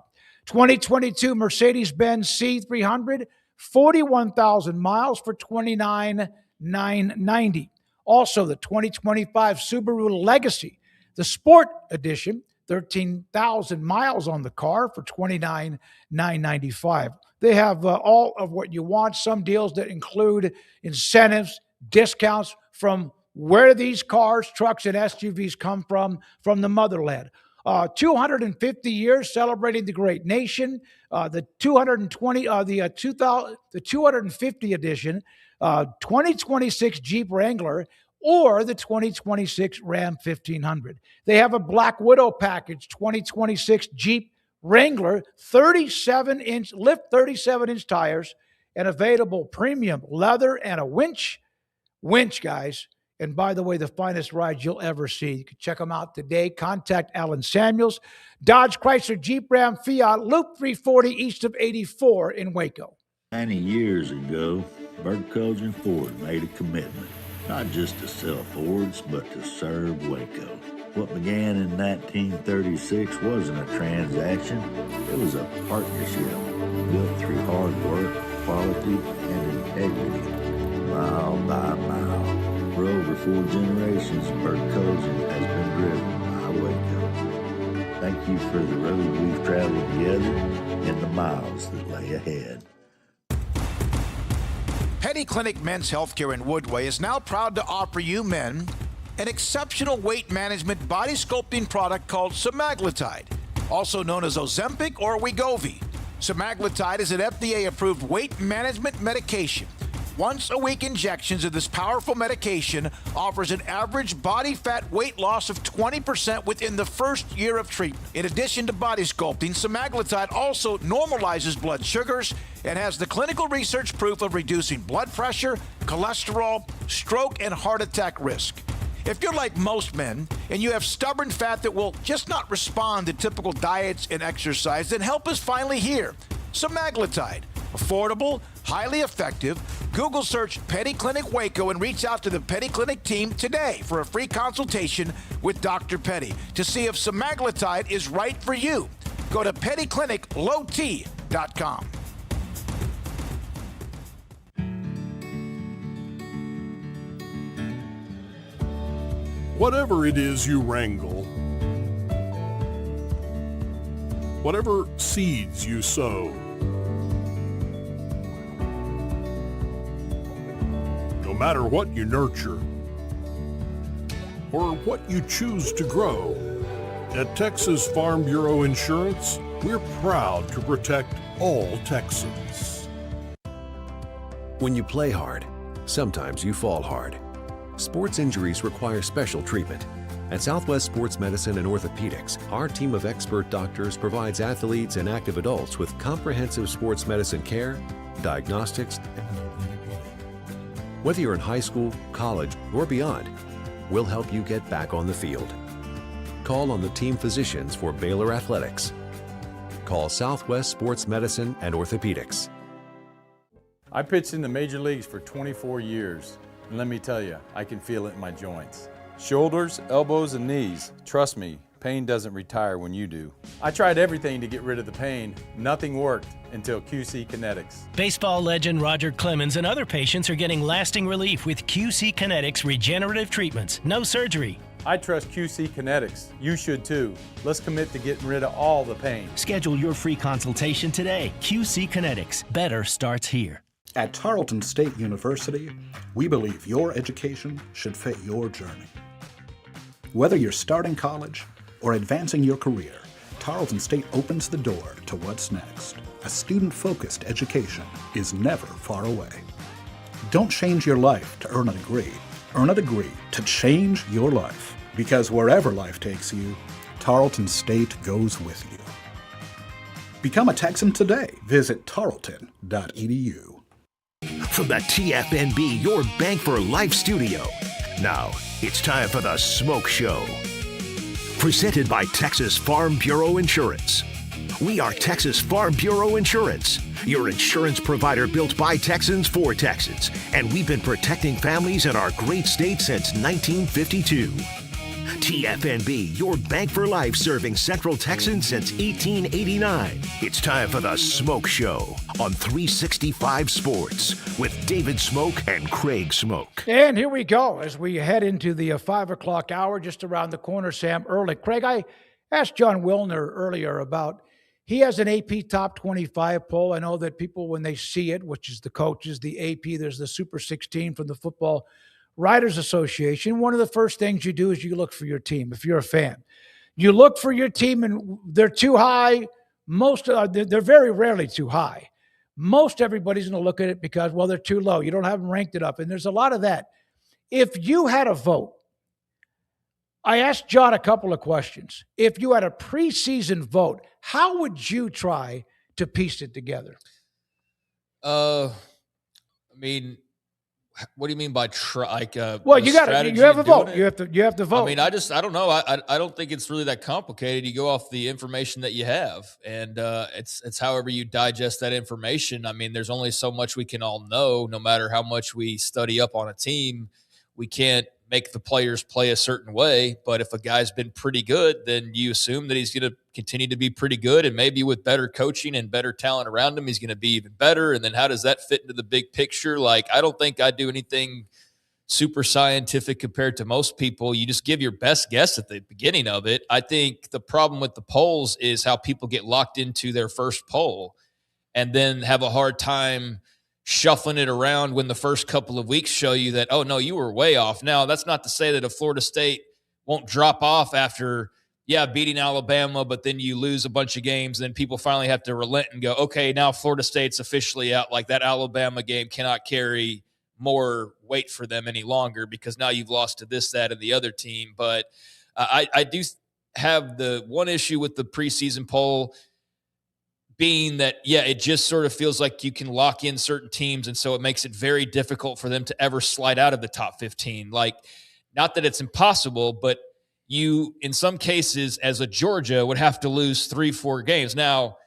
B: 2022 Mercedes-Benz C300, 41,000 miles for $29,990. Also, the 2025 Subaru Legacy, the Sport Edition, 13,000 miles on the car for $29,995. They have all of what you want, some deals that include incentives, discounts from where these cars, trucks, and SUVs come from the motherland. 250 years celebrating the great nation. The 250 edition, 2026 Jeep Wrangler, or the 2026 Ram 1500. They have a Black Widow package, 2026 Jeep Wrangler, 37-inch tires, and available premium leather and a winch, guys. And by the way, the finest ride you'll ever see. You can check them out today. Contact Allen Samuels, Dodge, Chrysler, Jeep, Ram, Fiat, Loop 340 east of 84 in Waco.
D: 90 years ago, Burkholz and Ford made a commitment, not just to sell Fords, but to serve Waco. What began in 1936 wasn't a transaction. It was a partnership built through hard work, quality, and integrity, mile by mile. For over 4 generations, Burkholz has been driven by Waco. Thank you for the road we've traveled together and the miles that lay ahead.
V: Petty Clinic Men's Healthcare in Woodway is now proud to offer you men an exceptional weight management body sculpting product called semaglutide, also known as Ozempic or Wegovy. Semaglutide is an FDA-approved weight management medication. Once-a-week injections of this powerful medication offers an average body fat weight loss of 20% within the first year of treatment. In addition to body sculpting, semaglutide also normalizes blood sugars and has the clinical research proof of reducing blood pressure, cholesterol, stroke, and heart attack risk. If you're like most men and you have stubborn fat that will just not respond to typical diets and exercise, then help is finally here. Semaglutide. Affordable, highly effective. Google search Petty Clinic Waco and reach out to the Petty Clinic team today for a free consultation with Dr. Petty to see if semaglutide is right for you. Go to pettycliniclowt.com.
W: Whatever it is you wrangle, whatever seeds you sow, no matter what you nurture or what you choose to grow, at Texas Farm Bureau Insurance, we're proud to protect all Texans.
X: When you play hard, sometimes you fall hard. Sports injuries require special treatment. At Southwest Sports Medicine and Orthopedics, our team of expert doctors provides athletes and active adults with comprehensive sports medicine care, diagnostics. Whether you're in high school, college, or beyond, we'll help you get back on the field. Call on the team physicians for Baylor Athletics. Call Southwest Sports Medicine and Orthopedics.
L: I pitched in the major leagues for 24 years. And let me tell you, I can feel it in my joints. Shoulders, elbows, and knees. Trust me, pain doesn't retire when you do. I tried everything to get rid of the pain. Nothing worked until QC Kinetics.
M: Baseball legend Roger Clemens and other patients are getting lasting relief with QC Kinetics regenerative treatments. No surgery.
L: I trust QC Kinetics. You should too. Let's commit to getting rid of all the pain.
M: Schedule your free consultation today. QC Kinetics. Better starts here.
Y: At Tarleton State University, we believe your education should fit your journey. Whether you're starting college or advancing your career, Tarleton State opens the door to what's next. A student-focused education is never far away. Don't change your life to earn a degree. Earn a degree to change your life. Because wherever life takes you, Tarleton State goes with you. Become a Texan today. Visit tarleton.edu.
A: From the TFNB Your Bank for Life studio, now it's time for the Smoke Show. Presented by Texas Farm Bureau Insurance. We are Texas Farm Bureau Insurance, your insurance provider built by Texans for Texans, and we've been protecting families in our great state since 1952. TFNB, your bank for life, serving Central Texans since 1889. It's time for the Smoke Show on 365 Sports with David Craig and Craig Smoak.
B: And here we go as we head into the 5 o'clock hour, just around the corner, Sam, early. Craig, I asked John Wilner earlier about, he has an AP top 25 poll. I know that people, when they see it, which is the coaches, the AP, there's the Super 16 from the Football Writers Association. One of the first things you do is you look for your team. If you're a fan, you look for your team, and they're too high. They're very rarely too high. Most everybody's going to look at it because, well, they're too low. You don't have them ranked it up. And there's a lot of that. If you had a vote, I asked John a couple of questions. If you had a preseason vote, how would you try to piece it together?
C: I mean, what do you mean by try?
B: Well, you have a vote. You have to vote.
C: I mean, I don't know. I don't think it's really that complicated. You go off the information that you have, and it's however you digest that information. I mean, there's only so much we can all know. No matter how much we study up on a team, we can't make the players play a certain way. But if a guy's been pretty good, then you assume that he's going to continue to be pretty good, and maybe with better coaching and better talent around him, he's going to be even better. And then how does that fit into the big picture? Like, I don't think I do anything super scientific compared to most people. You just give your best guess at the beginning of it. I think the problem with the polls is how people get locked into their first poll and then have a hard time shuffling it around when the first couple of weeks show you that, oh, no, you were way off. Now, that's not to say that a Florida State won't drop off after, beating Alabama, but then you lose a bunch of games. Then people finally have to relent and go, okay, now Florida State's officially out. Like, that Alabama game cannot carry more weight for them any longer because now you've lost to this, that, and the other team. But I do have the one issue with the preseason poll being that, it just sort of feels like you can lock in certain teams, and so it makes it very difficult for them to ever slide out of the top 15. Like, not that it's impossible, but you, in some cases, as a Georgia, would have to lose 3-4 games. Now,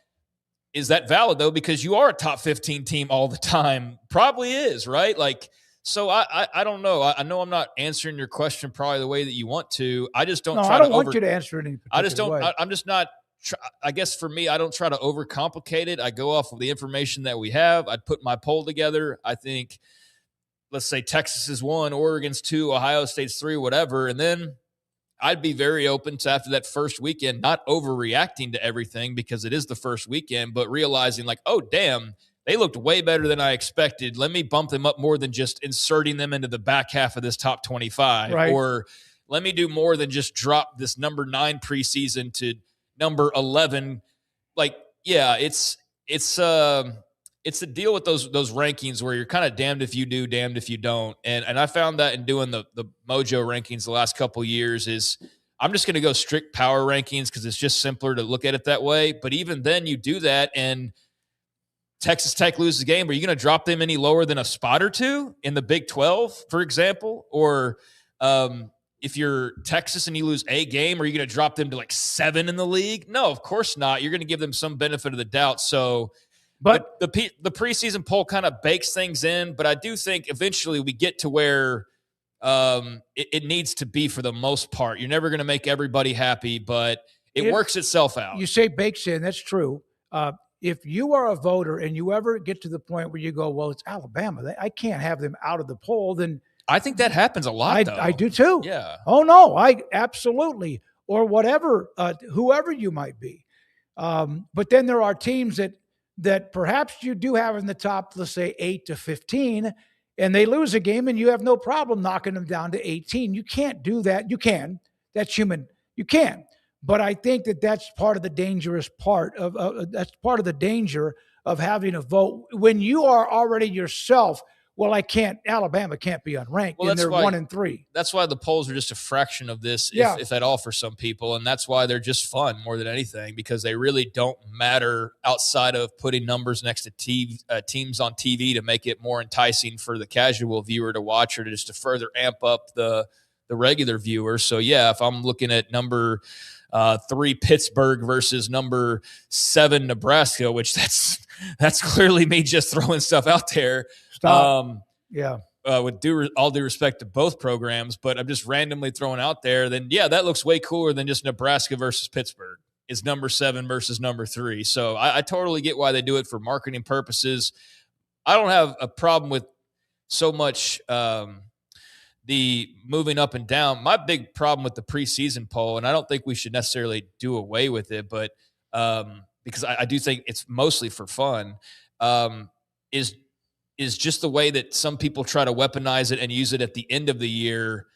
C: is that valid, though? Because you are a top 15 team all the time. Probably is, right? Like, so I don't know. I know I'm not answering your question probably the way that you want to. I just don't try to
B: want you to answer it in particular
C: I just don't.
B: way.
C: I'm just not. I guess for me, I don't try to overcomplicate it. I go off of the information that we have. I'd put my poll together. I think, let's say Texas is 1, Oregon's 2, Ohio State's 3, whatever. And then I'd be very open to, after that first weekend, not overreacting to everything because it is the first weekend, but realizing like, oh, damn, they looked way better than I expected. Let me bump them up more than just inserting them into the back half of this top 25.
B: Right.
C: Or let me do more than just drop this number 9 preseason to number 11. Like, it's a deal with those rankings where you're kind of damned if you do, damned if you don't. And I found that in doing the Mojo rankings the last couple of years is I'm just going to go strict power rankings because it's just simpler to look at it that way. But even then you do that and Texas Tech loses the game. Are you going to drop them any lower than a spot or two in the Big 12, for example? Or if you're Texas and you lose a game, are you going to drop them to like 7 in the league? No, of course not. You're going to give them some benefit of the doubt. So, but the preseason poll kind of bakes things in. But I do think eventually we get to where it needs to be for the most part. You're never going to make everybody happy, but it works itself out.
B: You say bakes in. That's true. If you are a voter and you ever get to the point where you go, well, it's Alabama, I can't have them out of the poll, then
C: I think that happens a lot, though.
B: I do too.
C: Yeah.
B: Oh, no, I absolutely. Or whatever, whoever you might be. But then there are teams that perhaps you do have in the top, let's say 8 to 15, and they lose a game and you have no problem knocking them down to 18. You can't do that. You can. That's human. You can. But I think that's part of the dangerous part of that's part of the danger of having a vote when you are already yourself well, Alabama can't be unranked,
C: Well,
B: and they're 1-3.
C: That's why the polls are just a fraction of this,
B: Yeah.
C: if at all, for some people. And that's why they're just fun more than anything, because they really don't matter outside of putting numbers next to teams on TV to make it more enticing for the casual viewer to watch, or just to further amp up the regular viewer. So, yeah, if I'm looking at number 3 Pittsburgh versus number 7 Nebraska, which that's clearly me just throwing stuff out there.
B: Yeah.
C: With all due respect to both programs, but I'm just randomly throwing out there, then yeah, that looks way cooler than just Nebraska versus Pittsburgh. It's number 7 versus number 3. So I totally get why they do it for marketing purposes. I don't have a problem with so much the moving up and down. My big problem with the preseason poll, and I don't think we should necessarily do away with it, but because I do think it's mostly for fun, is just the way that some people try to weaponize it and use it at the end of the year.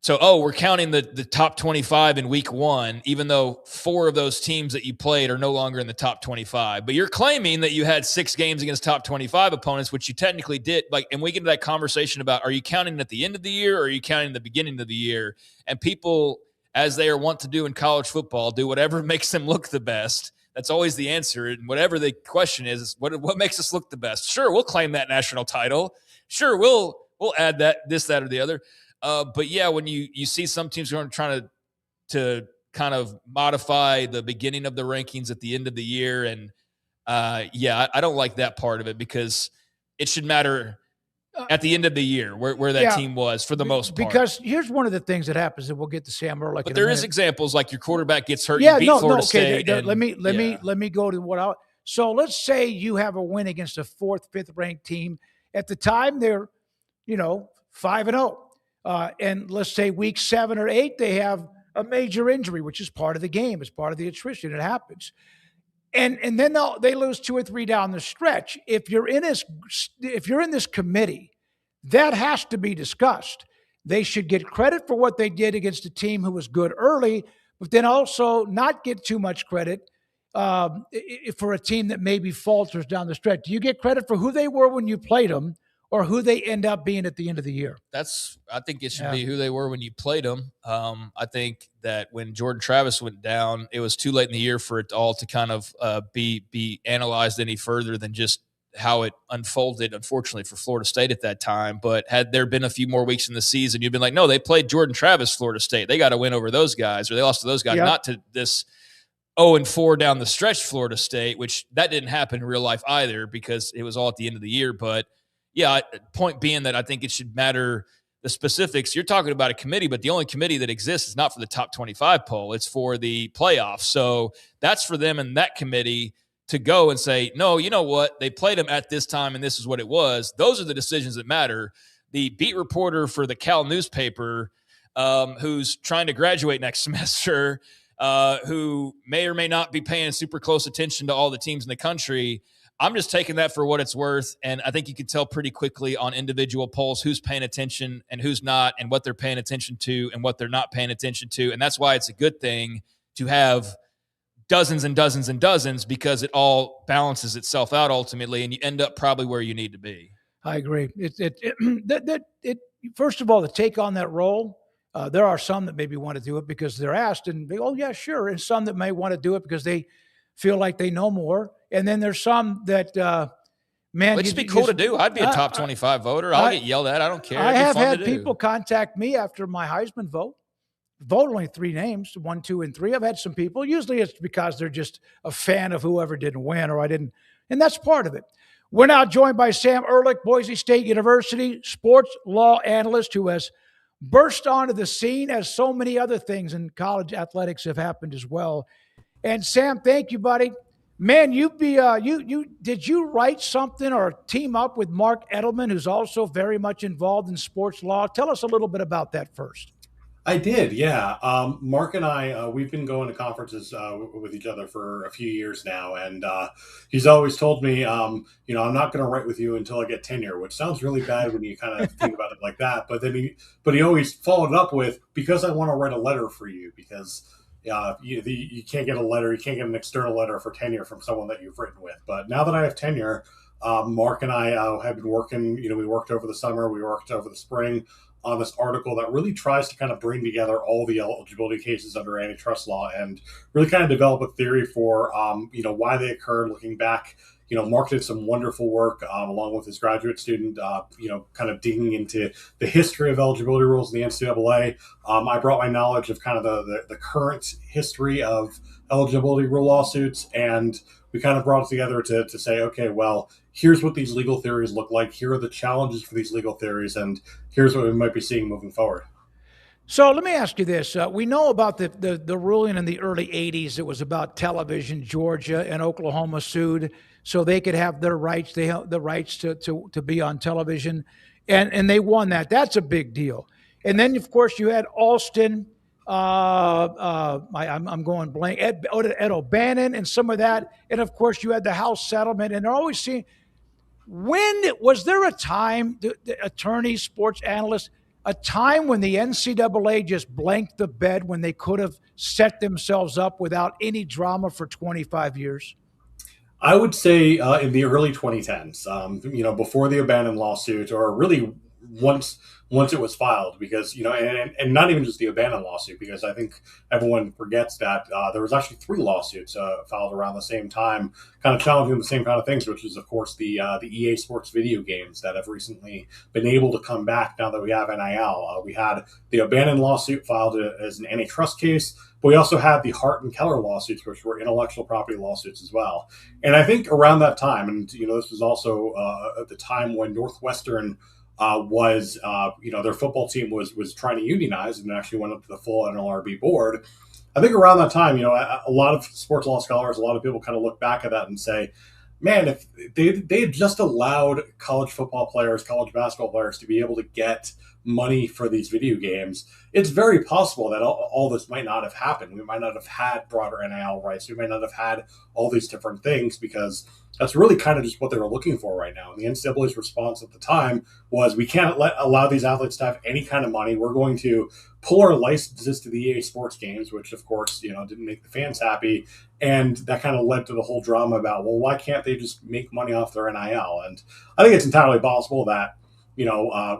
C: So, we're counting the top 25 in week 1, even though 4 of those teams that you played are no longer in the top 25. But you're claiming that you had 6 games against top 25 opponents, which you technically did. And we get into that conversation about, are you counting at the end of the year, or are you counting the beginning of the year? And people, as they are wont to do in college football, do whatever makes them look the best. That's always the answer. And whatever the question is what makes us look the best? Sure, we'll claim that national title. Sure, we'll add that, this, that, or the other. But yeah, when you see some teams trying to kind of modify the beginning of the rankings at the end of the year, and I don't like that part of it, because it should matter at the end of the year where that team was for the most part.
B: Because here's one of the things that happens, and we'll get to Sam Ehrlich.
C: But there is examples like your quarterback gets hurt.
B: Yeah,
C: you beat Florida State.
B: Let me go to what so let's say you have a win against a 4th, 5th ranked team. At the time, they're 5-0. And let's say week 7 or 8, they have a major injury, which is part of the game. It's part of the attrition. It happens. And then they lose 2 or 3 down the stretch. If you're in this committee, that has to be discussed. They should get credit for what they did against a team who was good early, but then also not get too much credit for a team that maybe falters down the stretch. Do you get credit for who they were when you played them, or who they end up being at the end of the year?
C: I think it should be who they were when you played them. I think that when Jordan Travis went down, it was too late in the year for it all to kind of be analyzed any further than just how it unfolded, unfortunately, for Florida State at that time. But had there been a few more weeks in the season, you'd been like, no, they played Jordan Travis, Florida State. They got to win over those guys, or they lost to those guys, not to this 0-4 down the stretch Florida State, which that didn't happen in real life either, because it was all at the end of the year. But yeah, point being that I think it should matter the specifics. You're talking about a committee, but the only committee that exists is not for the top 25 poll. It's for the playoffs. So that's for them and that committee to go and say, no, you know what? They played them at this time, and this is what it was. Those are the decisions that matter. The beat reporter for the Cal newspaper, who's trying to graduate next semester, who may or may not be paying super close attention to all the teams in the country, I'm just taking that for what it's worth, and I think you can tell pretty quickly on individual polls who's paying attention and who's not, and what they're paying attention to and what they're not paying attention to. And that's why it's a good thing to have dozens and dozens and dozens, because it all balances itself out ultimately, and you end up probably where you need to be.
B: I agree. First of all, to take on that role, there are some that maybe want to do it because they're asked, and they, oh, yeah, sure. And some that may want to do it because they feel like they know more. And then there's some that,
C: it'd just be cool to do. I'd be a top 25 voter. I'll get yelled at. I don't care.
B: I have had people contact me after my Heisman vote. Vote only 3 names, 1, 2, and 3. I've had some people. Usually it's because they're just a fan of whoever didn't win, or I didn't. And that's part of it. We're now joined by Sam Ehrlich, Boise State University sports law analyst, who has burst onto the scene as so many other things in college athletics have happened as well. And Sam, thank you, buddy. Man, did you write something or team up with Mark Edelman, who's also very much involved in sports law? Tell us a little bit about that first.
E: I did, yeah. Mark and I, we've been going to conferences with each other for a few years now, and he's always told me, I'm not going to write with you until I get tenure, which sounds really bad when you kind of think about it like that. But then he always followed up with, because I want to write a letter for you, because you can't get a letter, you can't get an external letter for tenure from someone that you've written with. But now that I have tenure, Mark and I have been working, we worked over the summer, we worked over the spring on this article that really tries to kind of bring together all the eligibility cases under antitrust law and really kind of develop a theory for, why they occurred looking back. Mark did some wonderful work along with his graduate student, kind of digging into the history of eligibility rules in the NCAA. I brought my knowledge of kind of the current history of eligibility rule lawsuits, and we kind of brought it together to say, okay, well, here's what these legal theories look like. Here are the challenges for these legal theories, and here's what we might be seeing moving forward.
B: So let me ask you this. We know about the ruling in the early 80s. It was about television. Georgia and Oklahoma sued so they could have their rights. They have the rights to be on television, and they won that. That's a big deal. And then, of course, you had Alston. I'm going blank. Ed O'Bannon and some of that. And, of course, you had the House settlement. And they're always seeing – was there a time, the attorneys, sports analysts – a time when the NCAA just blanked the bed when they could have set themselves up without any drama for 25 years?
E: I would say in the early 2010s, before the O'Bannon lawsuit, or really once it was filed, because, and not even just the O'Bannon lawsuit, because I think everyone forgets that there was actually 3 lawsuits filed around the same time, kind of challenging the same kind of things, which is, of course, the EA Sports video games that have recently been able to come back now that we have NIL. We had the O'Bannon lawsuit filed as an antitrust case, but we also had the Hart and Keller lawsuits, which were intellectual property lawsuits as well. And I think around that time, and, this was also at the time when Northwestern was their football team was trying to unionize and actually went up to the full NLRB board. I think around that time, a lot of sports law scholars, a lot of people kind of look back at that and say, man, if they had just allowed college football players, college basketball players to be able to get money for these video games, it's very possible that all this might not have happened. We might not have had broader NIL rights. We might not have had all these different things, because that's really kind of just what they were looking for right now. And the NCAA's response at the time was, we can't allow these athletes to have any kind of money. We're going to pull our licenses to the EA Sports games, which, of course, didn't make the fans happy. And that kind of led to the whole drama about, well, why can't they just make money off their NIL? And I think it's entirely possible that,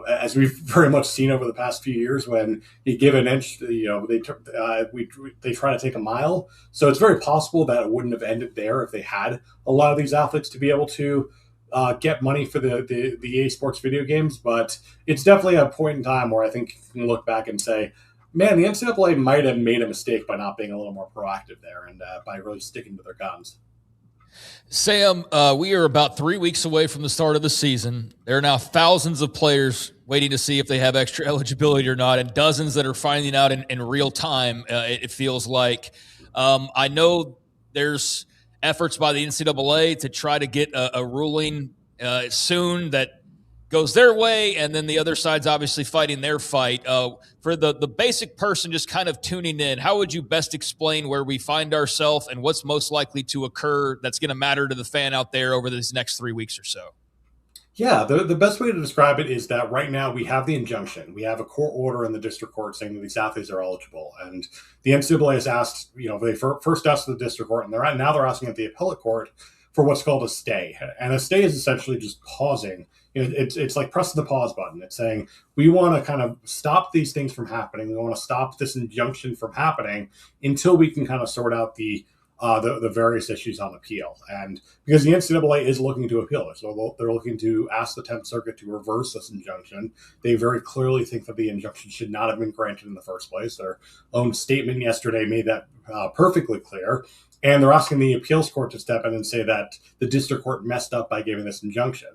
E: as we've very much seen over the past few years, when you give an inch, they try to take a mile. So it's very possible that it wouldn't have ended there if they had a lot of these athletes to be able to get money for the EA Sports video games. But it's definitely a point in time where I think you can look back and say, man, the NCAA might have made a mistake by not being a little more proactive there and by really sticking to their guns.
C: Sam, we are about 3 weeks away from the start of the season. There are now thousands of players waiting to see if they have extra eligibility or not, and dozens that are finding out in real time, it feels like. I know there's efforts by the NCAA to try to get a ruling soon that goes their way, and then the other side's obviously fighting their fight. For the basic person just kind of tuning in, how would you best explain where we find ourselves and what's most likely to occur that's going to matter to the fan out there over these next 3 weeks or so?
E: Yeah, the best way to describe it is that right now we have the injunction. We have a court order in the district court saying that these athletes are eligible. And the NCAA has asked, they first asked the district court, and now they're asking at the appellate court for what's called a stay. And a stay is essentially just pausing. It's like pressing the pause button. It's saying, we want to kind of stop these things from happening. We want to stop this injunction from happening until we can kind of sort out the various issues on appeal. And because the NCAA is looking to appeal it, so they're looking to ask the 10th Circuit to reverse this injunction. They very clearly think that the injunction should not have been granted in the first place. Their own statement yesterday made that perfectly clear. And they're asking the appeals court to step in and say that the district court messed up by giving this injunction.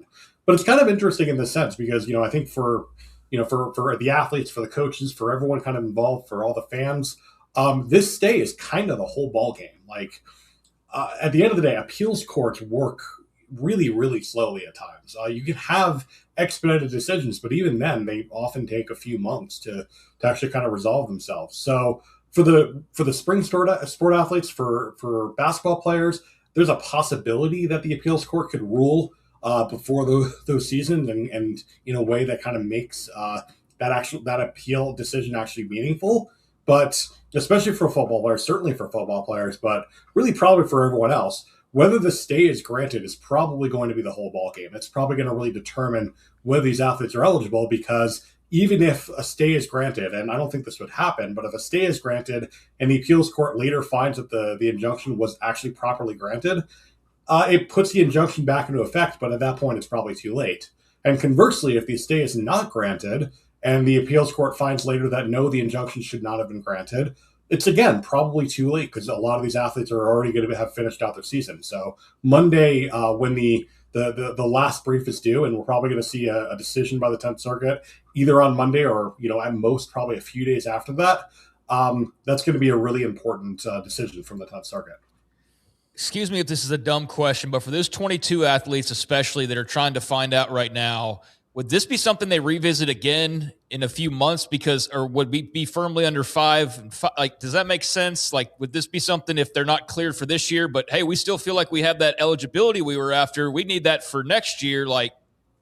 E: But it's kind of interesting in this sense because, I think for the athletes, for the coaches, for everyone kind of involved, for all the fans, this stay is kind of the whole ball game. Like at the end of the day, appeals courts work really, really slowly at times. You can have expedited decisions, but even then, they often take a few months to actually kind of resolve themselves. So for the spring sport athletes, for basketball players, there's a possibility that the appeals court could rule before those seasons and in a way that kind of makes that appeal decision actually meaningful. But especially for football players, certainly for football players, but really probably for everyone else, whether the stay is granted is probably going to be the whole ball game. It's probably going to really determine whether these athletes are eligible, because even if a stay is granted, and I don't think this would happen, but if a stay is granted and the appeals court later finds that the injunction was actually properly granted, it puts the injunction back into effect, but at that point, it's probably too late. And conversely, if the stay is not granted and the appeals court finds later that no, the injunction should not have been granted, it's again probably too late, because a lot of these athletes are already going to have finished out their season. So Monday, when the last brief is due, and we're probably going to see a decision by the 10th Circuit either on Monday or, at most probably a few days after that. That's going to be a really important decision from the 10th Circuit.
C: Excuse me if this is a dumb question, but for those 22 athletes especially that are trying to find out right now, would this be something they revisit again in a few months, or would we be firmly under 5? Like, does that make sense? Like, would this be something if they're not cleared for this year, but hey, we still feel like we have that eligibility we were after, we need that for next year? Like,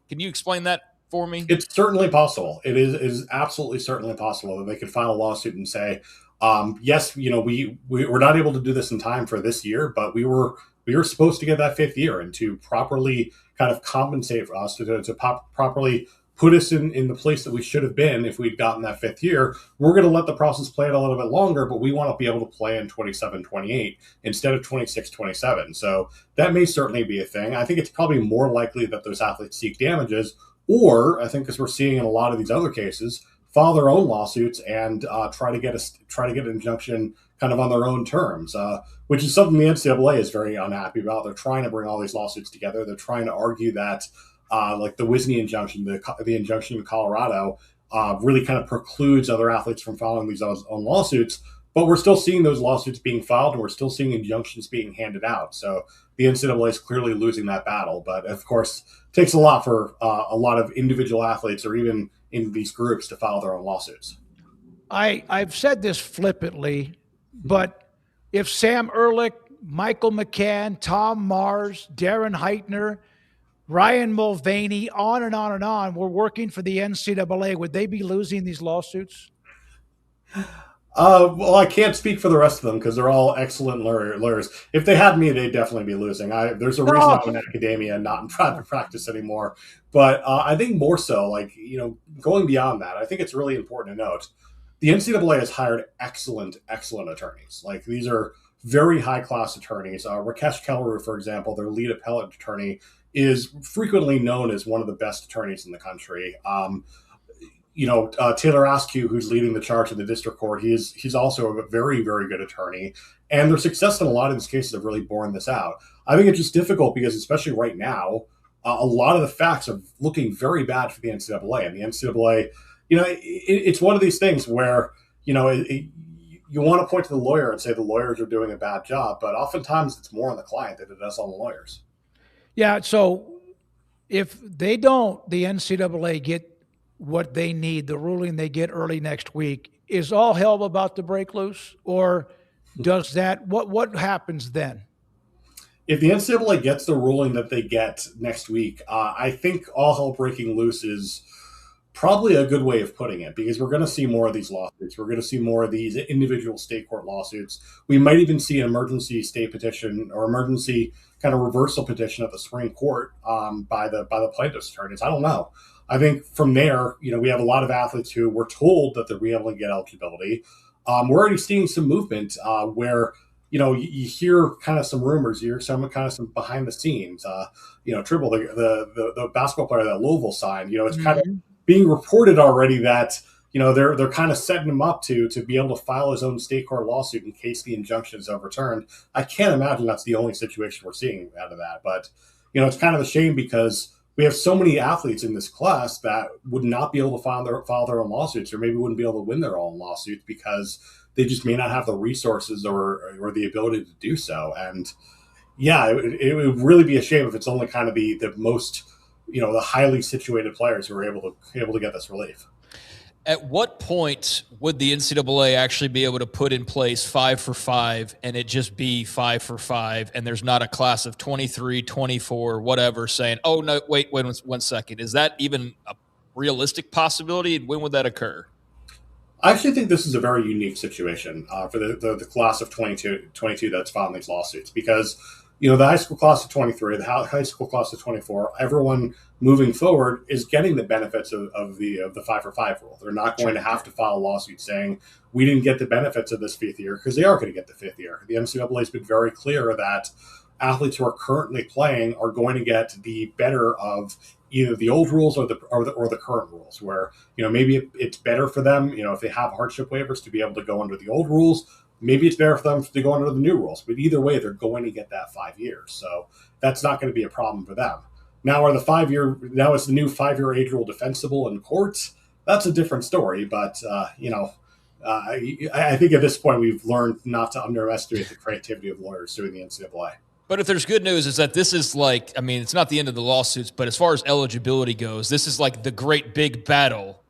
C: can you explain that for me?
E: It's certainly possible. It is absolutely certainly possible that they could file a lawsuit and say, yes, we're not able to do this in time for this year, but we were supposed to get that 5th year, and to properly kind of compensate for us, to properly put us in the place that we should have been if we'd gotten that 5th year. We're going to let the process play out a little bit longer, but we want to be able to play in 27, 28 instead of 26, 27. So that may certainly be a thing. I think it's probably more likely that those athletes seek damages, or I think, as we're seeing in a lot of these other cases, file their own lawsuits and try to get an injunction kind of on their own terms, which is something the NCAA is very unhappy about. They're trying to bring all these lawsuits together. They're trying to argue that, like the Wisney injunction, the injunction in Colorado, really kind of precludes other athletes from filing these own lawsuits. But we're still seeing those lawsuits being filed, and we're still seeing injunctions being handed out. So the NCAA is clearly losing that battle. But of course, it takes a lot for a lot of individual athletes, or even in these groups, to file their own lawsuits.
B: I've said this flippantly, but if Sam Ehrlich, Michael McCann, Tom Mars, Darren Heitner, Ryan Mulvaney, on and on and on, were working for the NCAA, would they be losing these lawsuits?
E: Well, I can't speak for the rest of them, because they're all excellent lawyers. If they had me, they'd definitely be losing. There's a reason I'm in academia and not in private practice anymore. But I think more so, going beyond that, I think it's really important to note the NCAA has hired excellent attorneys. Like, these are very high-class attorneys. Rakesh Kelleru, for example, their lead appellate attorney, is frequently known as one of the best attorneys in the country. Taylor Askew, who's leading the charge in the district court, he's also a very, very good attorney. And their success in a lot of these cases have really borne this out. I think it's just difficult because, especially right now, a lot of the facts are looking very bad for the NCAA. And the NCAA, it's one of these things where, you want to point to the lawyer and say the lawyers are doing a bad job, but oftentimes it's more on the client than it is on the lawyers.
B: Yeah, so if the NCAA get what they need, the ruling they get early next week, is all hell about to break loose? Or does that, what happens then?
E: If the NCAA gets the ruling that they get next week, I think all hell breaking loose is probably a good way of putting it, because we're going to see more of these lawsuits. We're going to see more of these individual state court lawsuits. We might even see an emergency state petition or emergency kind of reversal petition at the Supreme Court by the plaintiffs' attorneys. I don't know. I think from there, we have a lot of athletes who were told that they're able to get eligibility. We're already seeing some movement where, you hear kind of some rumors, you hear some behind the scenes. Tribble, the basketball player that Louisville signed, it's kind of being reported already that, they're kind of setting him up to be able to file his own state court lawsuit in case the injunction is overturned. I can't imagine that's the only situation we're seeing out of that. But, it's kind of a shame, because we have so many athletes in this class that would not be able to file their own lawsuits, or maybe wouldn't be able to win their own lawsuits because they just may not have the resources or the ability to do so. And yeah, it would really be a shame if it's only kind of the most, the highly situated players who are able to get this relief.
C: At what point would the NCAA actually be able to put in place 5 for 5 and it just be 5 for 5, and there's not a class of 23, 24, whatever, saying, oh, no, wait 1 second. Is that even a realistic possibility? And when would that occur?
E: I actually think this is a very unique situation for the class of 22 that's filing these lawsuits, because the high school class of 23, the high school class of 24, everyone moving forward is getting the benefits of the 5-for-5 rule. They're not going to have to file a lawsuit saying we didn't get the benefits of this fifth year, because they are going to get the fifth year. The NCAA has been very clear that athletes who are currently playing are going to get the better of either the old rules or the current rules, where maybe it's better for them, if they have hardship waivers, to be able to go under the old rules. Maybe it's better for them to go under the new rules, but either way, they're going to get that 5 years. So that's not going to be a problem for them. Now, is the new 5-year age rule defensible in courts? That's a different story. But I think at this point we've learned not to underestimate the creativity of lawyers suing the NCAA.
C: But if there's good news, is that this is it's not the end of the lawsuits, but as far as eligibility goes, this is like the great big battle.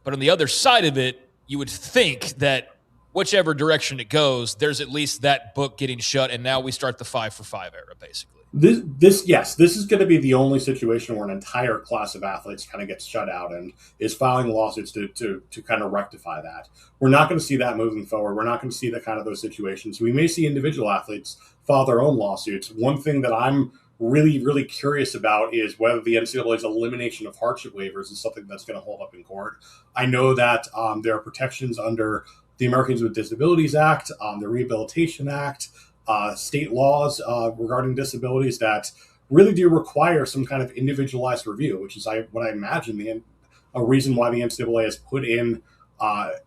C: But on the other side of it, you would think that whichever direction it goes, there's at least that book getting shut, and now we start the 5-for-5 era, basically.
E: This is going to be the only situation where an entire class of athletes kind of gets shut out and is filing lawsuits to kind of rectify that. We're not going to see that moving forward. We're not going to see the kind of those situations. We may see individual athletes file their own lawsuits. One thing that I'm really, really curious about is whether the NCAA's elimination of hardship waivers is something that's going to hold up in court. I know that there are protections under the Americans with Disabilities Act, the Rehabilitation Act, state laws regarding disabilities that really do require some kind of individualized review, which is what I imagine a reason why the NCAA has put in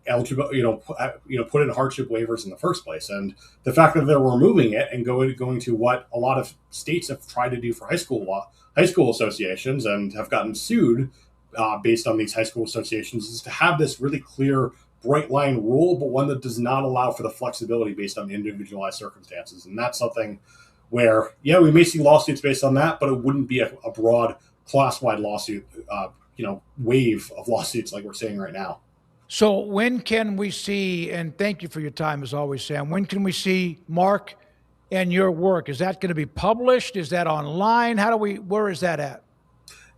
E: eligible, put in hardship waivers in the first place. And the fact that they're removing it and going to what a lot of states have tried to do for high school associations and have gotten sued based on these high school associations is to have this really clear, bright line rule, but one that does not allow for the flexibility based on individualized circumstances. And that's something where, we may see lawsuits based on that, but it wouldn't be a broad class-wide lawsuit, wave of lawsuits like we're seeing right now.
B: So when can we see, and thank you for your time as always, Sam, when can we see Mark and your work? Is that going to be published? Is that online? Where is that at?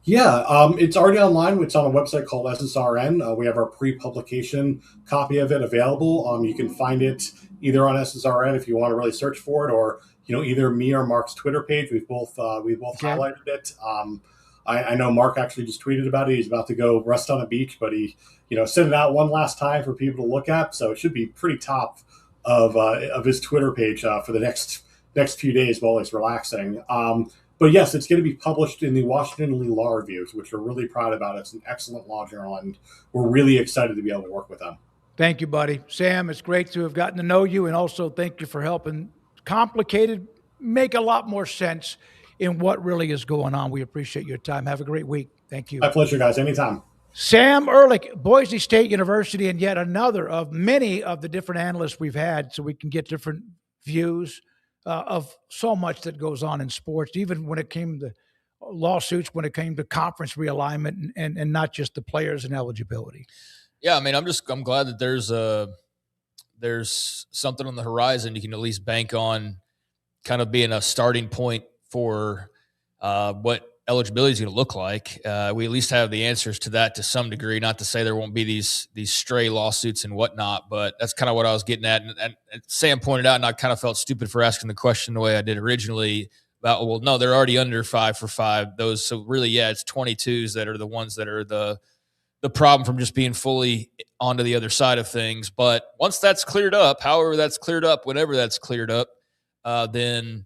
E: Yeah, it's already online. It's on a website called SSRN. We have our pre-publication copy of it available. You can find it either on SSRN if you want to really search for it, or either me or Mark's Twitter page. We've both highlighted it. I know Mark actually just tweeted about it. He's about to go rest on a beach, but he sent it out one last time for people to look at. So it should be pretty top of his Twitter page for the next few days while he's relaxing. But yes, it's going to be published in the Washington Lee Law Reviews, which we're really proud about. It's an excellent law journal, and we're really excited to be able to work with them.
B: Thank you, buddy. Sam, it's great to have gotten to know you, and also thank you for helping complicated make a lot more sense in what really is going on. We appreciate your time. Have a great week. Thank you.
E: My pleasure, guys. Anytime.
B: Sam Ehrlich, Boise State University, and yet another of many of the different analysts we've had, so we can get different views of so much that goes on in sports, even when it came to lawsuits, when it came to conference realignment, and not just the players and eligibility.
C: Yeah, I mean, I'm glad that there's something on the horizon you can at least bank on, kind of being a starting point for what eligibility is going to look like. We at least have the answers to that to some degree. Not to say there won't be these stray lawsuits and whatnot, but that's kind of what I was getting at. And Sam pointed out, and I kind of felt stupid for asking the question the way I did originally about, well, no, they're already under 5-for-5. Those, so really, yeah, it's 22s that are the ones that are the problem from just being fully onto the other side of things. But once that's cleared up, however that's cleared up, whenever that's cleared up, then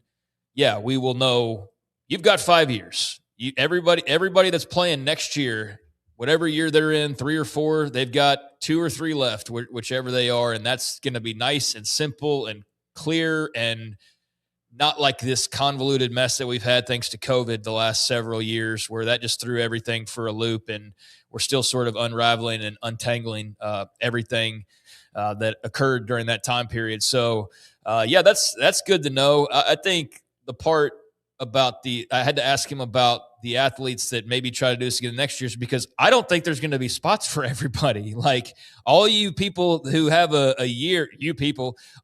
C: yeah, we will know you've got 5 years. Everybody that's playing next year, whatever year they're in, 3 or 4, they've got 2 or 3 left, whichever they are. And that's going to be nice and simple and clear and not like this convoluted mess that we've had thanks to COVID the last several years, where that just threw everything for a loop. And we're still sort of unraveling and untangling everything that occurred during that time period. So yeah, that's good to know. I think the part about I had to ask him about the athletes that maybe try to do this again next year, because I don't think there's going to be spots for everybody. Like all you people who have a year,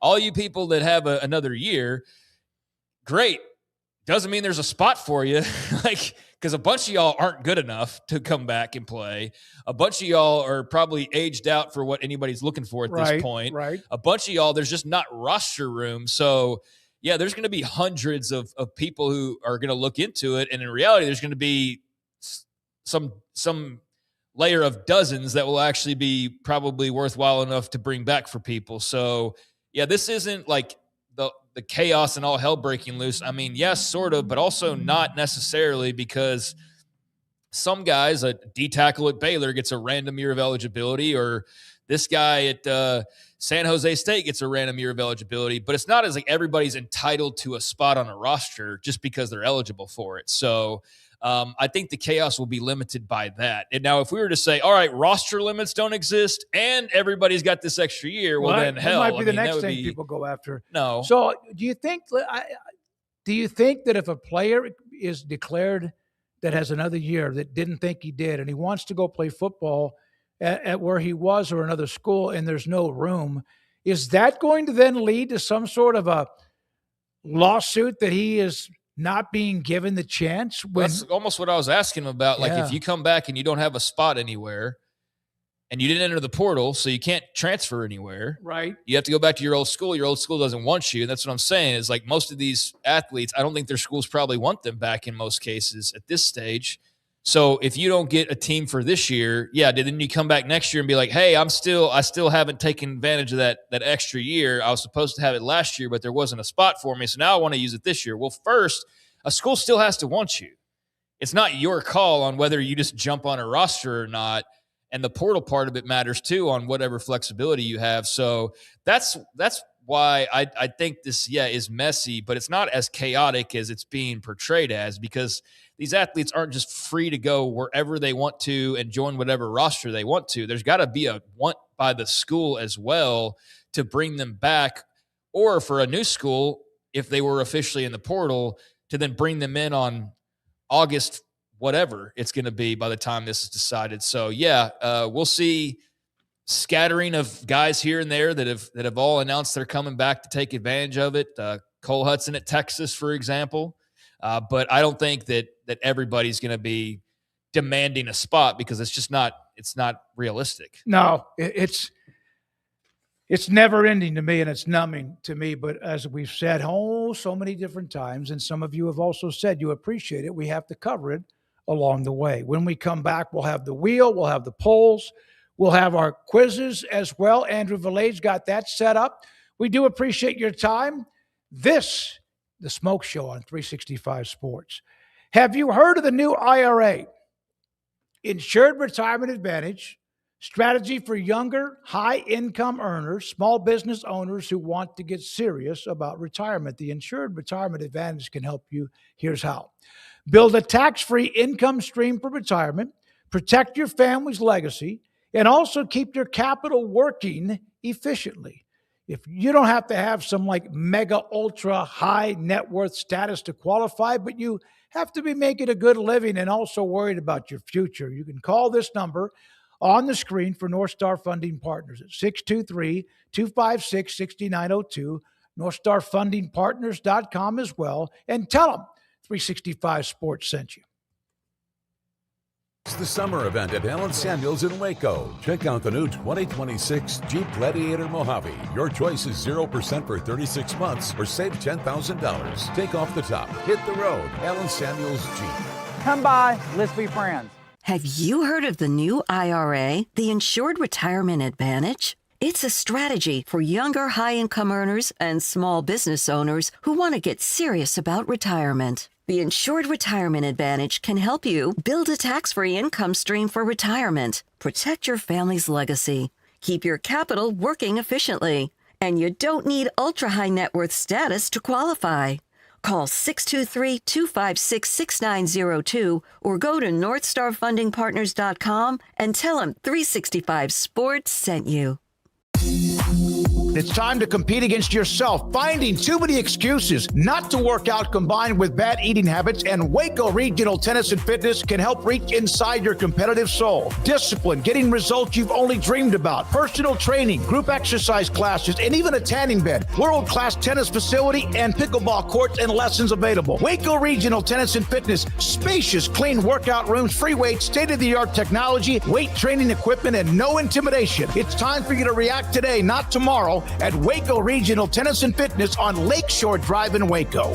C: all you people that have another year, great. Doesn't mean there's a spot for you. Like, because a bunch of y'all aren't good enough to come back and play. A bunch of y'all are probably aged out for what anybody's looking for at this point.
B: Right.
C: A bunch of y'all, there's just not roster room. So yeah, there's going to be hundreds of people who are going to look into it. And in reality, there's going to be some layer of dozens that will actually be probably worthwhile enough to bring back for people. So yeah, this isn't like the chaos and all hell breaking loose. I mean, yes, sort of, but also not necessarily, because some guys, a D tackle at Baylor gets a random year of eligibility, or this guy at San Jose State gets a random year of eligibility, but it's not as like everybody's entitled to a spot on a roster just because they're eligible for it. So I think the chaos will be limited by that. And now if we were to say, all right, roster limits don't exist and everybody's got this extra year, well then hell.
B: That might be the next thing people go after.
C: No.
B: So do you think that if a player is declared that has another year that didn't think he did and he wants to go play football at where he was or another school and there's no room, is that going to then lead to some sort of a lawsuit that he is not being given the chance?
C: That's almost what I was asking him about. Like, if you come back and you don't have a spot anywhere and you didn't enter the portal, so you can't transfer anywhere.
B: Right.
C: You have to go back to your old school. Your old school doesn't want you. And that's what I'm saying is, like, most of these athletes, I don't think their schools probably want them back in most cases at this stage. So if you don't get a team for this year, then you come back next year and be like, hey, I still haven't taken advantage of that extra year. I was supposed to have it last year, but there wasn't a spot for me. So now I want to use it this year. Well, first, a school still has to want you. It's not your call on whether you just jump on a roster or not. And the portal part of it matters too, on whatever flexibility you have. So that's why I think this, is messy, but it's not as chaotic as it's being portrayed as, because these athletes aren't just free to go wherever they want to and join whatever roster they want to. There's got to be a want by the school as well to bring them back, or for a new school, if they were officially in the portal, to then bring them in on August, whatever it's going to be by the time this is decided. So we'll see scattering of guys here and there that have all announced they're coming back to take advantage of it. Cole Hudson at Texas, for example. But I don't think that everybody's going to be demanding a spot, because it's not realistic.
B: No, it's never ending to me, and it's numbing to me. But as we've said so many different times, and some of you have also said you appreciate it, we have to cover it along the way. When we come back, we'll have the wheel, we'll have the polls, we'll have our quizzes as well. Andrew Vallet's got that set up. We do appreciate your time. This, the Smoak Show on 365 Sports. Have you heard of the new IRA? Insured Retirement Advantage, strategy for younger, high-income earners, small business owners who want to get serious about retirement. The Insured Retirement Advantage can help you. Here's how. Build a tax-free income stream for retirement, protect your family's legacy, and also keep your capital working efficiently. If you don't have to have some like mega ultra high net worth status to qualify, but you have to be making a good living and also worried about your future, you can call this number on the screen for North Star Funding Partners at 623-256-6902, NorthstarFundingPartners.com as well, and tell them 365 Sports sent you.
F: It's the summer event at Allen Samuels in Waco. Check out the new 2026 Jeep Gladiator Mojave. Your choice is 0% for 36 months or save $10,000. Take off the top, hit the road. Allen Samuels Jeep.
G: Come by, let's be friends.
H: Have you heard of the new IRA, the Insured Retirement Advantage? It's a strategy for younger high-income earners and small business owners who want to get serious about retirement. The Insured Retirement Advantage can help you build a tax-free income stream for retirement, protect your family's legacy, keep your capital working efficiently, and you don't need ultra-high net worth status to qualify. Call 623-256-6902 or go to NorthstarFundingPartners.com and tell them 365 Sports sent you.
B: It's time to compete against yourself, finding too many excuses not to work out combined with bad eating habits, and Waco Regional Tennis and Fitness can help reach inside your competitive soul. Discipline, getting results you've only dreamed about, personal training, group exercise classes, and even a tanning bed, world-class tennis facility, and pickleball courts and lessons available. Waco Regional Tennis and Fitness, spacious, clean workout rooms, free weights, state-of-the-art technology, weight training equipment, and no intimidation. It's time for you to react today, not tomorrow. at Waco Regional Tennis and Fitness on Lakeshore Drive in Waco.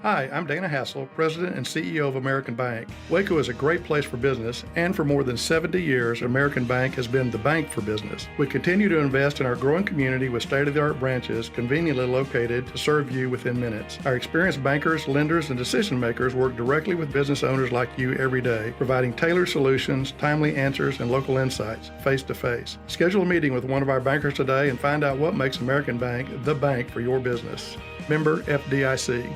I: Hi, I'm Dana Hassel, President and CEO of American Bank. Waco is a great place for business, and for more than 70 years, American Bank has been the bank for business. We continue to invest in our growing community with state-of-the-art branches conveniently located to serve you within minutes. Our experienced bankers, lenders, and decision makers work directly with business owners like you every day, providing tailored solutions, timely answers, and local insights, face-to-face. Schedule a meeting with one of our bankers today and find out what makes American Bank the bank for your business. Member FDIC.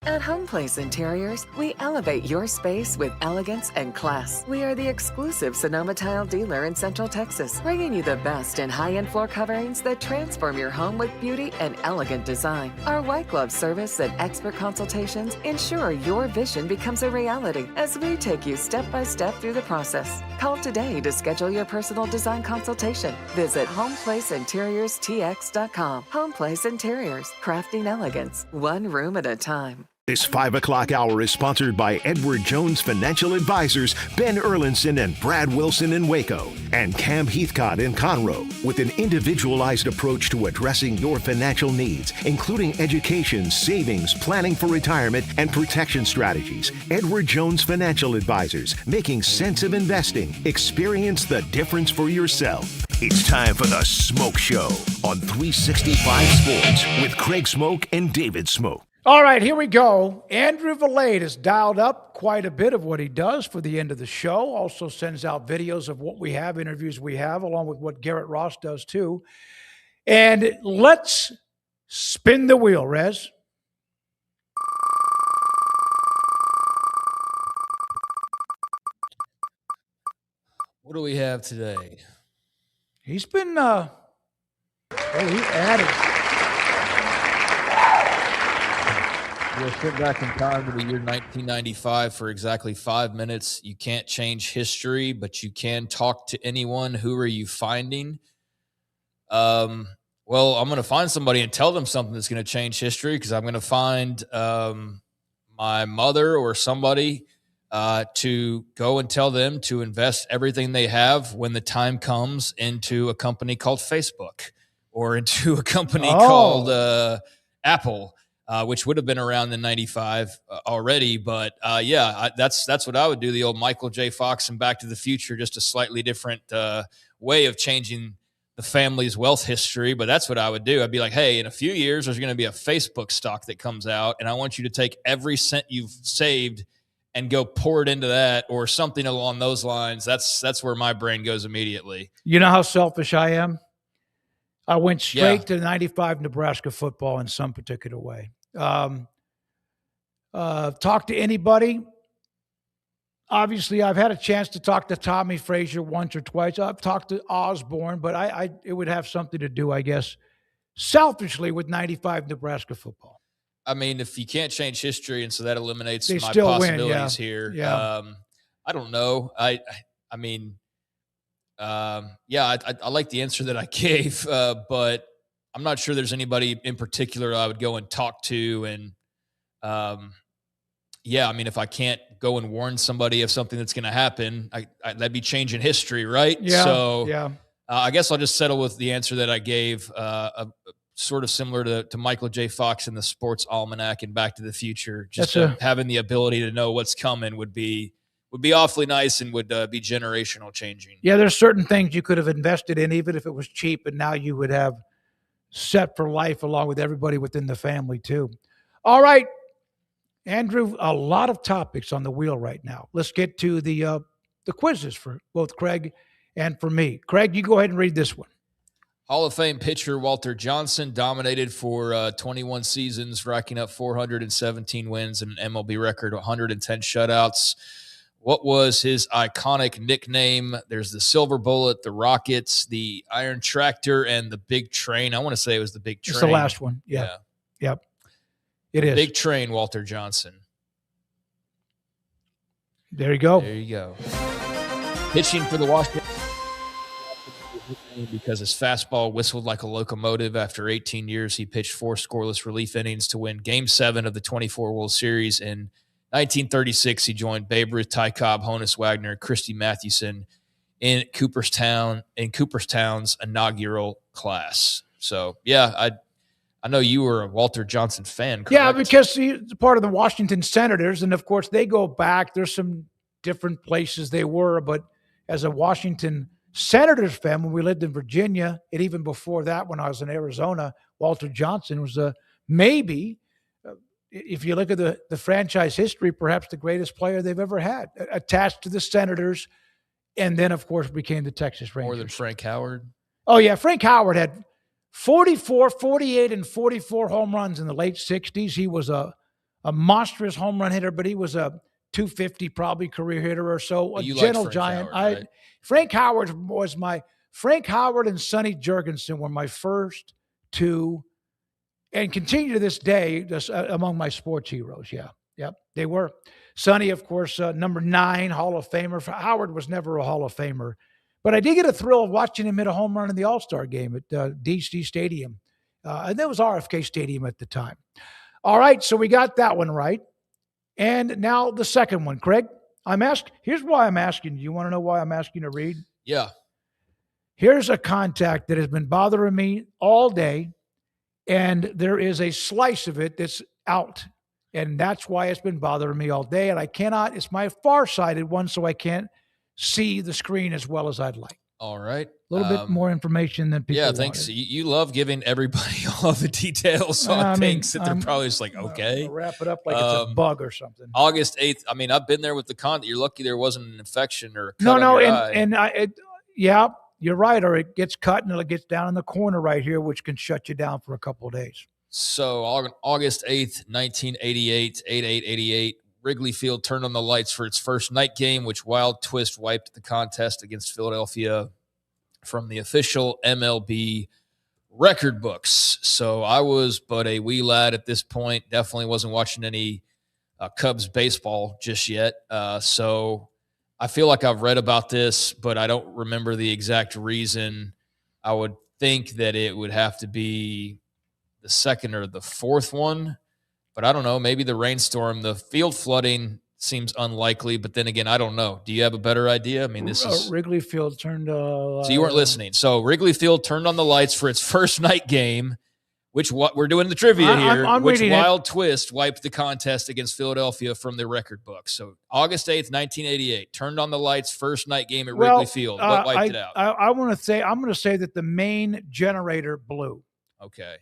J: At Home Place Interiors, we elevate your space with elegance and class. We are the exclusive Sonoma tile dealer in Central Texas, bringing you the best in high-end floor coverings that transform your home with beauty and elegant design. Our white glove service and expert consultations ensure your vision becomes a reality as we take you step by step through the process. Call today to schedule your personal design consultation. Visit homeplaceinteriorstx.com. Home Place Interiors, crafting elegance, one room at a time.
A: This 5 o'clock hour is sponsored by Edward Jones Financial Advisors, Ben Erlinson and Brad Wilson in Waco, and Cam Heathcott in Conroe, with an individualized approach to addressing your financial needs, including education, savings, planning for retirement, and protection strategies. Edward Jones Financial Advisors, making sense of investing. Experience the difference for yourself. It's time for the Smoak Show on 365 Sports with Craig Smoak and David Smoak.
B: All right, here we go. Andrew Valade has dialed up quite a bit of what he does for the end of the show. Also sends out videos of what we have, interviews we have, along with what Garrett Ross does too. And let's spin the wheel, Rez.
C: What do we have today?
B: He's been, he added.
C: We'll sit back in time to the year 1995 for exactly 5 minutes. You can't change history, but you can talk to anyone. Who are you finding? Well, I'm going to find somebody and tell them something that's going to change history, because I'm going to find my mother or somebody to go and tell them to invest everything they have when the time comes into a company called Facebook or into a company called Apple. Which would have been around in 95 already. But that's what I would do. The old Michael J. Fox and Back to the Future, just a slightly different way of changing the family's wealth history. But that's what I would do. I'd be like, hey, in a few years, there's going to be a Facebook stock that comes out, and I want you to take every cent you've saved and go pour it into that, or something along those lines. That's where my brain goes immediately.
B: You know how selfish I am? I went straight to 95 Nebraska football in some particular way. Talk to anybody. Obviously, I've had a chance to talk to Tommy Frazier once or twice. I've talked to Osborne, but it would have something to do, I guess, selfishly with 95 Nebraska football.
C: I mean, if you can't change history, and so that eliminates
B: They
C: my
B: still
C: possibilities
B: win,
C: here.
B: Yeah.
C: I don't know. I like the answer that I gave, but I'm not sure there's anybody in particular I would go and talk to. And if I can't go and warn somebody of something that's going to happen, that'd be changing history, right?
B: Yeah.
C: So I guess I'll just settle with the answer that I gave, sort of similar to Michael J. Fox in the Sports Almanac and Back to the Future. Just having the ability to know what's coming would be awfully nice and would be generational changing.
B: Yeah, there's certain things you could have invested in, even if it was cheap, and now you would have set for life along with everybody within the family too. All right, Andrew, a lot of topics on the wheel right now. Let's get to the quizzes for both Craig and for me. Craig, you go ahead and read this one.
C: Hall of Fame pitcher Walter Johnson dominated for 21 seasons, racking up 417 wins and an MLB record, 110 shutouts. What was his iconic nickname? There's the Silver Bullet, the Rockets, the Iron Tractor, and the Big Train. I want to say it was the Big Train.
B: It's the last one. Yeah. Yep. It is.
C: Big Train, Walter Johnson.
B: There you go.
C: There you go. Pitching for the Washington because his fastball whistled like a locomotive. After 18 years, he pitched 4 scoreless relief innings to win Game 7 of the 24 World Series. In 1936, he joined Babe Ruth, Ty Cobb, Honus Wagner, Christy Mathewson in Cooperstown's inaugural class. So, yeah, I know you were a Walter Johnson fan, correct?
B: Yeah, because he's part of the Washington Senators, and of course they go back. There's some different places they were, but as a Washington Senators fan, when we lived in Virginia, and even before that, when I was in Arizona, Walter Johnson was maybe, if you look at the franchise history, perhaps the greatest player they've ever had, attached to the Senators, and then, of course, became the Texas Rangers.
C: More than Frank Howard?
B: Oh, yeah. Frank Howard had 44, 48, and 44 home runs in the late 60s. He was a monstrous home run hitter, but he was a 250 probably career hitter or so. A gentle giant.
C: Howard, right?
B: Frank Howard was Frank Howard and Sonny Jurgensen were my first two, and continue to this day, just among my sports heroes. Yeah. Yep, they were. Sonny, of course, number 9, Hall of Famer. Howard was never a Hall of Famer. But I did get a thrill of watching him hit a home run in the All-Star game at DC Stadium. And that was RFK Stadium at the time. All right, so we got that one right. And now the second one, Craig. Here's why I'm asking. You want to know why I'm asking to read?
C: Yeah.
B: Here's a contact that has been bothering me all day, and there is a slice of it that's out. And that's why it's been bothering me all day. And it's my far-sighted one, so I can't see the screen as well as I'd like.
C: All right.
B: A little bit more information than people wanted.
C: Thanks. You love giving everybody all of the details on things that they're probably just like, okay.
B: Wrap it up like it's a bug or something.
C: August 8th. I mean, I've been there with the You're lucky there wasn't an infection or a cut on your eye.
B: Yeah, you're right. Or it gets cut and it gets down in the corner right here, which can shut you down for a couple of days.
C: So August 8th, 1988, 8/8/88, Wrigley Field turned on the lights for its first night game, which Wild Twist wiped the contest against Philadelphia from the official MLB record books. So I was but a wee lad at this point. Definitely wasn't watching any Cubs baseball just yet. So I feel like I've read about this, but I don't remember the exact reason. I would think that it would have to be the second or the fourth one. But I don't know, maybe the rainstorm, the field flooding seems unlikely, but then again, I don't know. Do you have a better idea? I mean, this is
B: Wrigley Field turned
C: so you weren't listening. So Wrigley Field turned on the lights for its first night game, which what we're doing the trivia here,
B: I'm
C: which Wild Twist wiped the contest against Philadelphia from the record book. So August 8th, 1988, turned on the lights, first night game at Wrigley Field. What wiped it out?
B: I'm going to say that the main generator blew.
C: Okay.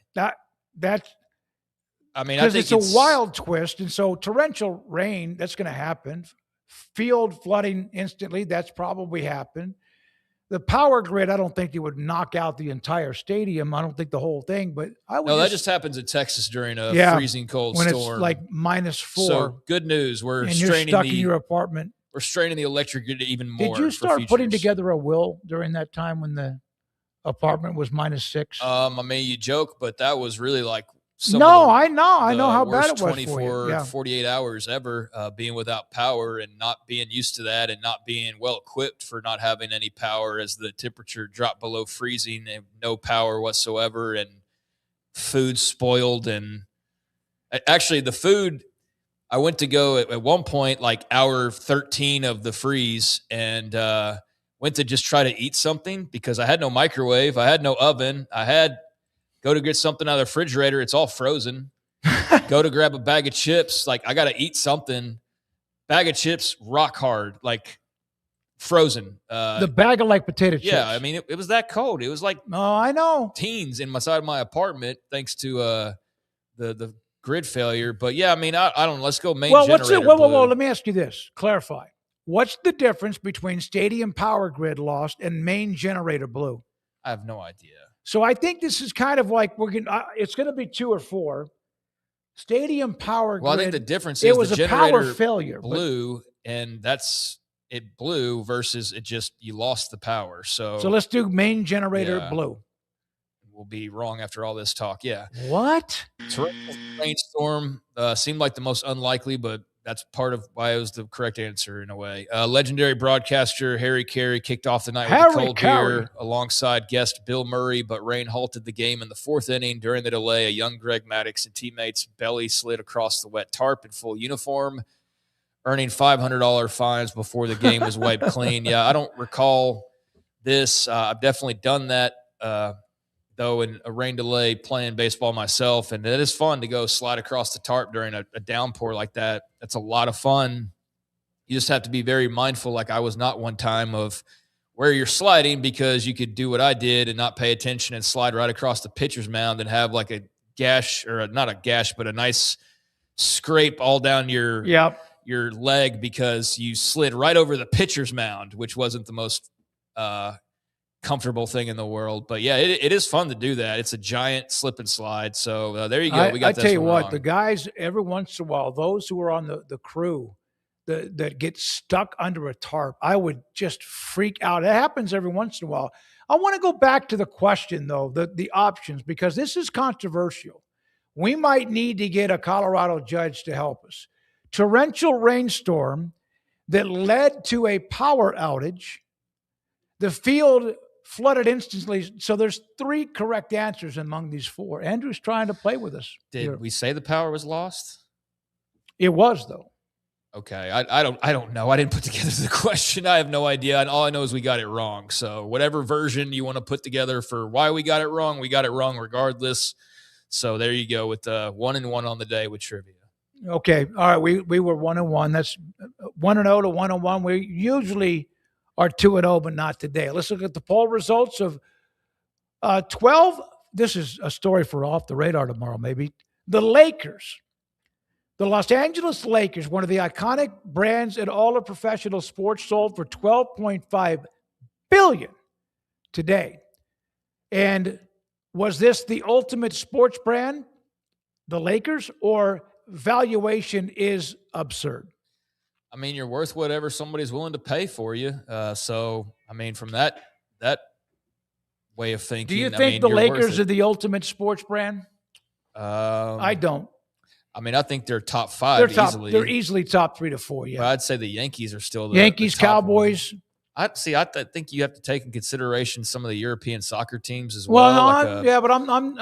B: That's
C: I mean, I think
B: it's a wild twist. And so torrential rain, that's going to happen. Field flooding instantly, that's probably happened. The power grid, I don't think it would knock out the entire stadium. I don't think the whole thing, but I would.
C: No, that just happens in Texas during a freezing cold
B: when
C: storm.
B: It's like -4.
C: So good news.
B: You're stuck in your apartment.
C: We're straining the electric grid even more.
B: Did you start putting together a will during that time when the apartment was -6?
C: I mean, you joke, but that was really like
B: I know how bad it was
C: 24,
B: for you. Yeah.
C: 48 hours ever being without power and not being used to that and not being well equipped for not having any power as the temperature dropped below freezing and no power whatsoever and food spoiled. And actually the food, I went to go at one point, like hour 13 of the freeze, and went to just try to eat something because I had no microwave. I had no oven. Go to get something out of the refrigerator. It's all frozen. Go to grab a bag of chips. Like, I got to eat something. Bag of chips, rock hard, like frozen.
B: The bag of like potato chips.
C: Yeah, I mean, it was that cold. It was like
B: I know.
C: Teens in my side of my apartment thanks to the grid failure. But, yeah, I mean, I don't know. Let's go main generator.
B: Well, let me ask you this. Clarify. What's the difference between stadium power grid lost and main generator blew?
C: I have no idea.
B: So I think this is kind of like it's going to be 2 or 4. Stadium power grid.
C: Well, I think the difference is
B: it was
C: the
B: a power
C: generator
B: failure.
C: Blew, and it blew versus you lost the power. So
B: let's do main generator blew.
C: We'll be wrong after all this talk. Yeah.
B: What?
C: Torrential rainstorm seemed like the most unlikely, but that's part of why it was the correct answer in a way. Legendary broadcaster Harry Carey kicked off the night with a cold beer alongside guest Bill Murray, but rain halted the game in the 4th inning. During the delay, a young Greg Maddux and teammates belly slid across the wet tarp in full uniform. earning $500 fines before the game was wiped clean. Yeah, I don't recall this. I've definitely done that, though, in a rain delay playing baseball myself, and it is fun to go slide across the tarp during a downpour like that. That's a lot of fun. You just have to be very mindful, like I was not one time, of where you're sliding, because you could do what I did and not pay attention and slide right across the pitcher's mound and have like a gash, or not a gash, but a nice scrape all down your leg because you slid right over the pitcher's mound, which wasn't the most comfortable thing in the world. But yeah, it is fun to do that. It's a giant slip and slide. So there you go. We got
B: I
C: that.
B: tell you what,
C: wrong.
B: the guys, every once in a while, those who are on the crew that get stuck under a tarp, I would just freak out. It happens every once in a while. I want to go back to the question, though, the options, because this is controversial. We might need to get a Colorado judge to help us. Torrential rainstorm that led to a power outage. The field flooded instantly. So there's 3 correct answers among these 4. Andrew's trying to play with us.
C: Did we say the power was lost?
B: It was, though.
C: Okay, I don't know. I didn't put together the question. I have no idea. And all I know is we got it wrong. So whatever version you want to put together for why we got it wrong regardless. So there you go with 1-1 on the day with trivia.
B: Okay. All right. We were 1-1. That's 1-0 to 1-1. We usually are 2-0, but not today. Let's look at the poll results of 12. This is a story for off the radar tomorrow, maybe. The Lakers. The Los Angeles Lakers, one of the iconic brands in all of professional sports, sold for $12.5 billion today. And was this the ultimate sports brand, the Lakers, or valuation is absurd?
C: I mean, you're worth whatever somebody's willing to pay for you. So, I mean, from that way of thinking,
B: do you think the Lakers are the ultimate sports brand? I don't.
C: I mean, I think they're top 5 easily.
B: They're easily top 3 to 4, yeah.
C: But I'd say the Yankees are still the
B: Yankees,
C: the top
B: Cowboys.
C: I think you have to take in consideration some of the European soccer teams as well.
B: But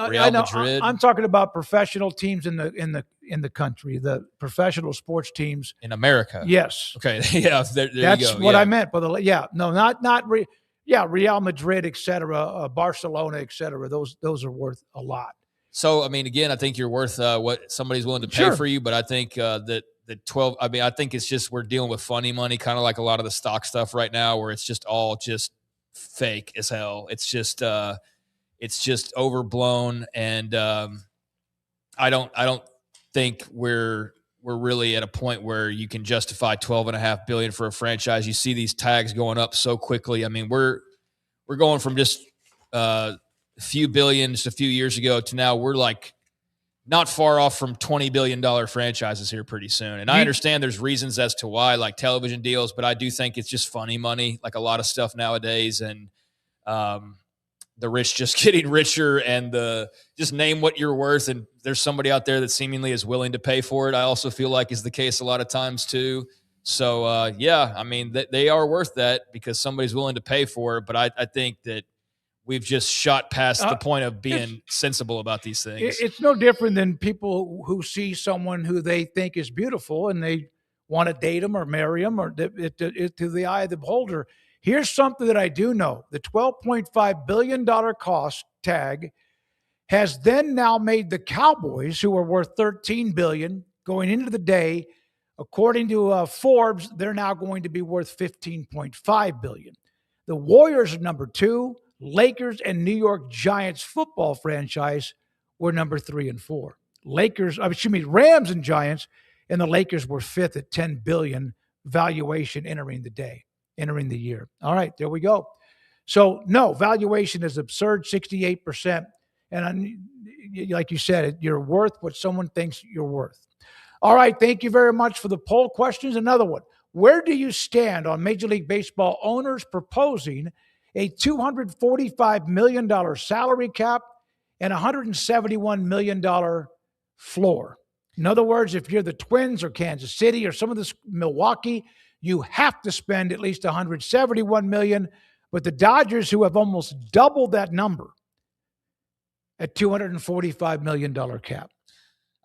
C: Real Madrid.
B: I'm talking about professional teams in the country, the professional sports teams
C: in America.
B: Yes.
C: Okay. Yeah. There
B: That's
C: you go.
B: what I meant. But Real Madrid, et cetera, Barcelona, et cetera. Those are worth a lot.
C: So, I mean, again, I think you're worth what somebody's willing to pay for you, but I think that the 12, I mean, I think it's just we're dealing with funny money, kind of like a lot of the stock stuff right now, where it's just all just fake as hell. It's just overblown, and I don't think we're really at a point where you can justify $12.5 billion for a franchise. You see these tags going up so quickly. I mean, we're going from just a few billions a few years ago to now we're like not far off from $20 billion franchises here pretty soon. And I understand there's reasons as to why, like television deals, but I do think it's just funny money, like a lot of stuff nowadays. And the rich just getting richer, and just name what you're worth. And there's somebody out there that seemingly is willing to pay for it. I also feel like is the case a lot of times too. So I mean, they are worth that because somebody's willing to pay for it. But I think that we've just shot past the point of being sensible about these things.
B: It's no different than people who see someone who they think is beautiful and they want to date them or marry them, or to the eye of the beholder. Here's something that I do know. The $12.5 billion cost tag has then now made the Cowboys, who are worth $13 billion going into the day, according to Forbes, they're now going to be worth $15.5 billion. The Warriors are number 2. Lakers and New York Giants football franchise were number 3 and 4. Rams and Giants, and the Lakers were 5th at $10 billion valuation entering the year. All right, there we go. So no, valuation is absurd, 68%. And like you said, you're worth what someone thinks you're worth. All right, thank you very much for the poll questions. Another one. Where do you stand on Major League Baseball owners proposing a $245 million salary cap and $171 million floor? In other words, if you're the Twins or Kansas City or some of this Milwaukee, you have to spend at least $171 million. But the Dodgers, who have almost doubled that number at $245 million cap.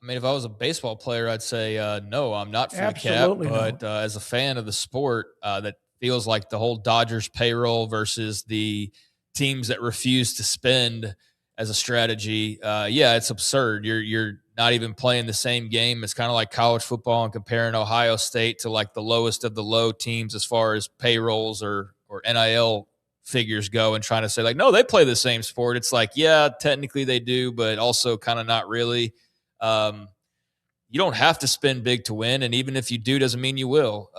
C: I mean, if I was a baseball player, I'd say no, I'm not for
B: Absolutely
C: the cap. But as a fan of the sport, that feels like the whole Dodgers payroll versus the teams that refuse to spend as a strategy. Yeah, it's absurd. You're not even playing the same game. It's kind of like college football and comparing Ohio State to like the lowest of the low teams as far as payrolls or NIL figures go, and trying to say like, no, they play the same sport. It's like, yeah, technically they do, but also kind of not really. Um, you don't have to spend big to win, and even if you do, doesn't mean you will.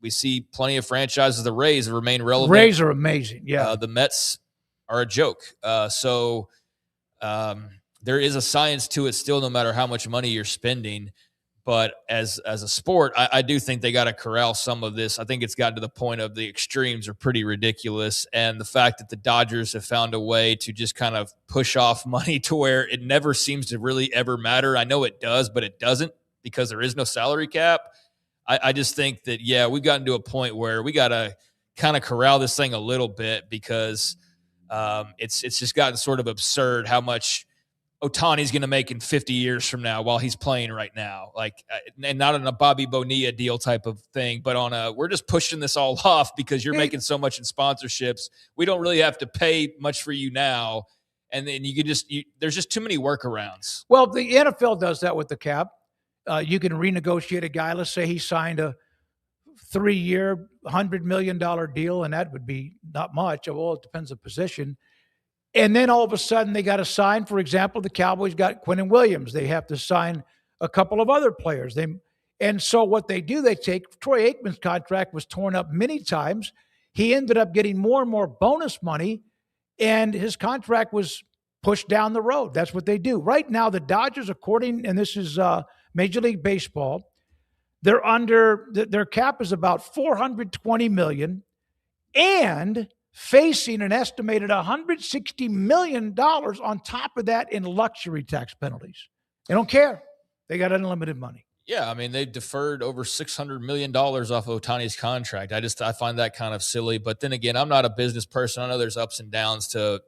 C: We see plenty of franchises, the Rays, remain relevant.
B: Rays are amazing. Yeah,
C: the Mets are a joke. There is a science to it still, no matter how much money you're spending. But as a sport, I do think they got to corral some of this. I think it's gotten to the point of the extremes are pretty ridiculous. And the fact that the Dodgers have found a way to just kind of push off money to where it never seems to really ever matter. I know it does, but it doesn't because there is no salary cap. I just think that, yeah, we've gotten to a point where we got to kind of corral this thing a little bit because it's just gotten sort of absurd how much Ohtani's going to make in 50 years from now while he's playing right now. Like, and not on a Bobby Bonilla deal type of thing, but on we're just pushing this all off because you're making so much in sponsorships. We don't really have to pay much for you now. And then you could there's just too many workarounds.
B: Well, the NFL does that with the cap. You can renegotiate a guy. Let's say he signed a 3-year, $100 million deal, and that would be not much. Well, it depends on the position. And then all of a sudden they got to sign, for example, the Cowboys got Quinnen Williams. They have to sign a couple of other players. And so what they do, they take Troy Aikman's contract was torn up many times. He ended up getting more and more bonus money, and his contract was pushed down the road. That's what they do. Right now, the Dodgers, and this is Major League Baseball, their cap is about $420 million, and facing an estimated $160 million on top of that in luxury tax penalties. They don't care. They got unlimited money.
C: Yeah, I mean, they deferred over $600 million off Ohtani's contract. I find that kind of silly. But then again, I'm not a business person. I know there's ups and downs to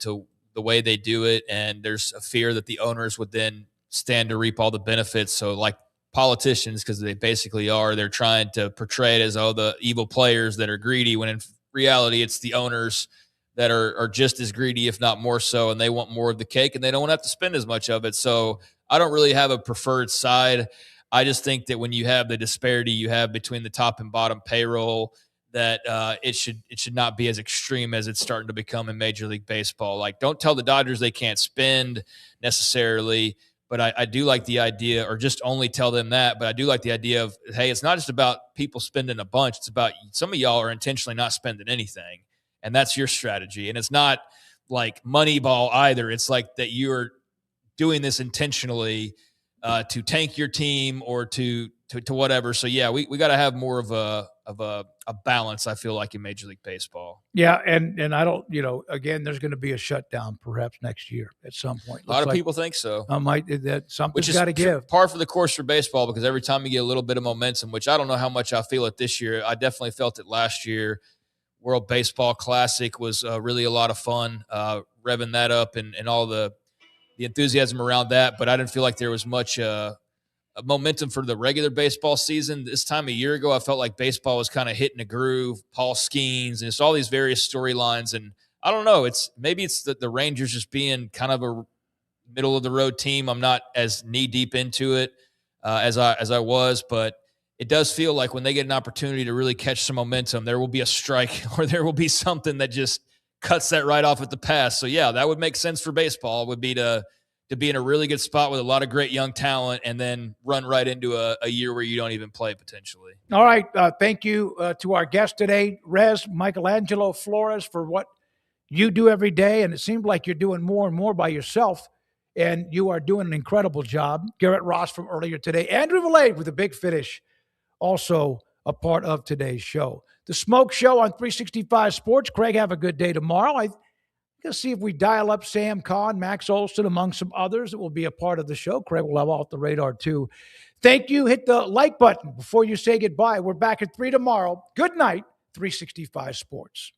C: the way they do it, and there's a fear that the owners would then stand to reap all the benefits. So like politicians, because they basically are, they're trying to portray it as, the evil players that are greedy, when in reality, it's the owners that are just as greedy, if not more so, and they want more of the cake, and they don't want to have to spend as much of it. So I don't really have a preferred side. I just think that when you have the disparity you have between the top and bottom payroll, that it should not be as extreme as it's starting to become in Major League Baseball. Like, don't tell the Dodgers they can't spend necessarily, but I do like the idea, or just only tell them that, but I do like the idea of, hey, it's not just about people spending a bunch. It's about some of y'all are intentionally not spending anything, and that's your strategy. And it's not like Moneyball either. It's like that you're doing this intentionally to tank your team or to whatever. So, yeah, we got to have more of a balance, I feel like, in Major League Baseball.
B: Yeah, and I don't, again, there's going to be a shutdown perhaps next year at some point.
C: A lot of people think so.
B: Something's got to give.
C: Par for the course for baseball, because every time you get a little bit of momentum, which I don't know how much I feel it this year. I definitely felt it last year. World Baseball Classic was really a lot of fun, revving that up and all the enthusiasm around that. But I didn't feel like there was much momentum for the regular baseball season. This time a year ago, I felt like baseball was kind of hitting a groove, Paul Skeens, and it's all these various storylines. And I don't know, maybe it's the Rangers just being kind of a middle of the road team. I'm not as knee deep into it as I was, but it does feel like when they get an opportunity to really catch some momentum, there will be a strike or there will be something that just cuts that right off at the pass. So yeah, that would make sense for baseball, would be to be in a really good spot with a lot of great young talent and then run right into a year where you don't even play potentially.
B: All right. Thank you to our guest today, Rez Michelangelo Flores, for what you do every day. And it seems like you're doing more and more by yourself, and you are doing an incredible job. Garrett Ross from earlier today. Andrew Valade with the Big Finish, also a part of today's show. The Smoak Show on 365 Sports. Craig, have a good day tomorrow. I'm going to see if we dial up Sam Kahn, Max Olson, among some others that will be a part of the show. Craig will have off the radar too. Thank you. Hit the like button before you say goodbye. We're back at 3 tomorrow. Good night, 365 Sports.